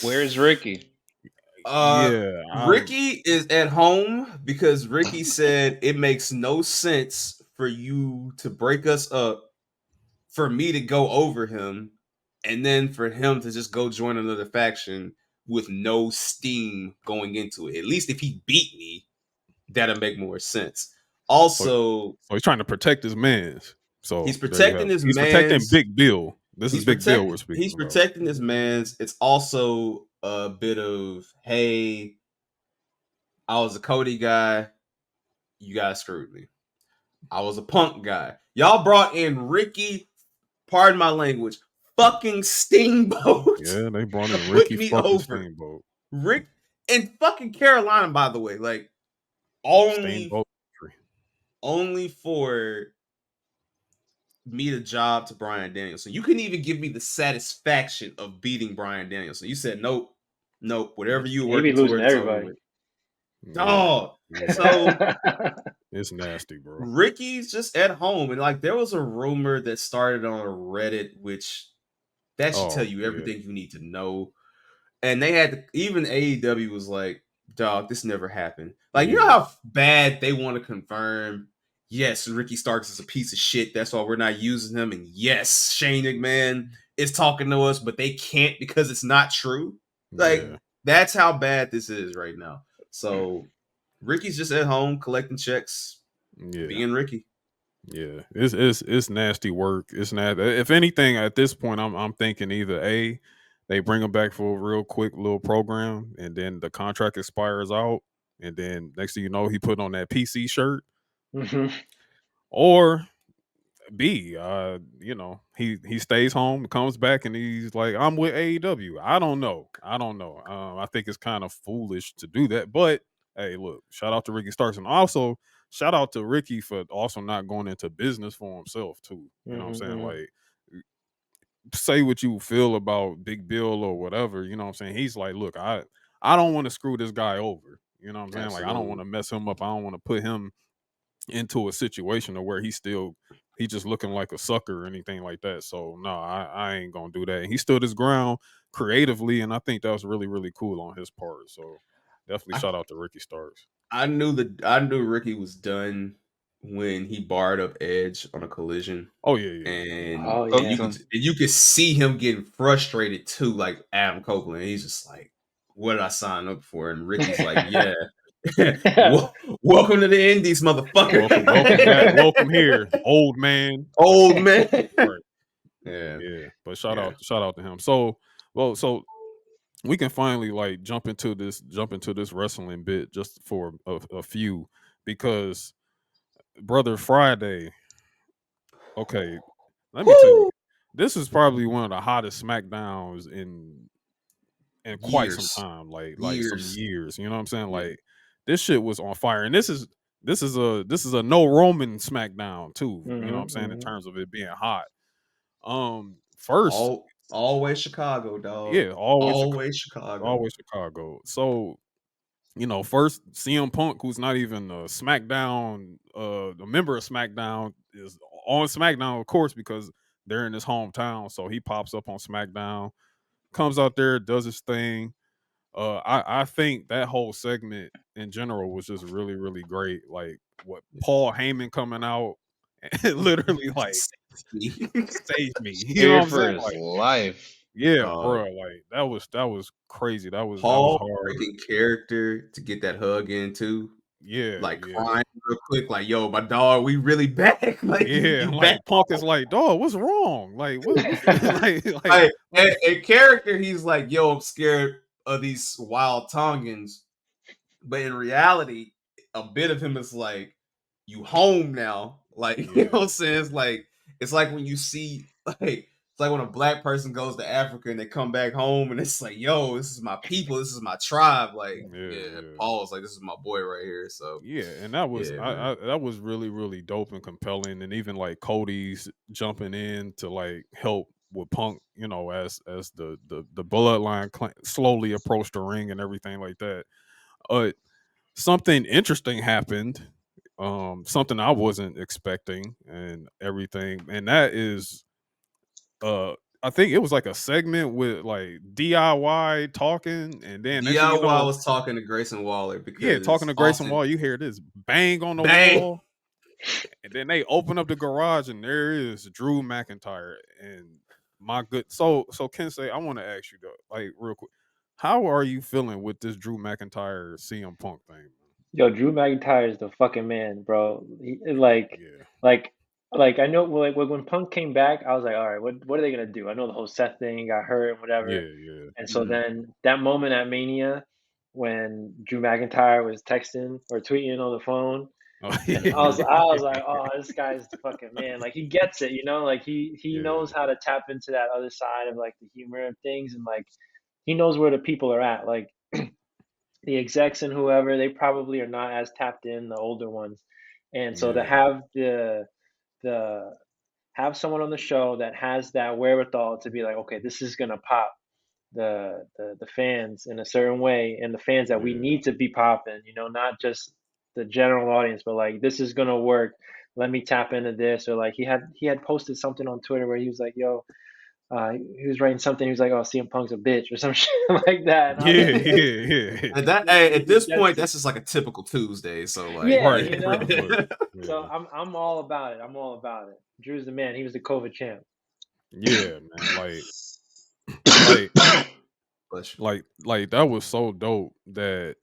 Where's Ricky? Yeah, Ricky is at home because Ricky said it makes no sense for you to break us up, for me to go over him, and then for him to just go join another faction with no steam going into it. At least if he beat me, that'll make more sense. Also, so he's trying to protect his mans. So he's there you protecting have it. his He's protecting mans. Big Bill. This is Big Bill we're speaking He's about. protecting his mans. It's also a bit of, hey, I was a Cody guy. You guys screwed me. I was a Punk guy. Y'all brought in Ricky, pardon my language, fucking Steamboat. Yeah, they brought in to Ricky put me fucking over. Steamboat. Rick in fucking Carolina, by the way, like only for me to job to Bryan Danielson. You couldn't even give me the satisfaction of beating Bryan Danielson. You said nope, whatever you were He be working losing towards, it's over everybody. with. Yeah, yeah. So It's nasty, bro. Ricky's just at home, and like there was a rumor that started on Reddit, which that should tell you everything you need to know. And they had even AEW was like, dog, this never happened. Like, you know how bad they want to confirm, yes, Ricky Starks is a piece of shit, that's why we're not using him. And yes, Shane McMahon is talking to us, but they can't because it's not true. Like, that's how bad this is right now. So Ricky's just at home collecting checks, being Ricky. Yeah, it's nasty work. It's nasty. If anything, at this point, I'm thinking either A, they bring him back for a real quick little program, and then the contract expires out, and then next thing you know, he put on that PC shirt, or B, he stays home, comes back, and he's like, I'm with AEW. I don't know. I think it's kind of foolish to do that, but hey, look, shout out to Ricky Starks, and also shout out to Ricky for also not going into business for himself too. You know what I'm saying? Like, say what you feel about Big Bill or whatever. You know what I'm saying? He's like, look, I don't want to screw this guy over. You know what I'm saying? Like I don't want Absolutely. to mess him up. I don't want to put him into a situation to where he just looking like a sucker or anything like that. So no, I ain't gonna do that. And he stood his ground creatively, and I think that was really, really cool on his part. So definitely I, shout out to Ricky Starks. I knew Ricky was done when he barred up Edge on a collision. Oh yeah. And Oh and yeah. you could see him getting frustrated too, like Adam Copeland. He's just like, "What did I sign up for?" And Ricky's like, "Yeah, welcome to the Indies, Welcome back. motherfucker, Welcome here, old man. old man." Right. Yeah, Yeah. But yeah. shout out to him. So we can finally like jump into this wrestling bit just for a few, because Brother Friday, okay, let me tell you, Woo! this is probably one of the hottest SmackDowns in quite some Years, time, like some years. years. You know what I'm saying? Yeah, Like this shit was on fire, and this is a no Roman SmackDown too. You know what I'm saying in terms of it being hot. First, always Chicago, dog. yeah, Always Chicago. always Chicago. So first CM Punk, who's not even a SmackDown, a member of SmackDown, is on SmackDown, of course, because they're in his hometown. So he pops up on SmackDown, comes out there, does his thing. I think that whole segment in general was just really, really great. Like what Paul Heyman coming out and literally like save me. You know what Scared I'm saying? for his Like, life. yeah, uh, bro. Like that was crazy. That was Paul hard. breaking character to get that hug in too. Yeah, Like yeah. crying real quick, like, "Yo, my dog, we really back." Like Yeah, you back. like Punk is like, dog, what's wrong? Like, what's Like in character, he's like, "Yo, I'm scared of these wild Tongans," but in reality, a bit of him is like, "You home now." Like you know yeah, what I'm saying? It's like when you see it's like when a black person goes to Africa and they come back home and it's like, "Yo, this is my people, this is my tribe." Like, yeah, yeah, yeah. Paul's like, "This is my boy right here." So Yeah, and that was yeah, man. that was really, really dope and compelling, and even like Cody's jumping in to like help with Punk, as the bloodline slowly approached the ring and everything like that. Something interesting happened, something I wasn't expecting and everything, and that is, uh, I think it was like a segment with like DIY talking, and then next thing you DIY know, was talking to Grayson Waller yeah, talking because to Grayson Austin Wall, you hear this bang on the bang. wall. And then they open up the garage, and there is Drew McIntyre. And my good, so Kensei, I want to ask you though, like real quick, how are you feeling with this Drew McIntyre CM Punk thing? Yo, Drew McIntyre is the fucking man, bro. Like, Yeah, like, like I know, like when Punk came back, I was like, all right, what are they gonna do? I know the whole Seth thing, he got hurt and whatever. yeah. And so Mhm. then that moment at Mania when Drew McIntyre was texting or tweeting on the phone, Oh, and yeah, I was like, oh, this guy's the fucking man. Like he gets it, like he yeah, knows how to tap into that other side of like the humor and things, and like he knows where the people are at. Like the execs and whoever, they probably are not as tapped in, the older ones. And so to yeah, have the have someone on the show that has that wherewithal to be like, okay, this is gonna pop the fans in a certain way, and the fans that we yeah. need to be popping, not just the general audience, but like this is gonna work. Let me tap into this, or like he had posted something on Twitter where he was like, "Yo," he was writing something. He was like, "Oh, CM Punk's a bitch" or some shit like that, and I was Yeah, like, yeah. At this point, "That's that's just like a typical Tuesday. So like, yeah, Right, you pretty know." much. So Yeah, I'm all about it. I'm all about it. Drew's the man. He was the COVID champ. yeah, man. Like, Bless you. like that was so dope that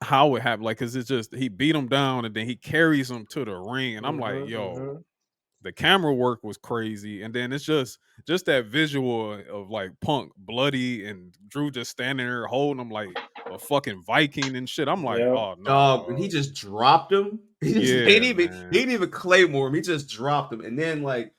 how it happened. Like, cause it's just he beat him down and then he carries him to the ring, and I'm like, Mhm, yo, mhm. the camera work was crazy, and then it's just that visual of like Punk bloody and Drew just standing there holding him like a fucking Viking and shit. I'm like, Yep. oh no, Dog, when dog. he just dropped him, Yeah, he man. didn't even claymore him. He just dropped him, and then like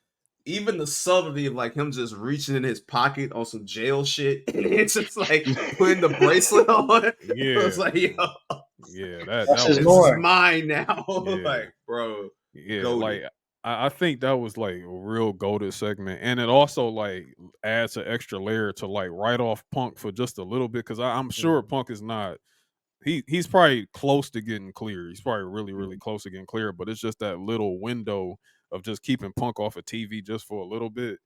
even the subtlety of like him just reaching in his pocket on some jail shit, and it's just like putting the bracelet on. It was Yeah, like, yo, man. Yeah, that Less is this is was more. mine now. yeah. Like, bro, Yeah, goaded. like I think that was like a real goated segment, and it also like adds an extra layer to like write off Punk for just a little bit, because I'm sure Mhm. Punk is not he's probably close to getting clear. He's probably really, really Mhm. close to getting clear. But it's just that little window of just keeping Punk off of TV just for a little bit,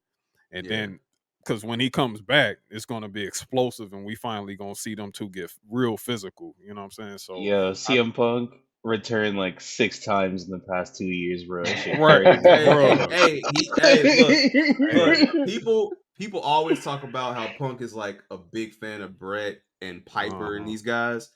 and Yeah. then because when he comes back, it's gonna be explosive, and we finally gonna see them two get real physical. You know what I'm saying? So, Yo, I, CM Punk returned like 6 times in the past 2 years, bro. That shit right, crazy. bro. Look, Hey, people always talk about how Punk is like a big fan of Brett and Piper and uh-huh. these guys.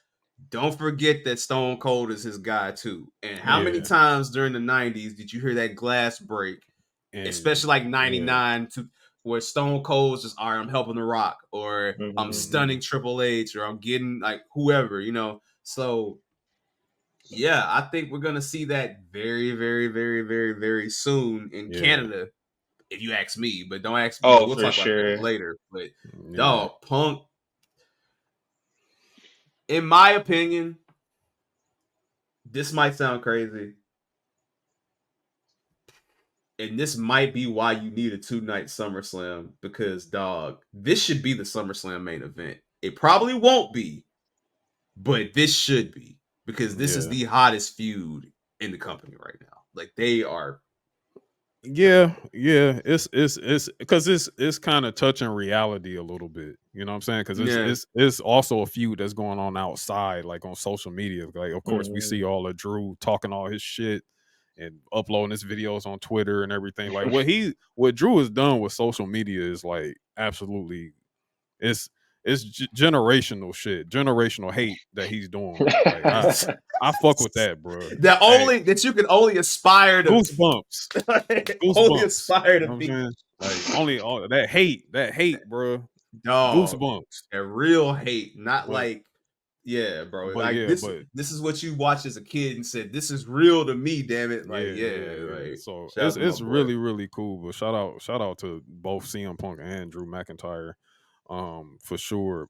Don't forget that Stone Cold is his guy too. And how many Yeah, times during the 90s did you hear that glass break, and especially like yeah, 99 to where Stone Cold's just, all right, I'm helping the Rock, or I'm Mhm. stunning Triple H, or I'm getting like whoever, you know. So yeah, I think we're gonna see that very, very, very, very, very soon in yeah, Canada, if you ask me. But don't ask. Oh, We'll for talk about that sure. later. But yeah, dog, Punk, in my opinion, this might sound crazy, and this might be why you need a 2-night SummerSlam, because dog, this should be the SummerSlam main event. It probably won't be, but this should be, because this is yeah. the hottest feud in the company right now. Like they are. Yeah. It's because it's kind of touching reality a little bit. You know what I'm saying? Because Yeah. it's also a feud that's going on outside, like on social media. Like, of course, we Mhm. see all of Drew talking all his shit and uploading his videos on Twitter and everything. Like what Drew has done with social media is like absolutely it's generational shit, generational hate that he's doing. Like I fuck with that, bro. Hey, That you can only aspire to goosebumps. only Goosebumps. aspire You to know what I'm be saying? Like only all that hate, bro. dog. Goosebumps. A real hate, not But like yeah, bro. Like yeah, this but this is what you watched as a kid and said, this is real to me, damn it. Like, yeah, yeah. like So shout out to my it's boy. really, really cool. But shout out to both CM Punk and Drew McIntyre. For sure.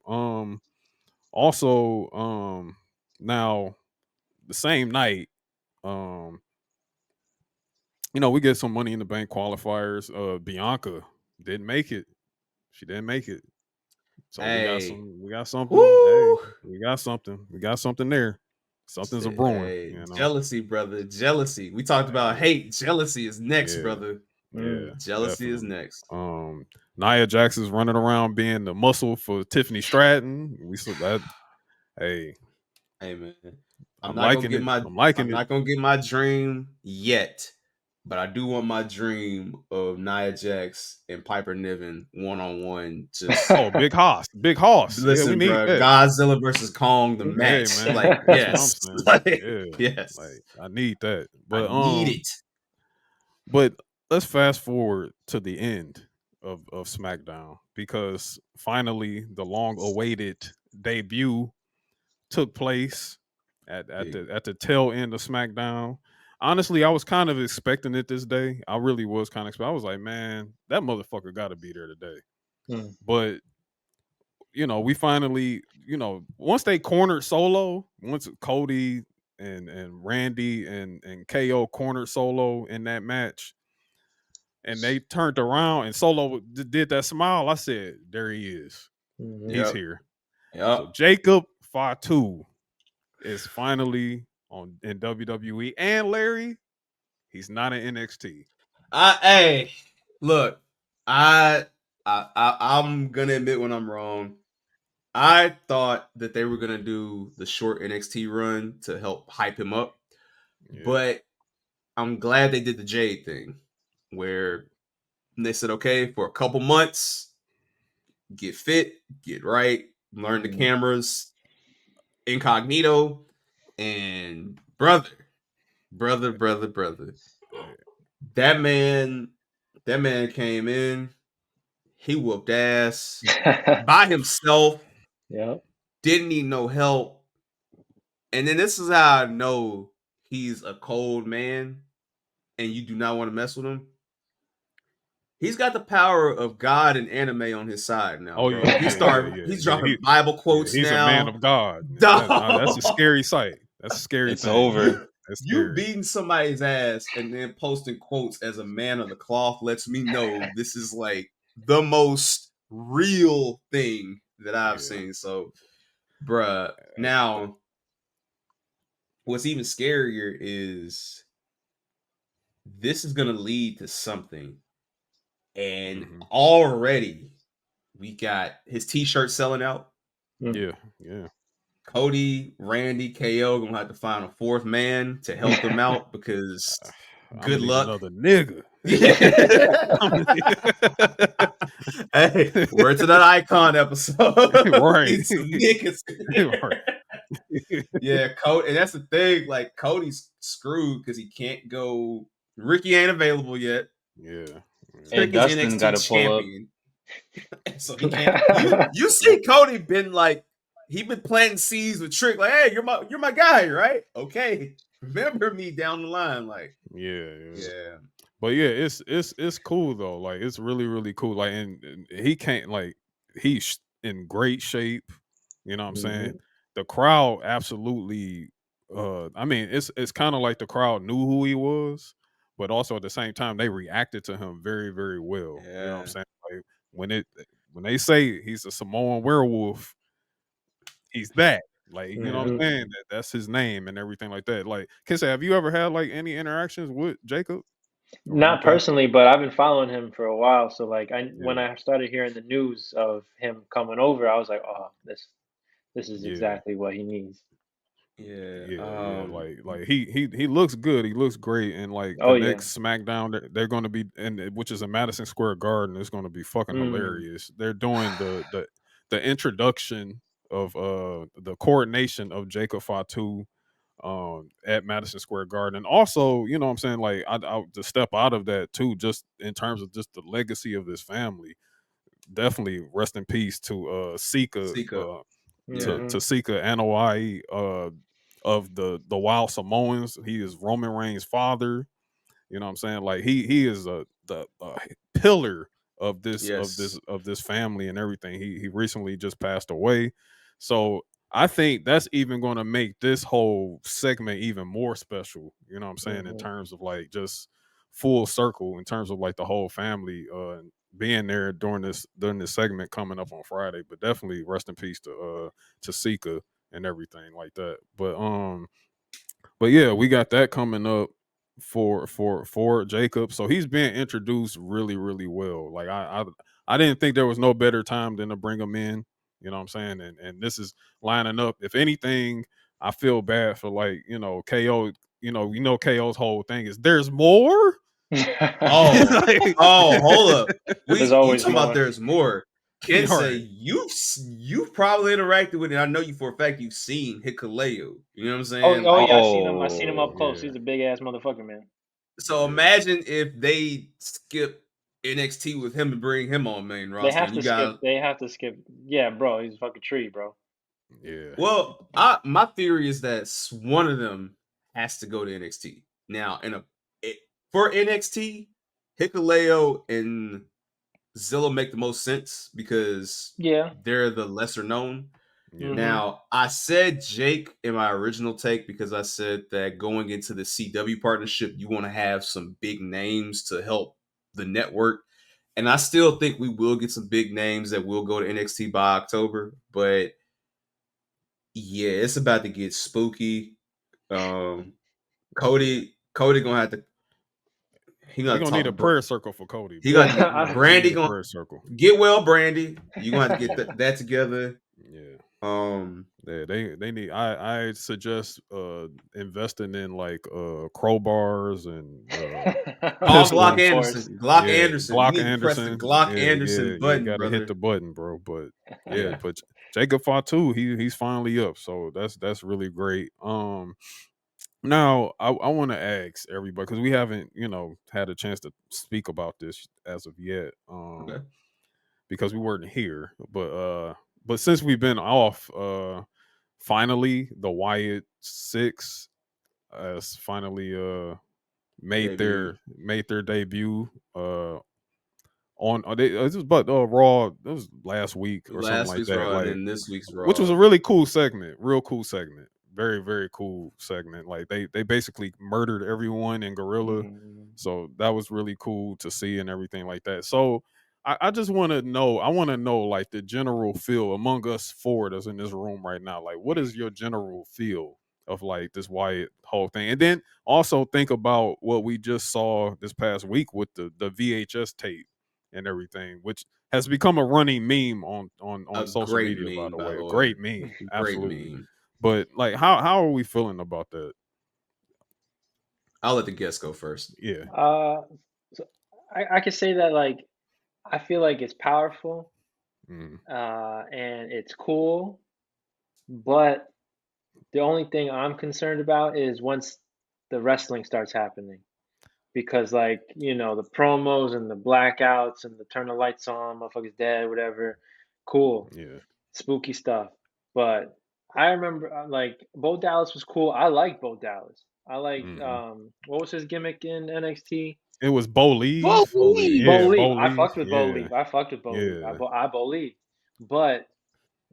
Also, now the same night, um, we get some money in the bank qualifiers. Bianca didn't make it. She didn't make it. So Hey, we got something. Hey, whoo. we got something. We got something there. Something's a brewing, Hey, jealousy, brother. Jealousy. We talked about Hey, hate. Jealousy is next, yeah, brother. yeah, Jealousy is definitely. next. Nia Jax is running around being the muscle for Tiffany Stratton. We saw that. Hey, Hey man, I'm liking it. I'm liking I'm it. not gonna get my dream yet, but I do want my dream of Nia Jax and Piper Niven 1-on-1. Just Oh, big hoss, big hoss. Yeah, we listen, need bro. that. Godzilla versus Kong, the Hey, match. man, Like, that's what I'm yes, saying. like, Yeah, yes. like I need that. I need it. But let's fast forward to the end of SmackDown, because finally the long awaited debut took place Big. at the tail end of SmackDown. Honestly, I was kind of expecting it this day. I really was kind of expecting. I was like, man, that motherfucker got to be there today. Mm. But we finally, once they cornered Solo, once Cody and Randy and KO cornered Solo in that match, and they turned around and Solo did that smile, I said, there he is. Mhm. He's Yep. here. So Yep. Jacob Fatu is finally in WWE, and Larry, he's not in NXT. Hey, look, I'm gonna admit when I'm wrong. I thought that they were gonna do the short NXT run to help hype him up, Yeah. but I'm glad they did the Jade thing, where they said, okay, for a couple months, get fit, get right, learn the Mhm. cameras, incognito, and brother. That man, that man came in, he whooped ass by himself, Yep. didn't need no help. And then this is how I know he's a cold man and you do not want to mess with him. He's got the power of God and anime on his side now, Oh bro. yeah. He's Yeah. dropping Bible quotes He's a man now. of God. That's a Dog. scary sight. That's a scary It's thing. over. That's You scary. beating somebody's ass and then posting quotes as a man of the cloth lets me know this is like the most real thing that I've Yeah. seen. So, bruh, now what's even scarier is this is gonna lead to something, and already we got his t-shirt selling out. Yeah, yeah. Cody, Randy, KO gonna have to find a fourth man to help them out because I'm good gonna need luck. another nigga. Hey, we're to that icon episode. Right. Need some niggas. Right. Yeah, Cody, and that's the thing. Like Cody's screwed because he can't go. Ricky ain't available yet. Yeah. Trick And is Dustin got NXT to pull up. champion, so he can't. You see, Cody been like he been planting seeds with Trick. Like, hey, you're my guy, right? Okay, remember me down the line. Like, Yeah. yeah. But yeah, it's cool though. Like it's really really cool. Like and he can't like he's in great shape. You know what I'm saying? The crowd absolutely. I mean, it's kind of like the crowd knew who he was, but also at the same time they reacted to him very very well. You know what I'm Yeah. saying? Like when they say he's a Samoan werewolf, he's that. Like you know what I'm saying? That's his name and everything like that. Like, Kensei, have you ever had like any interactions with Jacob or Not anything? personally, but I've been following him for a while. So like when Yeah, I started hearing the news of him coming over, I was like, oh, this is yeah. exactly what he needs. Yeah. Yeah. Like he looks good. He looks great. And like the Oh yeah. next SmackDown, they're going to be, and which is in Madison Square Garden. It's going to be fucking Mm. hilarious. They're doing the introduction of the coordination of Jacob Fatu at Madison Square Garden. And also, you know what I'm saying, like I to step out of that too, just in terms of just the legacy of this family. Definitely rest in peace to Sika Sika. Yeah. to Sika Anoa'i of the Wild Samoans. He is Roman Reigns' father. You know what I'm saying? Like he is the pillar Yes. of this family and everything. He recently just passed away. So I think that's even going to make this whole segment even more special. You know what I'm saying? In terms of like just full circle, in terms of like the whole family being there during this segment coming up on Friday. But definitely rest in peace to Sika and everything like that. But yeah, we got that coming up for Jacob. So he's being introduced really, really well. Like I didn't think there was no better time than to bring him in. You know what I'm saying? And this is lining up. If anything, I feel bad for like, KO, KO's whole thing is there's more. Oh, Like, hold up. There's You always talking about more. there's more? right. Kensei, you've probably interacted with it. I know you for a fact you've seen Hikuleo. You know what I'm Oh, saying? oh Like, yeah, I seen him. I seen him up Oh, close. Yeah. He's a big ass motherfucker, man. so Yeah. imagine if they skip NXT with him and bring him on main They roster, have and you to skip. got. They have to skip. Yeah, bro, he's a fucking tree, bro. Yeah. Well, my theory is that one of them has to go to NXT now. For NXT, Hikuleo and Zilla make the most sense because Yeah. they're the lesser known. Yeah. Now, I said Jake in my original take because I said that going into the CW partnership, you want to have some big names to help the network. And I still think we will get some big names that will go to NXT by October. But yeah, it's about to get spooky. Cody gonna have to he We're gonna gonna need a talk prayer circle for Cody, he bro. got Yeah. We Brandy need a gonna prayer circle. get well, Brandy. You gonna have to get Yeah. that together. Yeah. Um, Yeah, they need. I suggest investing in like crowbars and call Glock Of pistols. course. Anderson. Glock Yeah, Anderson. You Glock need to press the Anderson. Glock Yeah, Anderson yeah. button, Got to hit brother. the button, bro. But yeah, Yeah. but Jacob Fatu, he's finally up, so that's really great. Now I want to ask everybody because we haven't had a chance to speak about this as of yet. Okay. Because we weren't here, but since we've been off, finally the Wyatt Six has finally Debut. made their debut on this was but Raw. It was last week or something Last like week's that, Raw and like then this week's which was Raw. a really cool segment, real cool segment, very very cool segment. Like they basically murdered everyone in Gorilla, so that was really cool to see and everything like that. So I just want to know, like the general feel among us four that's in this room right now. Like, what is your general feel of like this Wyatt whole thing. And then also think about what we just saw this past week with the VHS tape and everything, which has become a running meme on A social great media, by meme, the by way. the A way. great meme. Great Absolutely. meme. But like how are we feeling about that? I'll let the guest go first. Yeah. So I could say that like I feel like it's powerful, Mm, and it's cool, but the only thing I'm concerned about is once the wrestling starts happening. Because like, the promos and the blackouts and the turn the lights on, motherfuckers dead, whatever, cool, yeah. spooky stuff. But I remember like Bo Dallas was cool. I like Bo Dallas. I like Hmm. what was his gimmick in NXT? It was Bo Bo Leave. Lee. Bo Yeah, Leave. Bo I Leave. fucked with Bo Yeah. Leave. I fucked with Bo Leave. Yeah. I believe. But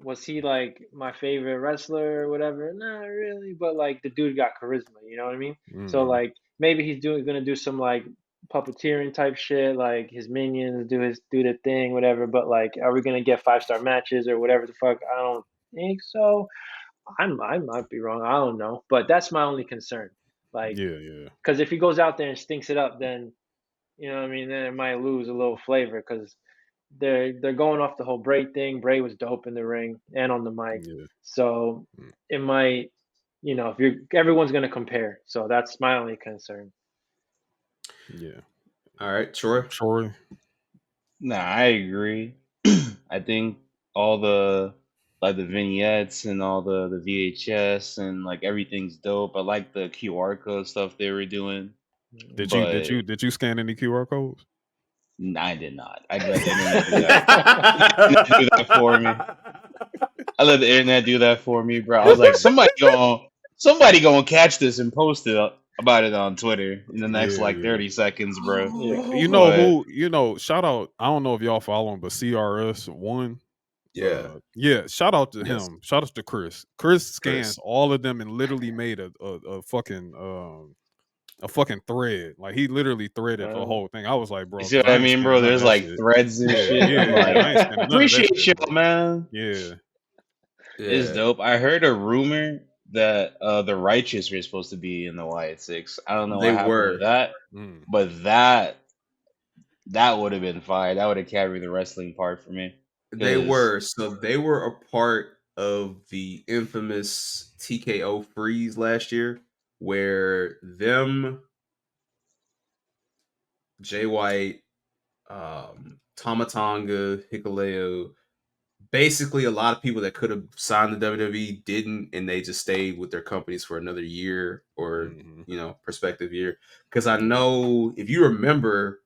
was he like my favorite wrestler or whatever? Not really, but like the dude got charisma, you know what I mean? So Hmm. like maybe he's gonna do some like puppeteering type shit, like his minions do their thing, whatever. But like, are we gonna get 5-star matches or whatever the fuck? I don't think so. I might be wrong. I don't know, but that's my only concern. Like, Yeah, yeah. because if he goes out there and stinks it up, then you know what I mean. Then it might lose a little flavor because they're going off the whole Bray thing. Bray was dope in the ring and on the mic, Yeah. so Mm, it might, if you're everyone's gonna compare. So that's my only concern. yeah. All right, Troy. Troy. Nah, I agree. I think all the like the vignettes and all the VHS and like everything's dope. I like the QR code stuff they were doing, Did you did but you did you scan any QR codes? I did not. I'd let the internet do that. Internet do that for me. I let the internet do that for me, bro. I was like, somebody gonna catch this and post it about it on Twitter in the next Yeah, like yeah. 30 seconds, bro. Yeah. You know But who, shout out. I don't know if y'all follow him, but CRS1. Yeah. Yeah, shout out to Yes. him. Shout out to Chris. Chris scans Chris. all of them and literally made a fucking thread. Like he literally threaded the whole thing. I was like, you bro, see because what I I ain't mean, scanning bro? none of There's that like shit. threads and Yeah, shit. yeah, I'm yeah. like, I ain't scanning none of that appreciate shit, y'all, bro. man. Yeah. It's Yeah. dope. I heard a rumor that the Righteous were supposed to be in the Wyatt Six. I don't know They what happened with were. that, Mm, but that would have been fire. That would have carried the wrestling part for me. They Cause were. So they were a part of the infamous TKO freeze last year, where them, Jay White, Tomatonga, Hikuleo, basically a lot of people that could have signed the WWE didn't, and they just stayed with their companies for another year or hmm prospective year. Because I know if you remember,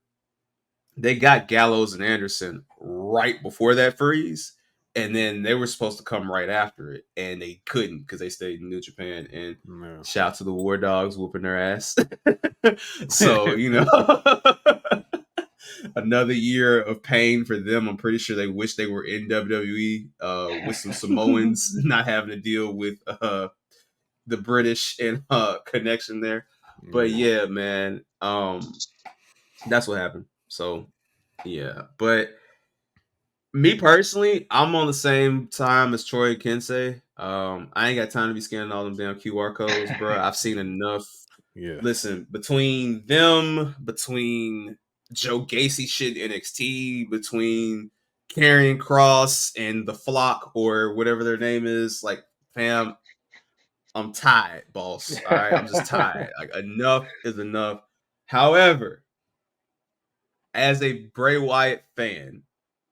they got Gallows and Anderson right before that freeze, and then they were supposed to come right after it, and they couldn't because they stayed in New Japan. And Yeah. shout out to the War Dogs whooping their ass. So another year of pain for them. I'm pretty sure they wish they were in WWE with some Samoans not having to deal with the British and connection there. But Yeah. yeah, man, that's what happened. So yeah, but me personally, I'm on the same time as Troy and Kensei. I ain't got time to be scanning all them damn QR codes, bro. I've seen enough. Yeah. Listen, between them, between Joe Gacy shit in NXT, between Karrion Cross and the Flock or whatever their name is, like, fam, I'm tired, boss. All right, I'm just tired. Like, enough is enough. However, as a Bray Wyatt fan,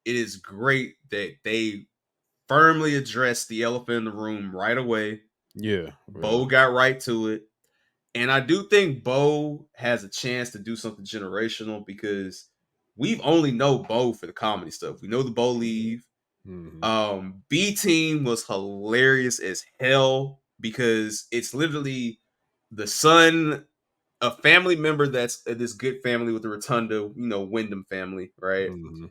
it is great that they firmly addressed the elephant in the room right away. Yeah. Bo got right to it. And I do think Bo has a chance to do something generational because we've only know Bo for the comedy stuff. We know the Bo leave. Mm-hmm. B Team was hilarious as hell because it's literally the son, a family member that's this good family with the Rotunda, Wyndham family, right? Mm-hmm.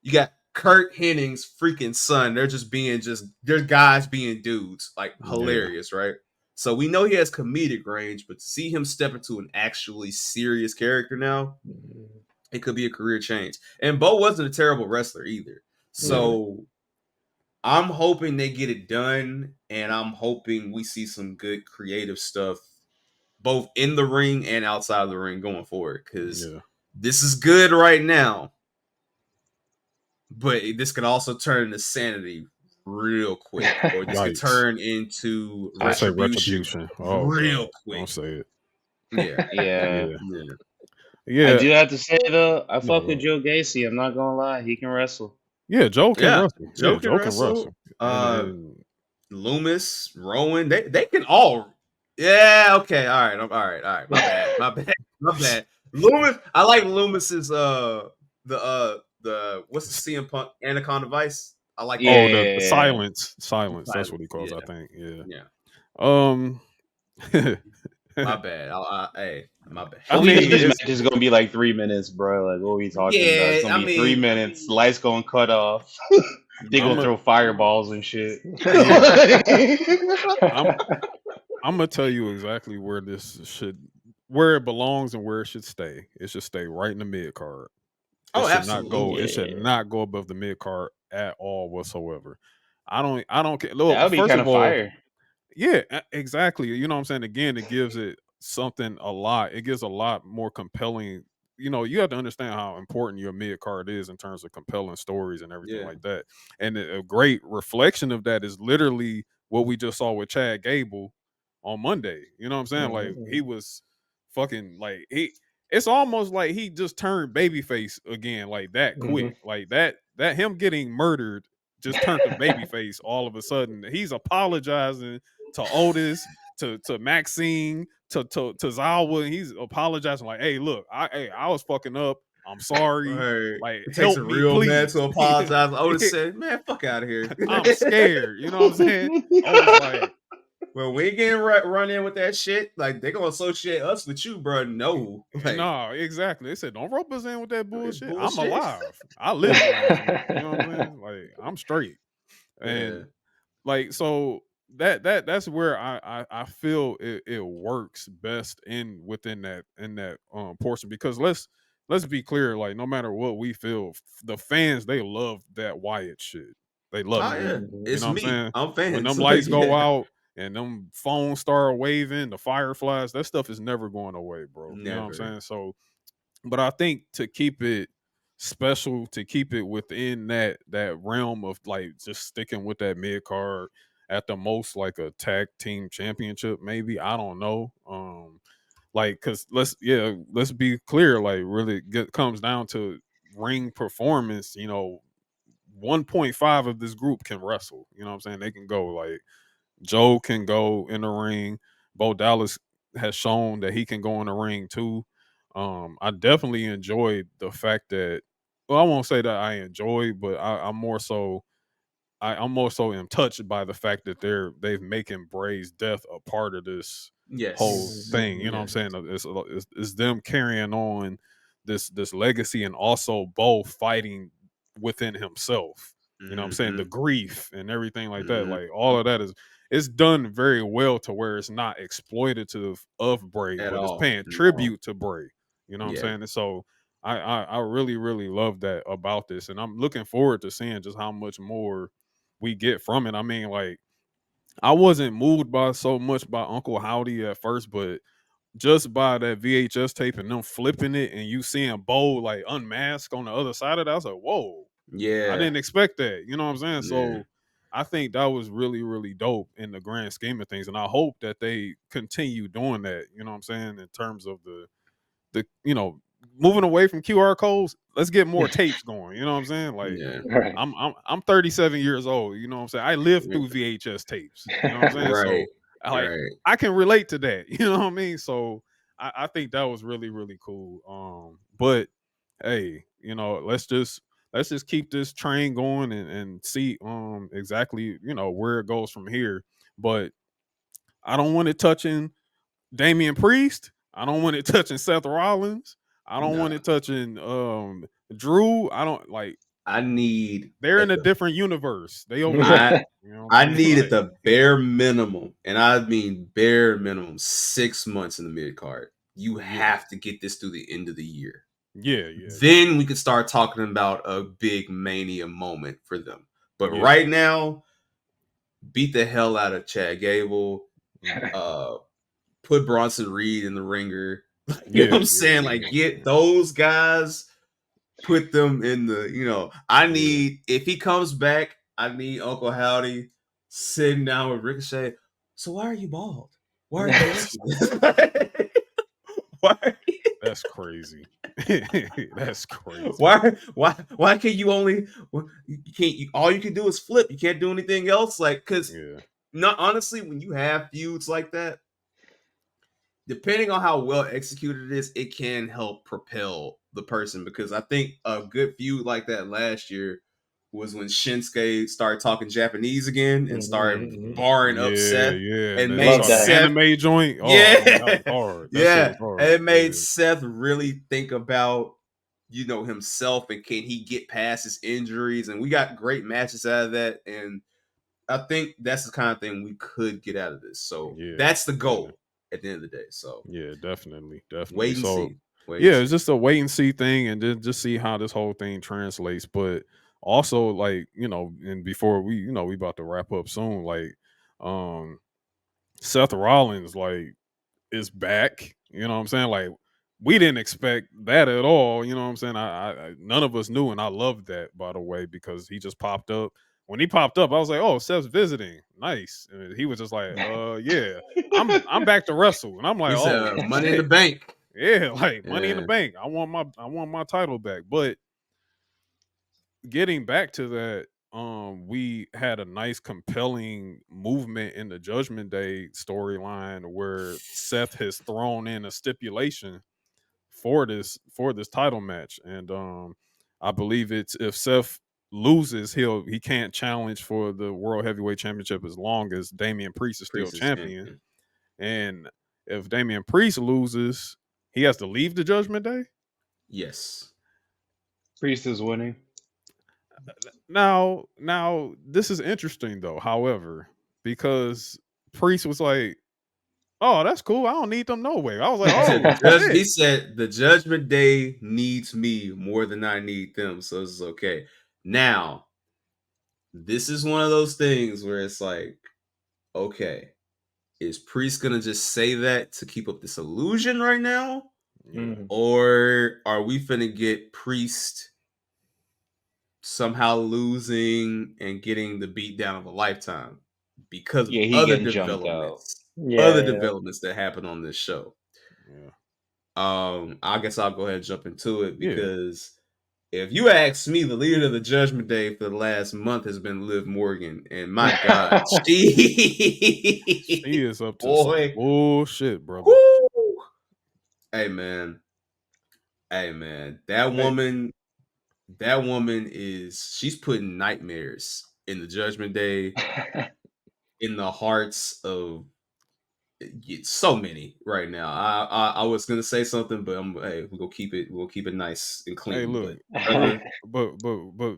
You got Kurt Henning's freaking son. They're guys being dudes. Like, Yeah. hilarious, right? So we know he has comedic range, but to see him step into an actually serious character now, it could be a career change. And Bo wasn't a terrible wrestler either. Yeah. So I'm hoping they get it done, and I'm hoping we see some good creative stuff, both in the ring and outside of the ring going forward. Because this is good right now, but this could also turn into sanity real quick, or this could turn into retribution real quick. Don't say it. Yeah. I do have to say though, I fuck with Joe Gacy. I'm not gonna lie, he can wrestle. Yeah, Joe can wrestle. Joe can wrestle. Loomis, Rowan, they can all. Yeah, okay, all right. My bad. Loomis, I like Loomis's the what's the CM Punk Anaconda Vice? I like the silence. That's what he calls. I think. My bad. My bad. I mean, this match is gonna be like 3 minutes, bro. Like, what are we talking about? It's gonna be 3 minutes. Lights gonna cut off. They gonna throw fireballs and shit. I'm gonna tell you exactly where where it belongs and where it should stay. It should stay right in the mid card. Absolutely. It should not go above the mid card at all whatsoever. I don't care. That would be kind of fire. Yeah, exactly. You know what I'm saying? Again, it gives it something a lot. It gives a lot more compelling. You know, you have to understand how important your mid card is in terms of compelling stories and everything like that. And a great reflection of that is literally what we just saw with Chad Gable on Monday. You know what I'm saying? Like he was fucking like it's almost like he just turned babyface again, like that quick. Like that him getting murdered just turned to babyface all of a sudden. He's apologizing to Otis, to Maxine, to Zawa, and he's apologizing like, "Hey, look, I was fucking up. I'm sorry. Like, it help takes a me, real please." man to apologize. Otis said, "Man, fuck out of here. I'm scared." You know what I'm saying? Otis like, well, we ain't getting run in with that shit. Like, they gonna associate us with you, bro. No. Like, no, exactly. They said, don't rope us in with that bullshit. I'm alive. I live last week. You know what I'm saying? Like, I'm straight. And like, so that's where I feel it works best within that portion, because let's be clear, like, no matter what we feel, the fans, they love that Wyatt shit. They love it. Yeah. It's you know me. what I'm saying? I'm fans. When them lights go out and them phones start waving, the fireflies, that stuff is never going away, bro. Never. You know what I'm saying? So, but I think to keep it special, to keep it within that realm of like just sticking with that mid card, at the most like a tag team championship, maybe, I don't know. Like, cause let's be clear, like, really comes down to ring performance. You know, 1.5 of this group can wrestle. You know what I'm saying? They can go. Like, Joe can go in the ring. Bo Dallas has shown that he can go in the ring too. I definitely enjoyed the fact that, well, I won't say that I enjoy, but I'm more so am touched by the fact that they've making Bray's death a part of this whole thing. You know what I'm saying? It's them carrying on this legacy, and also Bo fighting within himself. You know what I'm saying? The grief and everything like that. Like, all of that it's done very well to where it's not exploitative of Bray, but it's paying tribute to Bray. You know what I'm saying? And so I really, really love that about this. And I'm looking forward to seeing just how much more we get from it. I mean, like, I wasn't moved by so much by Uncle Howdy at first, but just by that VHS tape and them flipping it and you seeing Bo like unmasked on the other side of that, I was like, whoa. Yeah. I didn't expect that. You know what I'm saying? So I think that was really, really dope in the grand scheme of things. And I hope that they continue doing that, you know what I'm saying, in terms of the moving away from QR codes. Let's get more tapes going. You know what I'm saying? Like, I'm 37 years old. You know what I'm saying? I lived through VHS tapes. You know what I'm saying? So I can relate to that. You know what I mean? So I think that was really, really cool. But hey, let's just keep this train going and see exactly where it goes from here. But I don't want it touching Damian Priest. I don't want it touching Seth Rollins. I don't want it touching Drew. I don't like. They're in a different universe. They over there. I needed the bare minimum, and I mean bare minimum, 6 months in the mid card. You have to get this through the end of the year. Yeah. Then we could start talking about a big Mania moment for them. But right now, beat the hell out of Chad Gable. Put Bronson Reed in the ringer. You know what I'm saying? Like, get those guys, put them in the, I need, if he comes back, I need Uncle Howdy sitting down with Ricochet. So why are you bald? Why are you this? Why? That's crazy. That's crazy. Why can't you only, all you can do is flip. You can't do anything else. Like, because not honestly, when you have feuds like that, depending on how well executed it is, it can help propel the person. Because I think a good feud like that last year was when Shinsuke started talking Japanese again and started barring up Seth. And made Seth anime joint. Oh, yeah, that was hard. That shit was hard. And it made Seth really think about himself and can he get past his injuries. And we got great matches out of that. And I think that's the kind of thing we could get out of this. So that's the goal. At the end of the day, so definitely. Wait and see. It's just a wait and see thing, and then just see how this whole thing translates. But also, like, and before we about to wrap up soon, like, Seth Rollins, like, is back. You know what I'm saying? Like, we didn't expect that at all. You know what I'm saying? I none of us knew, and I loved that, by the way, because he just popped up. When he popped up, I was like, "Oh, Seth's visiting, nice." And he was just like, yeah, I'm back to wrestle," and I'm like, "Oh, Money in the Bank." Yeah, like Money in the Bank. I want my title back. But getting back to that, we had a nice, compelling movement in the Judgment Day storyline where Seth has thrown in a stipulation for this title match, and I believe it's if Seth loses, he can't challenge for the World Heavyweight Championship as long as Damian Priest is still champion. And if Damian Priest loses, he has to leave the Judgment Day. Yes, Priest is winning. Now this is interesting though. However, because Priest was like, "Oh, that's cool. I don't need them no way." I was like, "Oh, he said the Judgment Day needs me more than I need them, so it's okay." Now, this is one of those things where it's like, okay, is Priest gonna just say that to keep up this illusion right now, or are we finna get Priest somehow losing and getting the beatdown of a lifetime because of other developments, that happen on this show? I guess I'll go ahead and jump into it because if you ask me, the leader of the Judgment Day for the last month has been Liv Morgan, and my God, she is up to some bullshit, brother. Woo! Hey man, that woman she's putting nightmares in the Judgment Day, in the hearts of so many right now. I was gonna say something, but we're gonna keep it nice and clean. Hey, look, but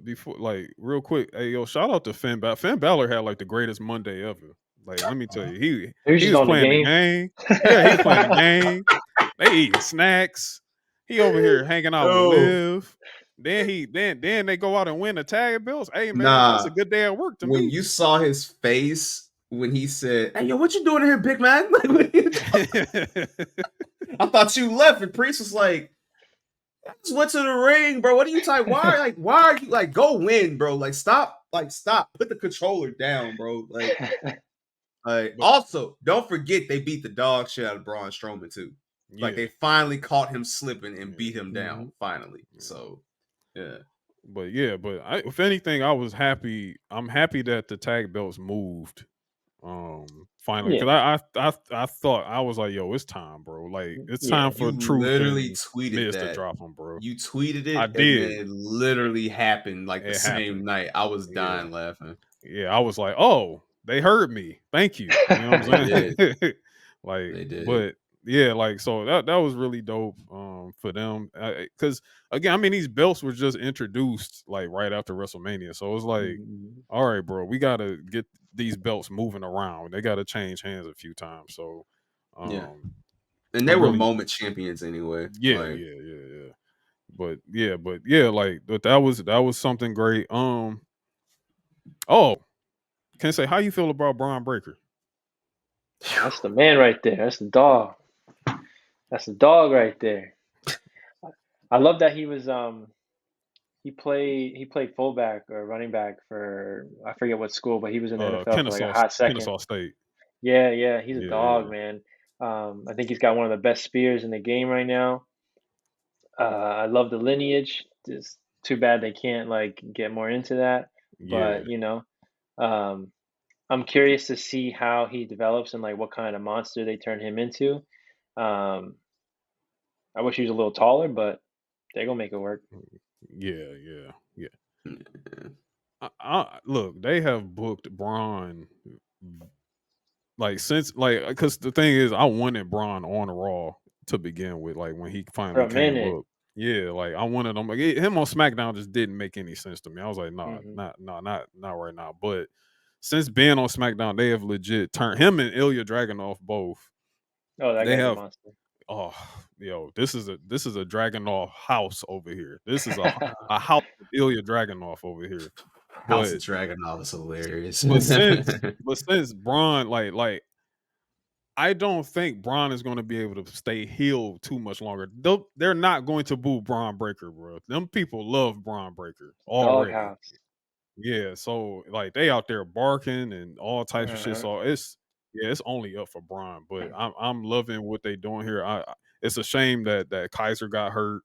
before, like, real quick, hey, yo, shout out to Finn Balor. Finn Balor had like the greatest Monday ever. Like, let me tell you, he was playing the game. Yeah, he was playing the game. They eating snacks. He over here hanging out with Liv. Then they go out and win the tag belts. Hey man, that's a good day at work to me. When you saw his face when he said, "Hey yo, what you doing here, big man?" I thought you left, and Priest was like, "I just went to the ring, bro. What are you talking? Why are you like go win, bro? Like stop, put the controller down, bro." Also, don't forget they beat the dog shit out of Braun Strowman too. Like they finally caught him slipping and beat him down finally. So but if anything, I was happy. I'm happy that the tag belts moved. Finally, because I thought, I was like, yo, it's time, bro. Like, it's time for Truth literally and tweeted Miz that. to drop them, bro. You tweeted it. I did. And it literally happened like the same night. I was dying laughing. Yeah, I was like, oh, they heard me. Thank you. You know what I'm saying? Like, they did. But yeah, like, so that was really dope for them. Because again, I mean, these belts were just introduced like right after WrestleMania, so it was like, all right, bro, we gotta get these belts moving around. They gotta change hands a few times. So and they were moment champions anyway. Yeah. But that was something great. Oh, Kensei, how you feel about Braun Breaker? That's the man right there. That's the dog. That's the dog right there. I love that he was he played fullback or running back for I forget what school, but he was in the NFL for like a hot second. Kennesaw State. Yeah, he's a Yeah. dog, man. I think he's got one of the best spears in the game right now. I love the lineage. It's too bad they can't like get more into that. Yeah. But um, I'm curious to see how he develops and like what kind of monster they turn him into. Um, I wish he was a little taller, but they're gonna make it work. Yeah. Look, they have booked Braun like since like because the thing is, I wanted Braun on Raw to begin with. Like when he For finally a came minute. up, yeah, like I wanted him. Like him on SmackDown just didn't make any sense to me. I was like, nah, Hmm. not right now. But since being on SmackDown, they have legit turned him and Ilya Dragunov both. Oh, that They guy's a have monster. oh yo, this is a Dragunov house over here. This is a house of Ilya Dragunov over here. House of But Dragunov is hilarious. since Braun like I don't think Braun is going to be able to stay heel too much longer. They're not going to boo Braun Breaker, bro. Them people love Braun Breaker already. Doghouse. Yeah, so like they out there barking and all types of shit. Uh-huh. So it's only up for Braun. But I'm loving what they doing here. It's a shame that Kaiser got hurt.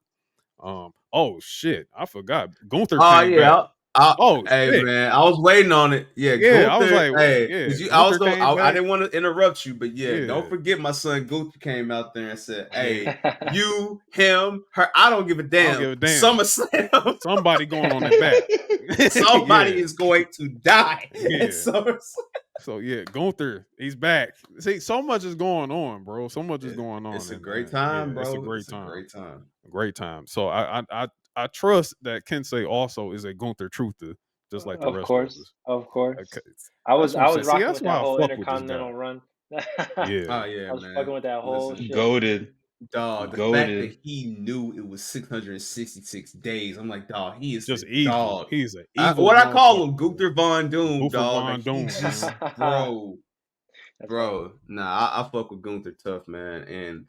Oh shit, I forgot. Gunther Oh came back. yeah. Oh Hey shit. man, I was waiting on it. Yeah, Yeah, I was Gunther. like, Hey, yeah, cause I was Gunther going. came I back. didn't want to interrupt you, but yeah, don't Yeah, forget my son Gunther came out there and said, yeah. "Hey, you, him, her. I don't give a I don't damn. give a damn. SummerSlam. Somebody going on their back. Somebody Yeah, is going to die at yeah. SummerSlam." So yeah, Gunther, he's back. See, so much is going on, bro. So much is going on, It's a and great yeah, time, it's a bro. great It's a time. great time. A great time. So I trust that Kensei also is a Gunther truther, just like the Of rest of course, us. of course. Okay. I was That's what I'm I saying. was See, rocking that's with why that I whole fuck with this guy. Intercontinental run. Yeah, Oh yeah, I was man. fucking with that whole Listen, shit. Goated. dog, the fact that Goated. he knew it was 666 days, I'm like, dog, he is just the evil. dog. He's an evil What I call motherfucker, him, bro. Gunther Von Doom, Gunther dog. Von Like he Doom, just, man. bro, That's funny. bro. Nah, I fuck with Gunther tough, man. And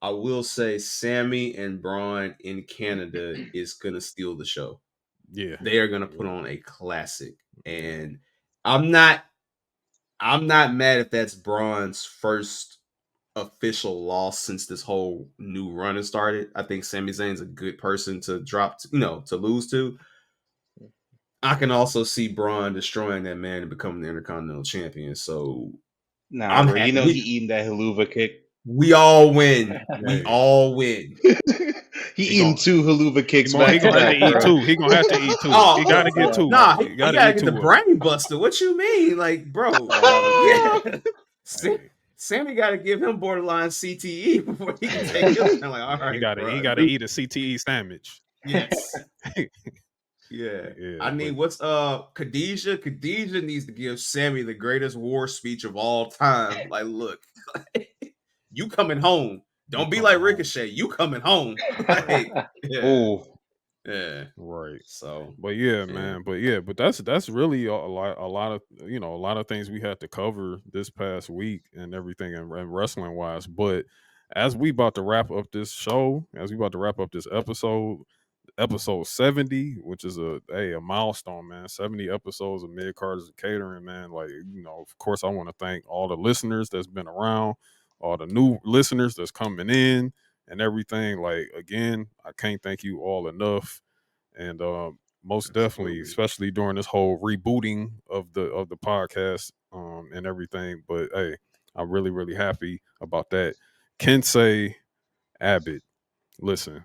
I will say, Sammy and Braun in Canada is gonna steal the show. Yeah, They are gonna put yeah, on a classic, yeah. and I'm not mad if that's Braun's first official loss since this whole new run has started. I think Sami Zayn's a good person to to lose to. I can also see Braun destroying that man and becoming the Intercontinental Champion. So Nah, I'm bro. You happy. know he eating that haluva kick. We all win. We Hey, all win. He he eating gonna 2 haluva kicks back he to gonna have to back, eat bro. two. He gonna have to eat two. He Yeah, gotta get yeah, two. Nah, He he gotta gotta eat get the two of them. brain buster. What you mean? Like, bro, yeah, that was yeah. good. Hey, Sammy got to give him borderline CTE before he can take him. I'm like, all he right, gotta bro. eat a CTE sandwich. Yes. Yeah. Yeah, I need but what's Khadijah? Khadijah needs to give Sammy the greatest war speech of all time. Like, look, you coming home. Don't be coming like home. Ricochet. You coming home. Like, yeah. Oh, Yeah. Right. So But yeah, man. But that's really a lot of a lot of things we had to cover this past week and everything and wrestling wise. But as we about to wrap up this show, as we about to wrap up this episode 70, which is a milestone, man. 70 episodes of Midcarders and Catering, man. Like, of course I want to thank all the listeners that's been around, all the new listeners that's coming in and everything. Like, again, I can't thank you all enough. And most definitely, absolutely. especially during this whole rebooting of the podcast and everything. But hey, I'm really, really happy about that. Kensei Abbott, listen,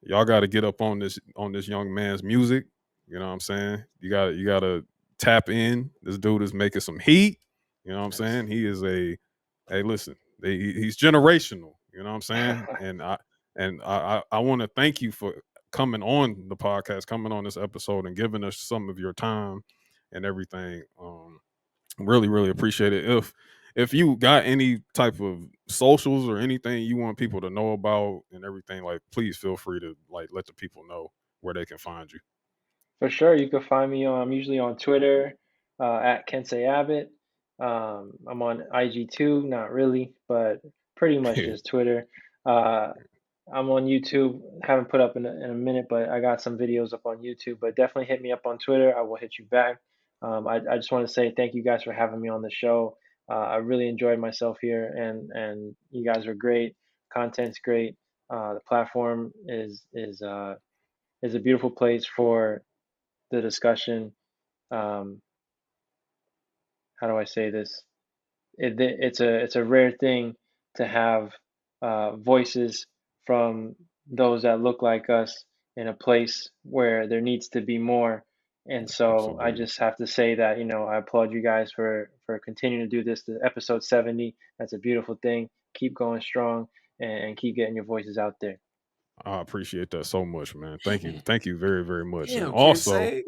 y'all got to get up on this young man's music. You know what I'm saying? You gotta tap in. This dude is making some heat. You know what I'm saying? He is hey, listen, he's generational. You know what I'm saying? And I want to thank you for coming on the podcast, coming on this episode, and giving us some of your time and everything. Really, really appreciate it. If you got any type of socials or anything you want people to know about and everything, like please feel free to like let the people know where they can find you. For sure, you can find me on. I'm usually on Twitter at Kensei Abbott. I'm on IG too, not really, but pretty much just Twitter. Uh, I'm on YouTube. Haven't put up in a minute, but I got some videos up on YouTube. But definitely hit me up on Twitter. I will hit you back. I just want to say thank you guys for having me on the show. I really enjoyed myself here, and you guys are great. Content's great. The platform is a beautiful place for the discussion. Um, how do I say this? It's a rare thing to have voices from those that look like us in a place where there needs to be more. And so I Absolutely. just have to say that, I applaud you guys for continuing to do this to episode 70. That's a beautiful thing. Keep going strong and keep getting your voices out there. I appreciate that so much, man. Thank you very, very much. And Damn, also, Kensei.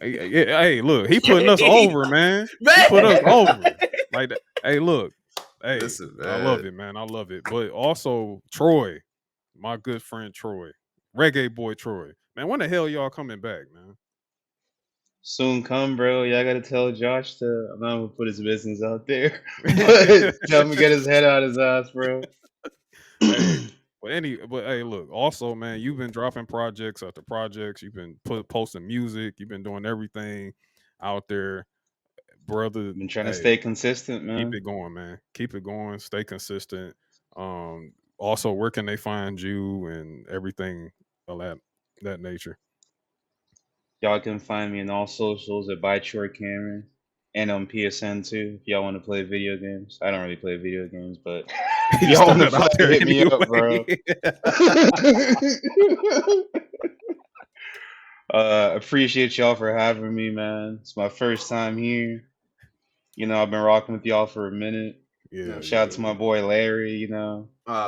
hey, look, he putting us over, man. He Man. put us over like that. Hey, look, hey, Listen, I love man. it, man. I love it. But also, Troy, my good friend Troy, reggae boy Troy, man. When the hell y'all coming back, man? Soon come, bro. Y'all gotta tell Josh to. I'm not gonna put his business out there, but tell him to get his head out of his ass, bro. Hey, but hey, look. Also, man, you've been dropping projects after projects. You've been posting music. You've been doing everything out there, brother. Been trying to Hey, stay consistent, man. keep it going, man. Keep it going. Stay consistent. Also, where can they find you and everything of that nature? Y'all can find me on all socials at by Troy Cameron and on PSN too. If y'all want to play video games, I don't really play video games, but if You y'all want to started out play, there hit me up, bro. Appreciate y'all for having me, man. It's my first time here. I've been rocking with y'all for a minute. Yeah. Shout out to my boy Larry,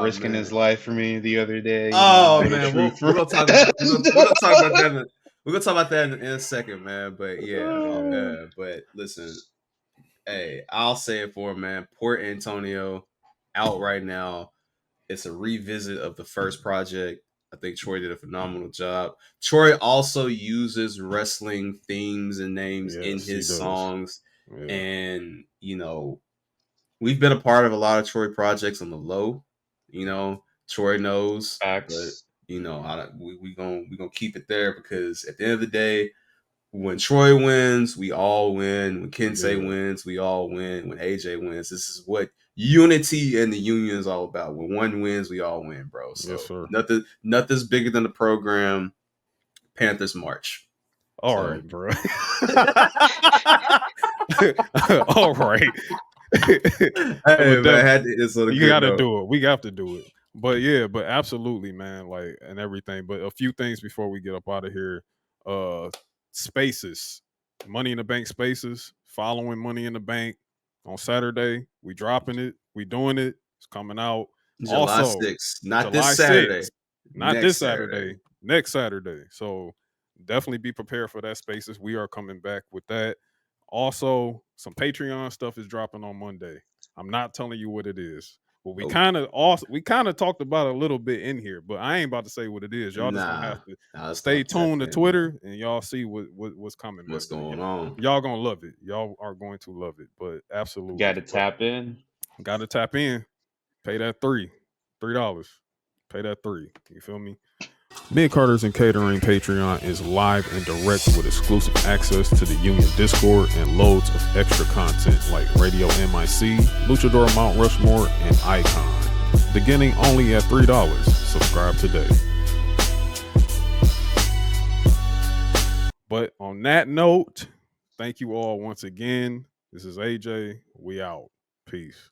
risking his life for me the other day. Oh being a man, true we're gonna talk about that. We're gonna talk about that in a second, man. But Yeah. but listen, hey, I'll say it for him, man. Port Antonio out right now. It's a revisit of the first project. I think Troy did a phenomenal job. Troy also uses wrestling themes and names in Yes, he his does. songs. Yeah. And, we've been a part of a lot of Troy projects on the low. Troy knows. Facts. But, we gonna keep it there because at the end of the day, when Troy wins, we all win. When Kensei wins, we all win. When AJ wins, this is what unity and the union is all about. When one wins, we all win, bro. So Yes, sir. nothing's bigger than the program. Panthers march. All right, bro. All right. Hey, man, you got to do it. We have to do it. But absolutely, man. Like, and everything. But a few things before we get up out of here. Spaces, Money in the Bank Spaces. Following Money in the Bank on Saturday. We dropping it. We doing it. It's coming out. July also, 6th. Not July this Saturday. 6th, not this Saturday. Next Saturday. So definitely be prepared for that Spaces. We are coming back with that. Also, some Patreon stuff is dropping on Monday. I'm not telling you what it is. But we kind of talked about it a little bit in here, but I ain't about to say what it is. Y'all just gonna have to stay tuned to Twitter and y'all see what's coming. What's going on? Y'all gonna love it. Y'all are going to love it. But absolutely, got to tap in. Got to tap in. Pay that $3. Pay that $3. You feel me? Midcarders and Catering Patreon is live and direct with exclusive access to the Union Discord and loads of extra content like Radio MIC, Luchador Mount Rushmore, and Icon. Beginning only at $3. Subscribe today. But on that note, thank you all once again. This is AJ. We out. Peace.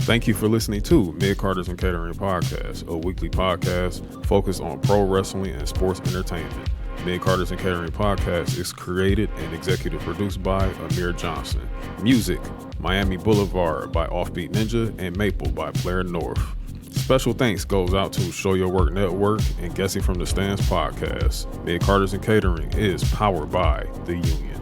Thank you for listening to Midcarders and Catering Podcast, a weekly podcast focused on pro wrestling and sports entertainment. Midcarders and Catering Podcast is created and executive produced by Amir Johnson. Music, Miami Boulevard by Offbeat Ninja and Maple by Blair North. Special thanks goes out to Show Your Work Network and Guessing from the Stands podcast. Midcarders and Catering is powered by The Union.